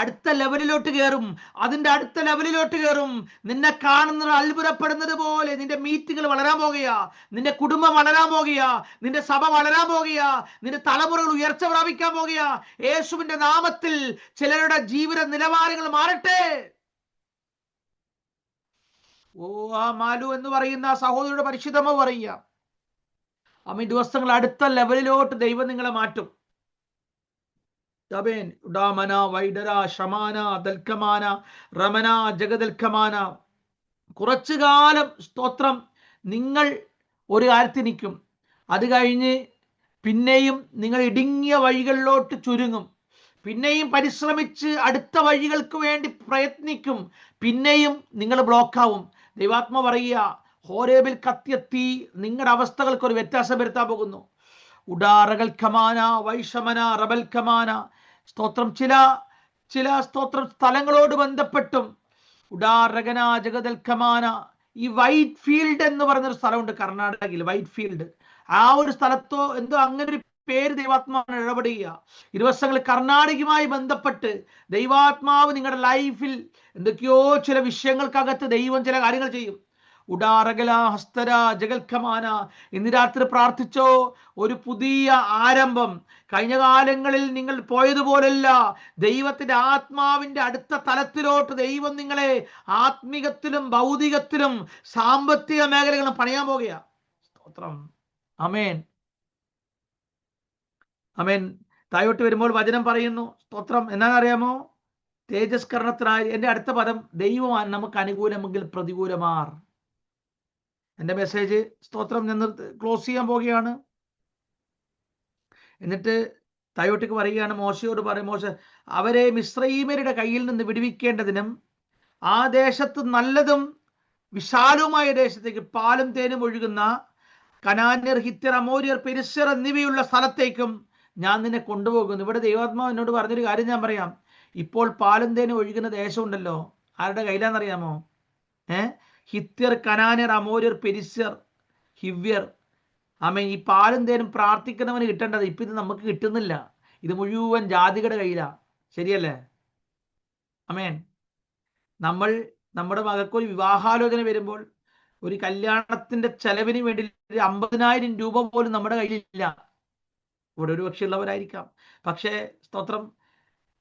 അടുത്ത ലെവലിലോട്ട് കയറും, അതിന്റെ അടുത്ത ലെവലിലോട്ട് കയറും. നിന്നെ കാണുന്നത് അത്ഭുതപ്പെടുന്നത് പോലെ നിന്റെ മീറ്റിങ്ങൾ വളരാൻ പോകുക, നിന്റെ കുടുംബം വളരാൻ പോകുക, നിന്റെ സഭ വളരാൻ പോകുക, നിന്റെ തലമുറകൾ ഉയർച്ച പ്രാപിക്കാൻ പോകുക. യേശുവിന്റെ നാമത്തിൽ ചിലരുടെ ജീവിത നിലവാരങ്ങൾ മാറട്ടെ. ആ മാലു എന്ന് പറയുന്ന സഹോദരിയുടെ പരിശുദ്ധമ പറയുക, ദിവസങ്ങൾ അടുത്ത ലെവലിലോട്ട് ദൈവം നിങ്ങളെ മാറ്റും. കുറച്ചു കാലം, സ്തോത്രം, നിങ്ങൾ ഒരു കാര്യത്തിൽ നിൽക്കും. അത് കഴിഞ്ഞ് പിന്നെയും നിങ്ങൾ ഇടുങ്ങിയ വഴികളിലോട്ട് ചുരുങ്ങും. പിന്നെയും പരിശ്രമിച്ച് അടുത്ത വഴികൾക്ക് വേണ്ടി പ്രയത്നിക്കും. പിന്നെയും നിങ്ങൾ ബ്ലോക്കാവും. ദൈവാത്മ പറയുക, ഹോരേബിൽ കത്തിയ തീ നിങ്ങളുടെ അവസ്ഥകൾക്ക് ഒരു വ്യത്യാസം വരുത്താൻ പോകുന്നു. ഉഡാറകൾ ഖമാന വൈഷമന റബൽ ഖമാന. സ്തോത്രം. ചില സ്തോത്രം സ്ഥലങ്ങളോട് ബന്ധപ്പെട്ടും ഉഡാറഗന ജഗദൽ ഖമാന. ഈ വൈറ്റ് ഫീൽഡ് എന്ന് പറഞ്ഞൊരു സ്ഥലമുണ്ട് കർണാടകയിൽ, വൈറ്റ് ഫീൽഡ്. ആ ഒരു സ്ഥലത്തോ എന്തോ അങ്ങനെ ഒരു പേര് ദൈവാത്മാവിന് ഇടപെടുക. ഇരുവസങ്ങൾ കർണാടകയുമായി ബന്ധപ്പെട്ട് ദൈവാത്മാവ് നിങ്ങളുടെ ലൈഫിൽ എന്തൊക്കെയോ ചില വിഷയങ്ങൾക്കകത്ത് ദൈവം ചില കാര്യങ്ങൾ ചെയ്യും. ഉഡാറകല ഹസ്തര ജഗൽഖമാന. ഇന്ന് രാത്രി പ്രാർത്ഥിച്ചോ, ഒരു പുതിയ ആരംഭം. കഴിഞ്ഞ കാലങ്ങളിൽ നിങ്ങൾ പോയതുപോലല്ല, ദൈവത്തിന്റെ ആത്മാവിന്റെ അടുത്ത തലത്തിലോട്ട് ദൈവം നിങ്ങളെ ആത്മീകത്തിലും ഭൗതികത്തിലും സാമ്പത്തിക മേഖലകളും പണിയാൻ പോകുക. സ്തോത്രം. ആമേൻ. ആമേൻ. താഴോട്ട് വരുമ്പോൾ വചനം പറയുന്നു, സ്തോത്രം, എന്നാണെന്നറിയാമോ? തേജസ്കരണത്തിനായി. എൻ്റെ അടുത്ത പദം, ദൈവമാണ് നമുക്ക് അനുകൂലമെങ്കിൽ പ്രതികൂലമാർ. എൻ്റെ മെസ്സേജ്, സ്തോത്രം, ഞാൻ ക്ലോസ് ചെയ്യാൻ പോവുകയാണ്. എന്നിട്ട് താഴോട്ടേക്ക് പറയുകയാണ്, മോശയോട് പറയും, മോശ, അവരെ മിസ്രയീമ്യരുടെ കയ്യിൽ നിന്ന് വിടുവിക്കേണ്ടതിനും ആ ദേശത്ത് നല്ലതും വിശാലവുമായ ദേശത്തേക്ക്, പാലും തേനും ഒഴുകുന്ന കനാന്യർ, ഹിത്യർ, അമോര്യർ, പെരിസ്യർ എന്നിവയുള്ള സ്ഥലത്തേക്കും ഞാൻ നിന്നെ കൊണ്ടുപോകുന്നു. ഇവിടെ ദൈവാത്മാവ് എന്നോട് പറഞ്ഞൊരു കാര്യം ഞാൻ പറയാം. ഇപ്പോൾ പാലും തേനും ഒഴുകുന്ന ദേശം ഉണ്ടല്ലോ, ആരുടെ കയ്യിലാണെന്നറിയാമോ? ഹിത്യർ, കനാന്യർ, അമോര്യർ, പെരിസ്യർ, ഹിവ്യർ. ആമേൻ. ഈ പാലും തേനും പ്രാർത്ഥിക്കുന്നവന് കിട്ടേണ്ടത്. ഇപ്പം ഇത് നമുക്ക് കിട്ടുന്നില്ല. ഇത് മുഴുവൻ ജാതികളുടെ കയ്യിലാ. ശരിയല്ലേ? ആമേൻ. നമ്മൾ നമ്മുടെ മകൾക്കൊരു വിവാഹാലോചന വരുമ്പോൾ ഒരു കല്യാണത്തിന്റെ ചെലവിന് വേണ്ടി 50,000 രൂപ പോലും നമ്മുടെ കയ്യിലില്ല. ഇവിടെ ഒരു പക്ഷേ ഉള്ളവരായിരിക്കാം. പക്ഷേ സ്തോത്രം,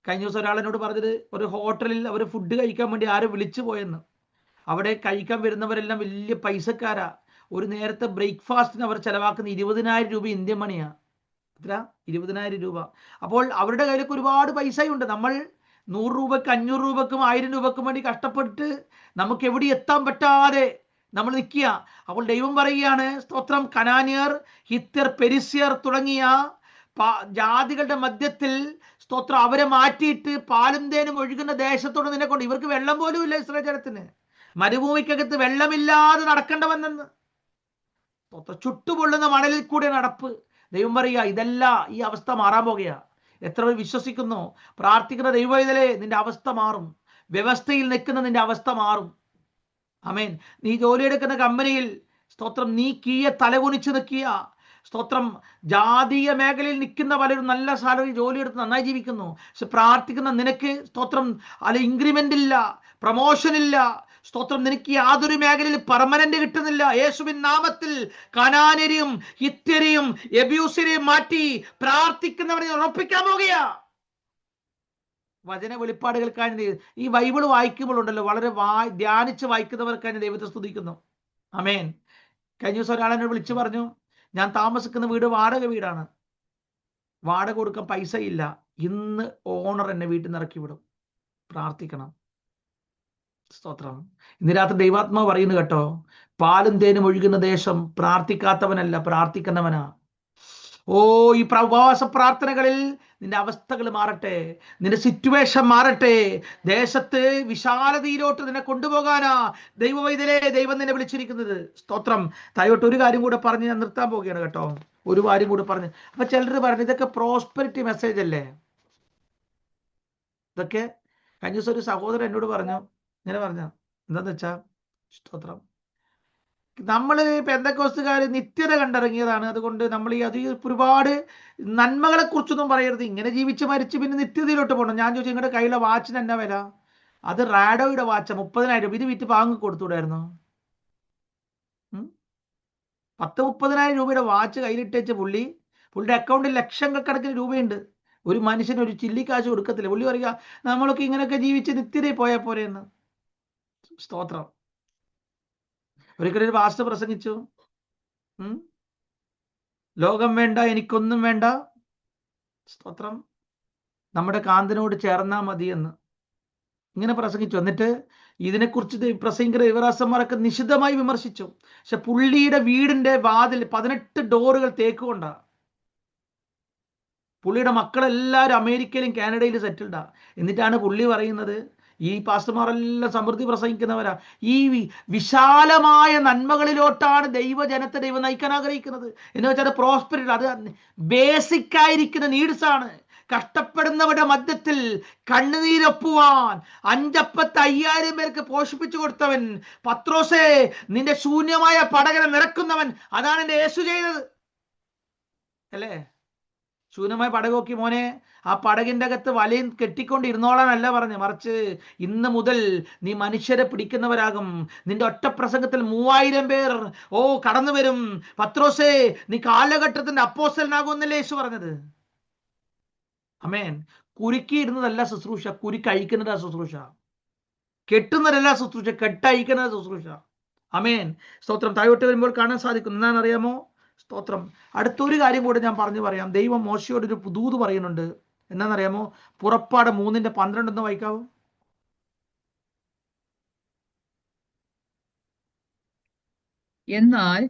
കഴിഞ്ഞ ദിവസം ഒരാൾ എന്നോട് പറഞ്ഞത് ഒരു ഹോട്ടലിൽ അവർ ഫുഡ് കഴിക്കാൻ വേണ്ടി ആരും വിളിച്ചു പോയെന്ന്. അവിടെ കഴിക്കാൻ വരുന്നവരെല്ലാം വലിയ പൈസക്കാരാ. ഒരു നേരത്തെ ബ്രേക്ക്ഫാസ്റ്റിന് അവർ ചെലവാക്കുന്ന 20,000 രൂപ ഇന്ത്യൻ മണിയാ. എത്ര? 20,000 രൂപ. അപ്പോൾ അവരുടെ കയ്യിലൊക്കെ ഒരുപാട് പൈസയുണ്ട്. നമ്മൾ 100 രൂപയ്ക്ക് 500 രൂപക്കും 1000 രൂപക്കും വേണ്ടി കഷ്ടപ്പെട്ട് നമുക്ക് എവിടെ എത്താൻ പറ്റാതെ നമ്മൾ നിൽക്കുക. അപ്പോൾ ദൈവം പറയുകയാണ്, സ്തോത്രം, കനാന്യർ, ഹിത്യർ, പെരിസ്യർ തുടങ്ങിയ ജാതികളുടെ മധ്യത്തിൽ സ്തോത്രം അവരെ മാറ്റിയിട്ട് പാലും തേനും ഒഴുകുന്ന ദേശത്തോട് നിന്നെ കൊണ്ട്. ഇവർക്ക് വെള്ളം പോലും ഇല്ല. ഇസ്രായേൽ ജനത്തിന് മരുഭൂമിക്കകത്ത് വെള്ളമില്ലാതെ നടക്കേണ്ട വന്നെന്ന്. ചുട്ടുപൊള്ളുന്ന മണലിൽ കൂടെ നടപ്പ്. ദൈവം പറയുക, ഇതല്ല, ഈ അവസ്ഥ മാറാൻ പോകുക. എത്ര പേർ വിശ്വസിക്കുന്നു? പ്രാർത്ഥിക്കുന്ന ദൈവവേദലേ, നിന്റെ അവസ്ഥ മാറും. വ്യവസ്ഥയിൽ നിൽക്കുന്ന നിന്റെ അവസ്ഥ മാറും. ആമേൻ. നീ ജോലിയെടുക്കുന്ന കമ്പനിയിൽ സ്തോത്രം നീ കീയെ തലകുനിച്ച് നിൽക്കുക. സ്തോത്രം, ജാതീയ മേഖലയിൽ നിൽക്കുന്ന പലരും നല്ല സാലറി ജോലിയെടുത്ത് നന്നായി ജീവിക്കുന്നു. പക്ഷെ പ്രാർത്ഥിക്കുന്ന നിനക്ക് സ്തോത്രം അല്ല, ഇൻക്രിമെന്റ് ഇല്ല, പ്രമോഷൻ ഇല്ല. സ്തോത്രം, നിനക്ക് യാതൊരു മേഖലയിൽ പെർമനന്റ് കിട്ടുന്നില്ല. യേശുവിൻ നാമത്തിൽ കനാന്യരെയും ഹിത്യരെയും എബ്യൂസിനെയും മാറ്റി പ്രാർത്ഥിക്കുന്നവരെ ഉറപ്പിക്കാൻ പോകുക. വചന വെളിപ്പാടുകൾക്കായി ഈ ബൈബിൾ വായിക്കുമ്പോഴുണ്ടല്ലോ, വളരെ ധ്യാനിച്ച് വായിക്കുന്നവർക്കായി ദൈവത്തെ സ്തുതിക്കുന്നു. ആമേൻ. കഴിഞ്ഞ ദിവസം ഒരാളെന്നെ വിളിച്ചു പറഞ്ഞു, ഞാൻ താമസിക്കുന്ന വീട് വാടക വീടാണ്, വാടക കൊടുക്കാൻ പൈസ ഇല്ല. ഇന്ന് ഓണർ എന്നെ വീട്ടിൽ നിന്ന് ഇറക്കി വിടും. പ്രാർത്ഥിക്കണം. സ്തോത്രം. ഇന്ന് രാത്രി ദൈവാത്മാവ് പറയുന്നു കേട്ടോ, പാലും തേനും ഒഴുകുന്ന ദേശം പ്രാർത്ഥിക്കാത്തവനല്ല, പ്രാർത്ഥിക്കുന്നവനാ. ഓ, ഈ ഉപവാസ പ്രാർത്ഥനകളിൽ നിന്റെ അവസ്ഥകൾ മാറട്ടെ, നിന്റെ സിറ്റുവേഷൻ മാറട്ടെ. ദേശത്ത് വിശാലതയിലോട്ട് നിന്നെ കൊണ്ടുപോകാനാ ദൈവവൈദ്യലേ ദൈവം നിന്നെ വിളിച്ചിരിക്കുന്നത്. സ്തോത്രം. തായോട്ട് ഒരു കാര്യം കൂടെ പറഞ്ഞ് ഞാൻ നിർത്താൻ പോവുകയാണ് കേട്ടോ. ഒരു കാര്യം കൂടെ പറഞ്ഞ്, അപ്പൊ ചിലർ പറഞ്ഞു ഇതൊക്കെ പ്രോസ്പെരിറ്റി മെസ്സേജ് അല്ലേ? ഇതൊക്കെ കഴിഞ്ഞ ദിവസം ഒരു സഹോദരൻ എന്നോട് പറഞ്ഞു, ഇങ്ങനെ പറഞ്ഞു, എന്താന്ന് വെച്ചാ, സ്തോത്രം, നമ്മൾ പെന്തക്കോസ്തുകാർ നിത്യത കണ്ടിറങ്ങിയതാണ്. അതുകൊണ്ട് നമ്മൾ ഈ ഒരുപാട് നന്മകളെ കുറിച്ചൊന്നും പറയരുത്. ഇങ്ങനെ ജീവിച്ച് മരിച്ച് പിന്നെ നിത്യതയിലോട്ട് പോകണം. ഞാൻ ചോദിച്ചു, നിങ്ങളുടെ കയ്യിലെ വാച്ചിന് എന്നാ വില? അത് റാഡോയുടെ വാച്ച, 30,000 രൂപ. ഇത് വിറ്റ് വാങ്ങി കൊടുത്തൂടായിരുന്നു? 10-30,000 രൂപയുടെ വാച്ച് കയ്യിലിട്ടേച്ച് പുള്ളിയുടെ അക്കൗണ്ടിൽ ലക്ഷക്കണക്കിന് രൂപയുണ്ട്. ഒരു മനുഷ്യന് ഒരു ചില്ലിക്കാശ് കൊടുക്കത്തില്ല. പുള്ളി പറയുക, നമ്മളൊക്കെ ഇങ്ങനെയൊക്കെ ജീവിച്ച് നിത്യതയിൽ പോയാൽ പോരെയെന്ന്. സ്തോത്രം. ഒരിക്കലൊരു പാസ്റ്റർ പ്രസംഗിച്ചു, ലോകം വേണ്ട, എനിക്കൊന്നും വേണ്ട, സ്തോത്രം, നമ്മുടെ കാന്തനോട് ചേർന്നാ മതിയെന്ന് ഇങ്ങനെ പ്രസംഗിച്ചു. എന്നിട്ട് ഇതിനെക്കുറിച്ച് പ്രസംഗിക്കുന്ന യുവരാസന്മാരൊക്കെ നിശിതമായി വിമർശിച്ചു. പക്ഷെ പുള്ളിയുടെ വീടിന്റെ വാതിൽ 18 ഡോറുകൾ തേക്കുകൊണ്ടാ. പുള്ളിയുടെ മക്കളെല്ലാവരും അമേരിക്കയിലും കാനഡയിലും സെറ്റിൽഡാ. എന്നിട്ടാണ് പുള്ളി പറയുന്നത്, ഈ പാസ്റ്റർമാരെല്ലാം സമൃദ്ധി പ്രസംഗിക്കുന്നവരാ, ഈ വിശാലമായ നന്മകളിലോട്ടാണ് ദൈവജനത്തെ ദൈവം നയിക്കാൻ ആഗ്രഹിക്കുന്നത്. എന്ന് വെച്ചാൽ പ്രോസ്പെരിറ്റി, അത് ബേസിക് ആയിരിക്കുന്ന നീഡ്സ് ആണ്. കഷ്ടപ്പെടുന്നവരുടെ മധ്യത്തിൽ കണ്ണുനീരൊപ്പുവാൻ 5,50,000 പേർക്ക് പോഷിപ്പിച്ചു കൊടുത്തവൻ, പത്രോസേ, നിന്റെ ശൂന്യമായ പടകനെ നിറക്കുന്നവൻ, അതാണ് എന്റെ യേശു ചെയ്തത് അല്ലേ? ശൂന്യമായ പടകോക്കി മോനെ, ആ പടകിന്റെ അകത്ത് വലയും കെട്ടിക്കൊണ്ടിരുന്നോളാനല്ല പറഞ്ഞു, മറിച്ച് ഇന്ന് മുതൽ നീ മനുഷ്യരെ പിടിക്കുന്നവരാകും. നിന്റെ ഒറ്റ പ്രസംഗത്തിൽ 3,000 പേർ കടന്നു വരും. പത്രോസേ, നീ കാലഘട്ടത്തിന്റെ അപ്പോസ്തലനാകുമെന്നല്ലേ യേശു പറഞ്ഞത്? അമേൻ. കുരുക്കിയിരുന്നതല്ല ശുശ്രൂഷ, കുരുക്കഴിക്കുന്നതാ ശുശ്രൂഷ. കെട്ടുന്നതല്ല ശുശ്രൂഷ, കെട്ടഴിക്കുന്നതാ ശുശ്രൂഷ. അമേൻ. സ്തോത്രം. താഴോട്ട് വരുമ്പോൾ കാണാൻ സാധിക്കും. എന്താണെന്നറിയാമോ? സ്തോത്രം. അടുത്തൊരു കാര്യം കൂടെ ഞാൻ പറഞ്ഞു പറയാം. ദൈവം മോശയോട് ഒരു ദൂത് പറയുന്നുണ്ട്. എന്താണെന്നറിയാമോ? പുറപ്പാട് 3:12 ഒന്ന് വായിക്കാവോ? എന്നാൽ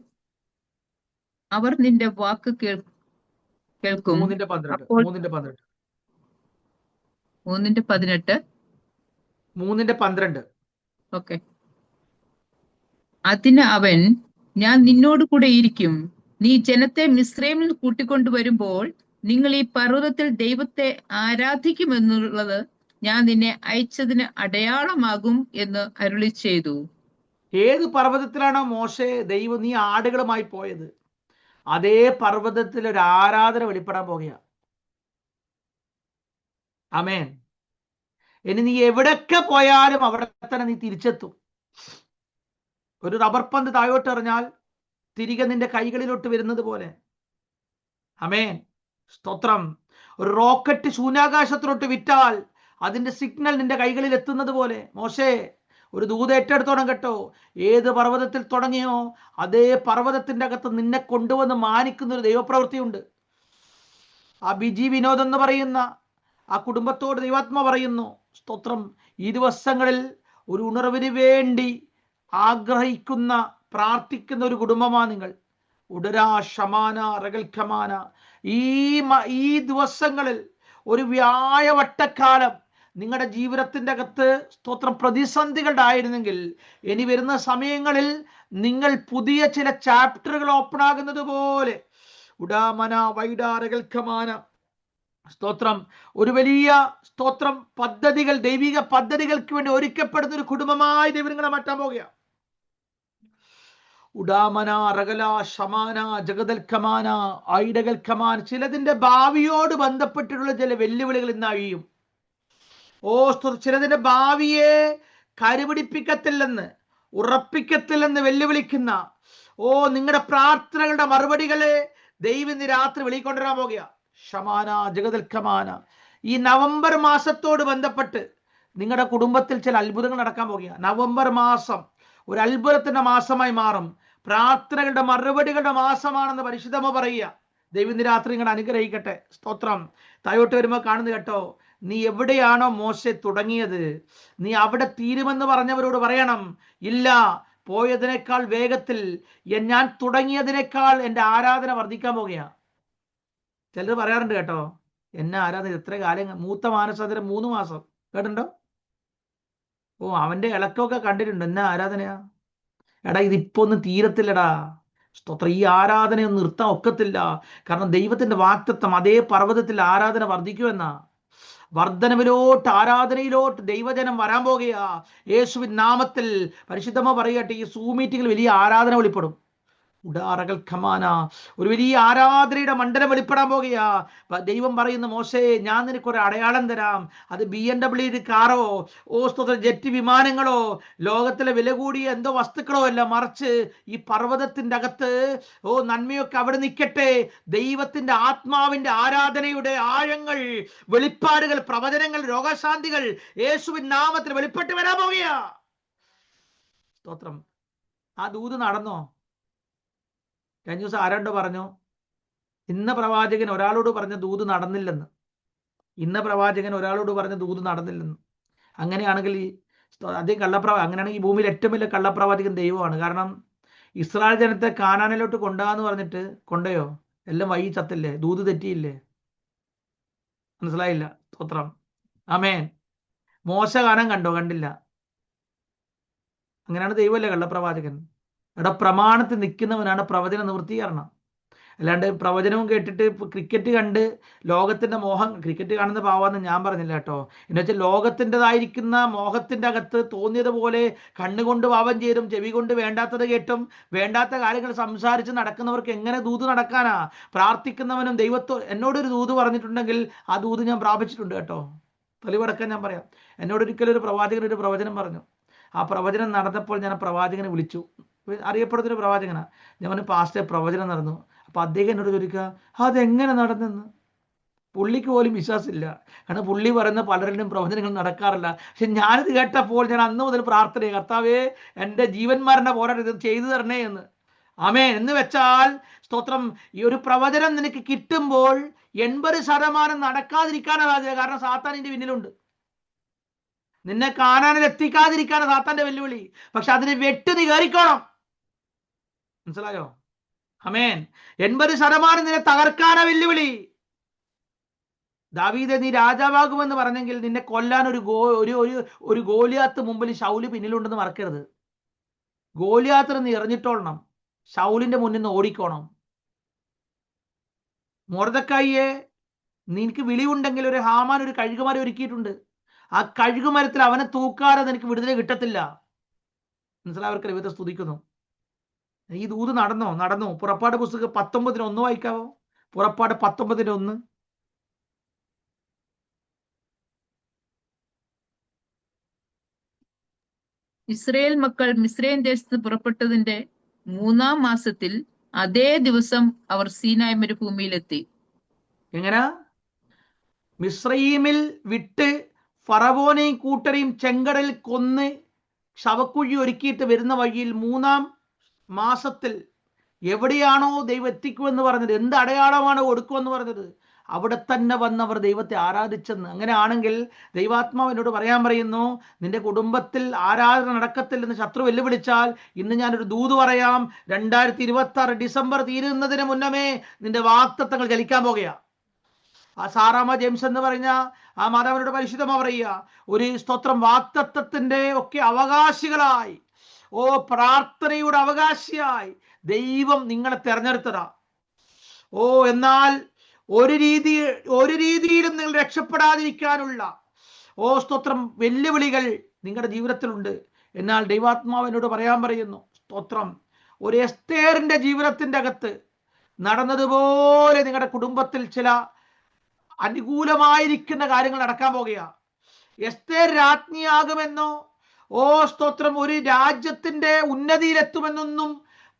അവർ നിന്റെ വാക്ക് കേൾക്കും. 3:12. 3:12. ഓക്കെ. അതിന് അവൻ, ഞാൻ നിന്നോട് കൂടെ ഇരിക്കും. നീ ജനത്തെ മിസ്രൈമിൽ കൂട്ടിക്കൊണ്ടുവരുമ്പോൾ നിങ്ങൾ ഈ പർവ്വതത്തിൽ ദൈവത്തെ ആരാധിക്കുമെന്നുള്ളത് ഞാൻ നിന്നെ അയച്ചതിന് അടയാളമാകും എന്ന് അരുളി ചെയ്തു. ഏത് പർവ്വതത്തിലാണോ മോശെ ദൈവം നീ ആടുകളുമായി പോയത്, അതേ പർവ്വതത്തിൽ ഒരു ആരാധന വെളിപ്പെടാൻ പോകുക. ആമേൻ. ഇനി നീ എവിടൊക്കെ പോയാലും അവിടെ തന്നെ നീ തിരിച്ചെത്തും. ഒരു റബ്ബർ പന്ത് താഴോട്ട് എറിഞ്ഞാൽ തിരികെ നിന്റെ കൈകളിലോട്ട് വരുന്നത് പോലെ. ആമേൻ. സ്തോത്രം. ഒരു റോക്കറ്റ് ശൂന്യാകാശത്തിലോട്ട് വിറ്റാൽ അതിന്റെ സിഗ്നൽ നിന്റെ കൈകളിൽ എത്തുന്നത് പോലെ. മോശേ, ഒരു ദൂത് ഏറ്റെടുത്തോണം കേട്ടോ. ഏത് പർവ്വതത്തിൽ തുടങ്ങിയോ അതേ പർവ്വതത്തിന്റെ അകത്ത് നിന്നെ കൊണ്ടുവന്ന് മാനിക്കുന്ന ഒരു ദൈവപ്രവൃത്തിയുണ്ട്. ആ ബിജി വിനോദ് എന്ന് പറയുന്ന ആ കുടുംബത്തോട് ദൈവാത്മ പറയുന്നു, സ്തോത്രം, ഈ ദിവസങ്ങളിൽ ഒരു ഉണർവിന് വേണ്ടി ആഗ്രഹിക്കുന്ന പ്രാർത്ഥിക്കുന്ന ഒരു കുടുംബമാണ് നിങ്ങൾ. ഉടരാ ഷമാന റഗൽഖമാന. ഈ ദിവസങ്ങളിൽ ഒരു വ്യാഴവട്ടക്കാലം നിങ്ങളുടെ ജീവിതത്തിന്റെ അകത്ത്, സ്തോത്രം, പ്രതിസന്ധികളുടെ ആയിരുന്നെങ്കിൽ ഇനി വരുന്ന സമയങ്ങളിൽ നിങ്ങൾ പുതിയ ചില ചാപ്റ്ററുകൾ ഓപ്പൺ ആകുന്നത് പോലെ ഉടാമന വൈഡാരകൽക്കമാന. സ്തോത്രം. ഒരു വലിയ, സ്തോത്രം, പദ്ധതികൾ, ദൈവിക പദ്ധതികൾക്ക് വേണ്ടി ഒരുക്കപ്പെടുന്ന ഒരു കുടുംബമായി ദൈവങ്ങളെ മാറ്റാൻ പോകുക. ഉടാമന റഗല ഷമാന ജഗതൽക്കമാന ഐഡകൽക്കമാന. ചിലതിന്റെ ഭാവിയോട് ബന്ധപ്പെട്ടിട്ടുള്ള ചില വെല്ലുവിളികൾ ഇന്ന് അഴിയും. ചിലതിന്റെ ഭാവിയെ കരുപിടിപ്പിക്കത്തില്ലെന്ന്, ഉറപ്പിക്കത്തില്ലെന്ന് വെല്ലുവിളിക്കുന്ന നിങ്ങളുടെ പ്രാർത്ഥനകളുടെ മറുപടികളെ ദൈവം ഇന്ന് രാത്രി വെളിക്കൊണ്ടുവരാൻ പോകുക. ഷമാന ജഗതൽക്കമാന. ഈ നവംബർ മാസത്തോട് ബന്ധപ്പെട്ട് നിങ്ങളുടെ കുടുംബത്തിൽ ചില അത്ഭുതങ്ങൾ നടക്കാൻ പോകുക. നവംബർ മാസം ഒരു അത്ഭുതത്തിന്റെ മാസമായി മാറും. പ്രാർത്ഥനകളുടെ മറുപടികളുടെ മാസമാണെന്ന് പരിശുദ്ധമ പറയുക. ദൈവം ഇന്ന് രാത്രി നിങ്ങളെ അനുഗ്രഹിക്കട്ടെ. സ്തോത്രം. താഴോട്ട് വരുമ്പോൾ കാണുന്നത് കേട്ടോ, നീ എവിടെയാണോ മോശെ തുടങ്ങിയത് നീ അവിടെ തീരുമെന്ന് പറഞ്ഞവരോട് പറയണം, ഇല്ല, പോയതിനേക്കാൾ വേഗത്തിൽ ഞാൻ തുടങ്ങിയതിനേക്കാൾ എൻ്റെ ആരാധന വർദ്ധിക്കാൻ പോകുകയാണ്. ചിലർ പറയാറുണ്ട് കേട്ടോ, എന്നെ ആരാധന എത്ര കാലം, മൂത്ത മാനസാന്തരം 3 മാസം കേട്ടുണ്ടോ? അവന്റെ ഇളക്കമൊക്കെ കണ്ടിട്ടുണ്ട്. എന്നാ ആരാധനയാ എടാ, ഇതിപ്പോ ഒന്നും തീരത്തില്ലടാ. സ്തോത്രം. ഈ ആരാധനയൊന്നും നിർത്താൻ ഒക്കത്തില്ല. കാരണം ദൈവത്തിന്റെ വാഗ്ദത്തം അതേ പർവ്വതത്തിൽ ആരാധന വർദ്ധിക്കുമെന്നാ. വർദ്ധനവിലോട്ട്, ആരാധനയിലോട്ട് ദൈവജനം വരാൻ പോകുകയാ. യേശുവിൻ നാമത്തിൽ പരിശുദ്ധമ പറയട്ടെ, ഈ സൂം മീറ്റിംഗിൽ വലിയ ആരാധന വെളിപ്പെടും. ഉടാറകൾ ഖമാന. ഒരു വലിയ ആരാധനയുടെ മണ്ഡലം വെളിപ്പെടാൻ പോകുകയാ. ദൈവം പറയുന്ന, മോശേ, ഞാൻ നിനക്ക് ഒരു അടയാളം തരാം. അത് BMW കാറോ സ്തോത്രം ജെറ്റ് വിമാനങ്ങളോ ലോകത്തിലെ വില കൂടിയ എന്തോ വസ്തുക്കളോ അല്ല, മറിച്ച് ഈ പർവ്വതത്തിന്റെ അകത്ത് നന്മയൊക്കെ അവിടെ നിൽക്കട്ടെ. ദൈവത്തിന്റെ ആത്മാവിന്റെ ആരാധനയുടെ ആഴങ്ങൾ, വെളിപ്പാടുകൾ, പ്രവചനങ്ങൾ, രോഗശാന്തികൾ യേശുവിൻ നാമത്തിൽ വെളിപ്പെട്ട് വരാൻ പോകുകയാ. സ്തോത്രം. ആ ദൂത് നടന്നോ? കഴിഞ്ഞ ദിവസം ആരാണ്ടോ പറഞ്ഞു, ഇന്ന പ്രവാചകൻ ഒരാളോട് പറഞ്ഞ ദൂത് നടന്നില്ലെന്ന്. ഇന്ന പ്രവാചകൻ ഒരാളോട് പറഞ്ഞ ദൂത് നടന്നില്ലെന്ന്. അങ്ങനെയാണെങ്കിൽ അദ്ദേഹം അങ്ങനെയാണെങ്കിൽ ഈ ഭൂമിയിൽ ഏറ്റവും വലിയ കള്ളപ്രവാചകൻ ദൈവമാണ്. കാരണം ഇസ്രായേൽ ജനത്തെ കാനാനിലോട്ട് കൊണ്ടുപോകാന്ന് പറഞ്ഞിട്ട് കൊണ്ടയോ? എല്ലാം വഴി ചത്തില്ലേ? ദൂത് തെറ്റിയില്ലേ? മനസ്സിലായില്ല. സ്തോത്രം. ആമേൻ. മോശ കാനം കണ്ടോ? കണ്ടില്ല. അങ്ങനെയാണ് ദൈവമല്ലേ കള്ളപ്രവാചകൻ. ഇവിടെ പ്രമാണത്തിൽ നിൽക്കുന്നവനാണ് പ്രവചന നിവൃത്തീകരണം. അല്ലാണ്ട് പ്രവചനവും കേട്ടിട്ട് ക്രിക്കറ്റ് കണ്ട് ലോകത്തിന്റെ മോഹം, ക്രിക്കറ്റ് കാണുന്ന പാവാന്ന് ഞാൻ പറഞ്ഞില്ല കേട്ടോ. എന്ന് വെച്ചാൽ ലോകത്തിൻ്റെതായിരിക്കുന്ന മോഹത്തിന്റെ അകത്ത് തോന്നിയതുപോലെ കണ്ണുകൊണ്ട് പാപം ചെയ്തും ചെവി കൊണ്ട് വേണ്ടാത്തത് കേട്ടും വേണ്ടാത്ത കാര്യങ്ങൾ സംസാരിച്ച് നടക്കുന്നവർക്ക് എങ്ങനെ ദൂത് നടക്കാനാ? പ്രാർത്ഥിക്കുന്നവനും എന്നോടൊരു ദൂത് പറഞ്ഞിട്ടുണ്ടെങ്കിൽ ആ ദൂത് ഞാൻ പ്രാപിച്ചിട്ടുണ്ട് കേട്ടോ. തെളിവടക്കാൻ ഞാൻ പറയാം. എന്നോടൊരിക്കലും ഒരു പ്രവാചകൻ ഒരു പ്രവചനം പറഞ്ഞു. ആ പ്രവചനം നടന്നപ്പോൾ ഞാൻ പ്രവാചകനെ വിളിച്ചു. അറിയപ്പെടുന്നൊരു പ്രവാചകനാ. ഞാൻ പറഞ്ഞു, പാസ്റ്റർ പ്രവചനം നടന്നു. അപ്പൊ അദ്ദേഹം എന്നോട് ചോദിക്കുക, അതെങ്ങനെ നടന്നെന്ന്. പുള്ളിക്ക് പോലും വിശ്വാസമില്ല. കാരണം പുള്ളി പറയുന്ന പലരുടെയും പ്രവചനങ്ങൾ നടക്കാറില്ല. പക്ഷെ ഞാനിത് കേട്ടപ്പോൾ ഞാൻ അന്ന് മുതൽ പ്രാർത്ഥന, കർത്താവേ, എൻ്റെ ജീവന്മാരുടെ പോരാട്ടം ഇത് ചെയ്തു തരണേ എന്ന്. ആമേൻ. എന്ന് വെച്ചാൽ സ്തോത്രം, ഈ ഒരു പ്രവചനം നിനക്ക് കിട്ടുമ്പോൾ 80% നടക്കാതിരിക്കാനാണ് സാധ്യത. കാരണം സാത്താൻ ഇതിന്റെ പിന്നിലുണ്ട്. നിന്നെ കാനാനിൽ എത്തിക്കാതിരിക്കാനാണ് സാത്താന്റെ വെല്ലുവിളി. പക്ഷെ അതിന് വെട്ട് നീ കയറിക്കോണം. മനസ്സിലായോ? ആമേൻ. 80% നിന്നെ തകർക്കാനാ വെല്ലുവിളി. ദാവീദേ, നീ രാജാവാകുമെന്ന് പറഞ്ഞെങ്കിൽ നിന്നെ കൊല്ലാൻ ഒരു ഗോലിയാത്ത് മുമ്പിൽ ശൗല് പിന്നിലുണ്ടെന്ന് മറക്കരുത്. ഗോലിയാത്തിന് നീ എറിഞ്ഞിട്ടോളണം. ശൗലിന്റെ മുന്നിൽ നിന്ന് ഓടിക്കോണം. മൊർദെഖായിയെ, നിനക്ക് വിളിവുണ്ടെങ്കിൽ ഒരു ഹാമാൻ ഒരു കഴുകുമരം ഒരുക്കിയിട്ടുണ്ട്. ആ കഴുകുമരത്തിൽ അവനെ തൂക്കാതെ നിനക്ക് വിടുതല കിട്ടത്തില്ല. മനസ്സിലായവർക്ക് ദൈവത്തെ സ്തുതിക്കുന്നു. ഈ ദൂത് നടന്നു. പുറപ്പാട് പുസ്തകം 19:1 വായിക്കാവോ? പുറപ്പാട് 19:1. ഇസ്രയേൽ മക്കൾ മിസ്രൈം ദേശത്ത് പുറപ്പെട്ടതിന്റെ 3-ാം മാസത്തിൽ അതേ ദിവസം അവർ സീനായ് മരുഭൂമിയിലെത്തി. എങ്ങനെ? മിസ്രയീമിൽ വിട്ട് ഫറവോനെയും കൂട്ടരെയും ചെങ്കടലിൽ കൊന്ന് ശവക്കുഴി ഒരുക്കിയിട്ട് വരുന്ന വഴിയിൽ 3-ാം മാസത്തിൽ എവിടെയാണോ ദൈവം എത്തിക്കുമെന്ന് പറഞ്ഞത്, എന്ത് അടയാളമാണ് കൊടുക്കുമെന്ന് പറഞ്ഞത്, അവിടെ തന്നെ വന്നവർ ദൈവത്തെ ആരാധിച്ചെന്ന്. അങ്ങനെയാണെങ്കിൽ ദൈവാത്മാവിനോട് പറയാൻ പറയുന്നു, നിന്റെ കുടുംബത്തിൽ ആരാധന നടക്കത്തില്ലെന്ന് ശത്രു വെല്ലുവിളിച്ചാൽ ഇന്ന് ഞാനൊരു ദൂത് പറയാം. 2026 ഡിസംബർ തീരുന്നതിന് മുന്നമേ നിന്റെ വാഗ്ദത്തങ്ങൾ ചലിക്കാൻ പോകുക. ആ സാറാമ ജെയിംസ് എന്ന് പറഞ്ഞ ആ മാതാവിനോട് പരിശുദ്ധമ പറയുക, ഒരു സ്തോത്രം, വാഗ്ദത്തത്തിന്റെ ഒക്കെ അവകാശികളായി, പ്രാർത്ഥനയുടെ അവകാശിയായി ദൈവം നിങ്ങളെ തെരഞ്ഞെടുത്തതാ. എന്നാൽ ഒരു രീതിയിലും നിങ്ങൾ രക്ഷപ്പെടാതിരിക്കാനുള്ള സ്തോത്രം വെല്ലുവിളികൾ നിങ്ങളുടെ ജീവിതത്തിലുണ്ട്. എന്നാൽ ദൈവാത്മാവിനോട് പറയാൻ പറയുന്നു, സ്തോത്രം, ഒരു എസ്തേറിന്റെ ജീവിതത്തിന്റെ അകത്ത് നടന്നതുപോലെ നിങ്ങളുടെ കുടുംബത്തിൽ ചില അനുകൂലമായിരിക്കുന്ന കാര്യങ്ങൾ നടക്കാൻ പോകുക. എസ്തേർ രാജ്ഞിയാകുമെന്നോ സ്തോത്രം ഒരു രാജ്യത്തിന്റെ ഉന്നതിയിലെത്തുമെന്നൊന്നും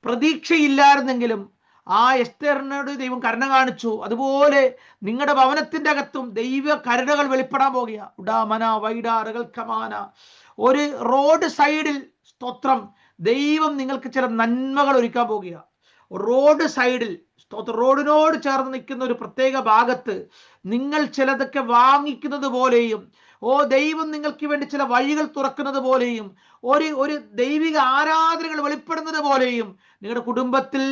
പ്രതീക്ഷയില്ലായിരുന്നെങ്കിലും ആ എസ്തേറിനോട് ദൈവം കരുണ കാണിച്ചു. അതുപോലെ നിങ്ങളുടെ ഭവനത്തിന്റെ അകത്തും ദൈവ കരുണകൾ വെളിപ്പെടാൻ പോകുക. ഉഡാമന വൈഡാറകൽക്കമാന. ഒരു റോഡ് സൈഡിൽ സ്തോത്രം ദൈവം നിങ്ങൾക്ക് ചില നന്മകൾ ഒരുക്കാൻ പോകുക. റോഡ് സൈഡിൽ സ്തോത്രം, റോഡിനോട് ചേർന്ന് നിൽക്കുന്ന ഒരു പ്രത്യേക ഭാഗത്ത് നിങ്ങൾ ചിലതൊക്കെ വാങ്ങിക്കുന്നത് പോലെയും ദൈവം നിങ്ങൾക്ക് വേണ്ടി ചില വഴികൾ തുറക്കുന്നത് പോലെയും ഒരു ദൈവിക ആരാധനകൾ വെളിപ്പെടുന്നത് പോലെയും നിങ്ങളുടെ കുടുംബത്തിൽ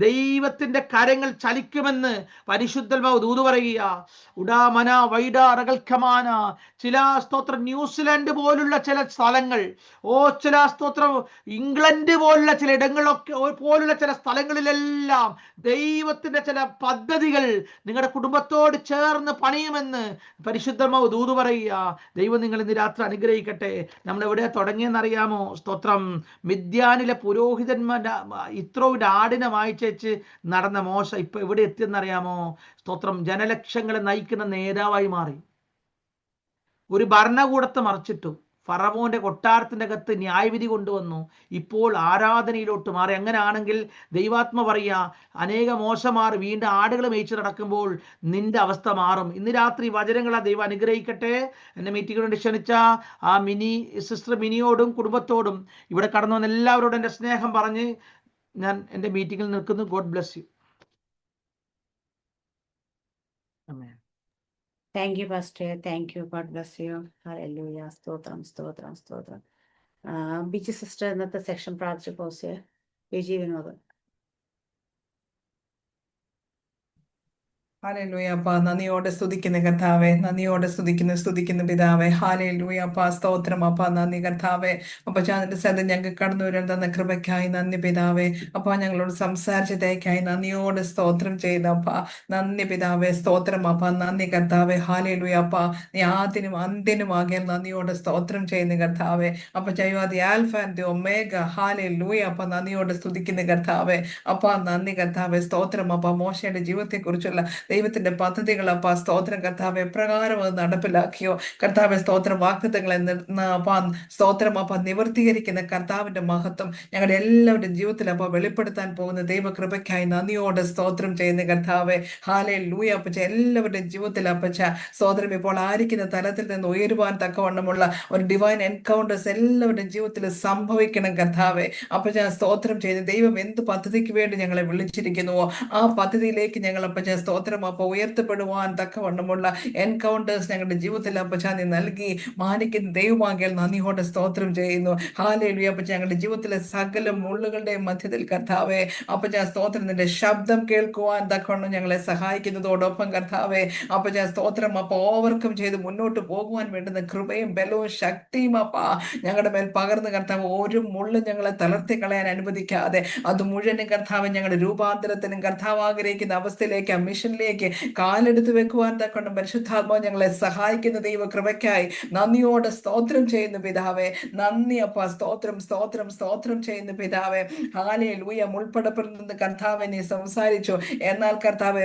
ദൈവത്തിന്റെ കരങ്ങൾ ചലിക്കുമെന്ന് പരിശുദ്ധാത്മാവ് ദൂത് പറയുക. ഉഡാമന വൈഡാറകൽക്കമാന. ചില സ്തോത്രം ന്യൂസിലാൻഡ് പോലുള്ള ചില സ്ഥലങ്ങൾ, ചില സ്തോത്രം ഇംഗ്ലണ്ട് പോലുള്ള ചില ഇടങ്ങളൊക്കെ പോലുള്ള ചില സ്ഥലങ്ങളിലെല്ലാം ദൈവത്തിന്റെ ചില പദ്ധതികൾ നിങ്ങളുടെ കുടുംബത്തോട് ചേർന്ന് പണിയുമെന്ന് പരിശുദ്ധാത്മാവ് ദൂത് പറയുക. ദൈവം നിങ്ങൾ ഇന്ന് രാത്രി അനുഗ്രഹിക്കട്ടെ. നമ്മൾ എവിടെ തുടങ്ങിയെന്നറിയാമോ? സ്തോത്രം, മിദ്യാനിലെ പുരോഹിതന്മാർ ഇത്രോവിന്റെ ആടിനെ വായിച്ചേച്ച് നടന്ന മോശ ഇപ്പൊ എവിടെ എത്തിയെന്നറിയാമോ? സ്തോത്രം, ജനലക്ഷങ്ങളെ നയിക്കുന്ന നേതാവായി മാറി. ഒരു ഭരണകൂടത്തെ മറിച്ചിട്ടു ഫറവോന്റെ കൊട്ടാരത്തിന്റെ അകത്ത് ന്യായവിധി കൊണ്ടുവന്നു. ഇപ്പോൾ ആരാധനയിലോട്ട് മാറി. അങ്ങനെയാണെങ്കിൽ ദൈവാത്മ പറയുക, അനേക മോശമാർ വീണ്ടും ആടുകൾ മേയിച്ച് നടക്കുമ്പോൾ നിന്റെ അവസ്ഥ മാറും. ഇന്ന് രാത്രി വചനങ്ങളെ ദൈവം അനുഗ്രഹിക്കട്ടെ. എന്നെ മീറ്റിംഗിന് വേണ്ടി ക്ഷണിച്ച ആ സിസ്റ്റർ മിനിയോടും കുടുംബത്തോടും ഇവിടെ കടന്നു വന്ന എല്ലാവരോടും എൻ്റെ സ്നേഹം പറഞ്ഞ് ഞാൻ എൻ്റെ മീറ്റിംഗിൽ നിൽക്കുന്നു. God bless U. Amen. Thank you, Pastor. Thank you. God bless you. Hallelujah. സ്തോത്രം, സ്തോത്രം, സ്തോത്രം. ബിജി സിസ്റ്റർ ഇന്നത്തെ സെക്ഷൻ പ്രാർത്ഥിച്ചു പോസ്റ്റ് ബിജി വിനോദ്. ഹാലേലൂയ അപ്പ, നന്ദിയോടെ സ്തുതിക്കുന്ന കർത്താവെ, നന്ദിയോടെ സ്തുതിക്കുന്ന പിതാവെ. ഹാലേലൂയ അപ്പ, സ്തോത്രം അപ്പ, നന്ദി കർത്താവെ. അപ്പൊ ചാനലിന്റെ സ്ഥലത്ത് ഞങ്ങൾക്ക് കടന്നു വരാൻ തന്ന കൃപയ്ക്കായി നന്ദി പിതാവെ. അപ്പ ഞങ്ങളോട് സംസാരിച്ചതേക്കായി നന്ദിയോടെ സ്തോത്രം ചെയ്തപ്പ, നന്ദി പിതാവെ. സ്തോത്രം അപ്പ, നന്ദി കർത്താവെ. ഹാലേലൂയ അപ്പ, നീ ആദ്യനും അന്ത്യനുമാകിയാൽ നന്ദിയോടെ സ്തോത്രം ചെയ്യുന്ന കർത്താവെ. അപ്പൊ ചെയ്യുവാതി ആൽഫ ആൻഡ് ഒമേഗ. ഹാലേലൂയ അപ്പ, നന്ദിയോടെ സ്തുതിക്കുന്ന കർത്താവെ. അപ്പ നന്ദി കർത്താവെ. സ്തോത്രം അപ്പ, മോശയുടെ ജീവിതത്തെ കുറിച്ചുള്ള ദൈവത്തിന്റെ പദ്ധതികൾ അപ്പ, സ്തോത്രം കർത്താവ് എപ്രകാരം അത് നടപ്പിലാക്കിയോ കർത്താവ്, സ്തോത്രം വാഗ്ദത്തങ്ങളെ സ്തോത്രം അപ്പ നിവർത്തീകരിക്കുന്ന കർത്താവിന്റെ മഹത്വം ഞങ്ങളുടെ എല്ലാവരുടെയും ജീവിതത്തിൽ അപ്പ വെളിപ്പെടുത്താൻ പോകുന്ന ദൈവകൃപയ്ക്കായി നന്ദിയോടെ സ്തോത്രം ചെയ്യുന്ന കർത്താവെ. ഹാലേലൂയ അപ്പച്ച, എല്ലാവരുടെയും ജീവിതത്തിൽ അപ്പച്ച സ്തോത്രം ഇപ്പോൾ ആയിരിക്കുന്ന തലത്തിൽ നിന്ന് ഉയരുവാൻ തക്കവണ്ണമുള്ള ഒരു ഡിവൈൻ എൻകൗണ്ടേഴ്സ് എല്ലാവരുടെയും ജീവിതത്തിൽ സംഭവിക്കണം കർത്താവെ. അപ്പച്ച സ്തോത്രം ചെയ്ത് ദൈവം എന്ത് പദ്ധതിക്ക് വേണ്ടി ഞങ്ങളെ വിളിച്ചിരിക്കുന്നുവോ ആ പദ്ധതിയിലേക്ക് ഞങ്ങൾ അപ്പച്ച സ്തോത്രം അപ്പൊ ഉയർത്തപ്പെടുവാൻ തക്കവണ്ണമുള്ള എൻകൗണ്ടേഴ്സ് ഞങ്ങളുടെ ജീവിതത്തിൽ അപ്പച്ച നീ നൽകി മാനിക്കുന്ന ദൈവമാകിയാൽ നന്ദിയോടെ സ്തോത്രം ചെയ്യുന്നു. ഹാലേലൂയ അപ്പച്ച, ഞങ്ങളുടെ ജീവിതത്തിലെ സകല മുള്ളുകളുടെയും മധ്യത്തിൽ കർത്താവെ അപ്പച്ച സ്തോത്രം നിന്റെ ശബ്ദം കേൾക്കുവാൻ തക്കവണ്ണം ഞങ്ങളെ സഹായിക്കുന്നതോടൊപ്പം കർത്താവെ അപ്പച്ച സ്തോത്രം അപ്പ ഓവർകം ചെയ്ത് മുന്നോട്ട് പോകുവാൻ വേണ്ടുന്ന കൃപയും ബലവും ശക്തിയും അപ്പ ഞങ്ങളുടെ മേൽ പകർന്ന് കർത്താവ് ഒരു മുള്ളും ഞങ്ങളെ തളർത്തി കളയാൻ അനുവദിക്കാതെ അത് മുഴുവനും കർത്താവ് ഞങ്ങളുടെ രൂപാന്തരത്തിനും കർത്താവ് ആഗ്രഹിക്കുന്ന അവസ്ഥയിലേക്ക് ആ മിഷനിലേക്ക് ഭൂമിയിലേക്ക് കാലെടുത്ത് വെക്കുവാൻ തക്കൊണ്ട് പരിശുദ്ധാത്മാവ് ഞങ്ങളെ സഹായിക്കുന്ന ദൈവ കൃപയ്ക്കായി നന്ദിയോടെ സ്തോത്രം ചെയ്യുന്നു പിതാവേ. നന്ദി അപ്പ. സ്തോത്രം സ്തോത്രം സ്തോത്രം ചെയ്യുന്നു പിതാവേ. ഹല്ലേലൂയ. മുൾപ്പടപ്പിൽ നിന്ന് കർത്താവെ നീ സംസാരിച്ചു. എന്നാൽ കർത്താവെ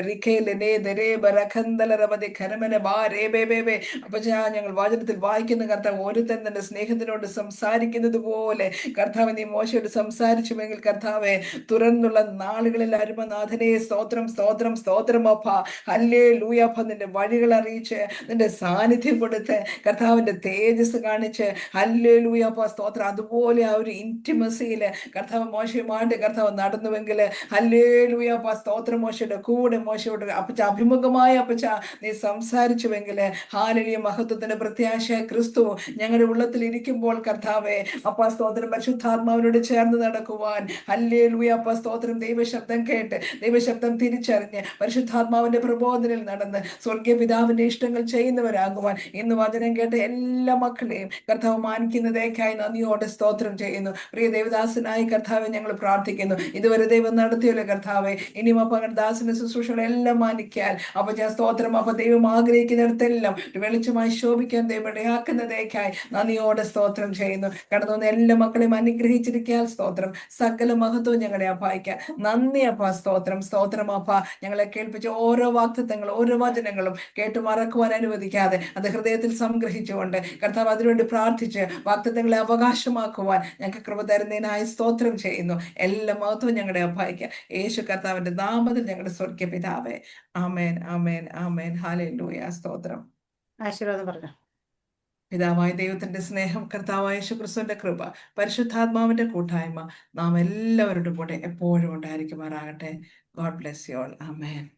അപ്പൊ ഞങ്ങൾ വചനത്തിൽ വായിക്കുന്ന കർത്താവ് ഒരുത്തൻ തന്റെ സ്നേഹത്തിനോട് സംസാരിക്കുന്നത് പോലെ കർത്താവ് നീ മോശയോട് സംസാരിച്ചുവെങ്കിൽ കർത്താവെ തുറന്നുള്ള നാളുകളിൽ അരുമനാഥനെ സ്തോത്രം സ്തോത്രം സ്തോത്രം അപ്പ. ഹല്ലേലൂയ അപ്പ. നിന്റെ വഴികൾ അറിയിച്ച് നിന്റെ സാന്നിധ്യം കൊടുത്ത് കർത്താവിന്റെ തേജസ് കാണിച്ച് ഹല്ലേലൂയ അപ്പ സ്തോത്രം. അതുപോലെ ആ ഒരു ഇന്റിമസിയില് കർത്താവ് മോശയുമായിട്ട് കർത്താവ് നടന്നുവെങ്കിൽ ഹല്ലേലൂയ അപ്പ സ്തോത്രം. മോശയുടെ കൂടെ മോശയോട് അപ്പച്ച അഭിമുഖമായ അപ്പച്ച നീ സംസാരിച്ചുവെങ്കിൽ ഹാലലിയ മഹത്വത്തിന്റെ പ്രത്യാശ ക്രിസ്തു ഞങ്ങളുടെ ഉള്ളത്തിൽ ഇരിക്കുമ്പോൾ കർത്താവെ അപ്പ സ്തോത്രം പരിശുദ്ധാത്മാവിനോട് ചേർന്ന് നടക്കുവാൻ ഹല്ലേലൂയ അപ്പ സ്തോത്രം. ദൈവശബ്ദം കേട്ട് ദൈവശബ്ദം തിരിച്ചറിഞ്ഞ് പരിശുദ്ധാത്മാവിന്റെ പ്രബോധനയിൽ നടന്ന് സ്വർഗീയ പിതാവിന്റെ ഇഷ്ടങ്ങൾ ചെയ്യുന്നവരാകുവാൻ ഇന്ന് വചനം കേട്ട എല്ലാ മക്കളെയും കർത്താവ് മാനിക്കുന്നതേക്കായി നന്ദിയോടെ സ്തോത്രം ചെയ്യുന്നു. പ്രിയ ദേവദാസനായി കർത്താവെ ഞങ്ങൾ പ്രാർത്ഥിക്കുന്നു. ഇതുവരെ ദൈവം നടത്തിയല്ലോ കർത്താവെ. ഇനിയും അപ്പ ദാസന്റെ ശുശ്രൂഷകളെല്ലാം മാനിക്കാൻ അപ്പൊ ഞാൻ സ്തോത്രം അപ്പൊ ദൈവം ആഗ്രഹിക്കുന്നിടത്തെല്ലാം വെളിച്ചമായി ശോഭിക്കാൻ ദൈവം ഇടയാക്കുന്നതേക്കായി നന്ദിയോടെ സ്തോത്രം ചെയ്യുന്നു. കടന്നു വന്ന എല്ലാ മക്കളെയും അനുഗ്രഹിച്ചിരിക്കാൻ സ്തോത്രം. സകല മഹത്വവും ഞങ്ങളെ അപ്പായിക്കാം. നന്ദി അപ്പ സ്തോത്രം സ്തോത്രം അപ്പ. ഞങ്ങളെ കേൾപ്പിച്ച ഓരോ വാക്തത്വങ്ങളും ഓരോ വചനങ്ങളും കേട്ടു മറക്കുവാൻ അനുവദിക്കാതെ അത് ഹൃദയത്തിൽ സംഗ്രഹിച്ചുകൊണ്ട് കർത്താവ് അതിനുവേണ്ടി പ്രാർത്ഥിച്ച് വാക്തത്വങ്ങളെ അവകാശമാക്കുവാൻ ഞങ്ങൾക്ക് കൃപ തരുന്നതിനായി സ്തോത്രം ചെയ്യുന്നു. എല്ലാ മഹത്വവും ഞങ്ങളുടെ അപ്പായിക്കാം. യേശു കർത്താവിന്റെ നാമത്തിൽ ഞങ്ങളുടെ സ്വർഗീയ പിതാവേ. ആമേൻ ആമേൻ ആമേൻ. ഹല്ലേലൂയ. സ്തോത്രം. ആശീർവാദം പറഞ്ഞു. പിതാവായ ദൈവത്തിന്റെ സ്നേഹം, കർത്താവായ യേശുക്രിസ്തുവിന്റെ കൃപ, പരിശുദ്ധാത്മാവിന്റെ കൂട്ടായ്മ നാം എല്ലാവരുടെ കൂടെ എപ്പോഴും ഉണ്ടായിരിക്കുമാറാകട്ടെ. God bless you all. Amen.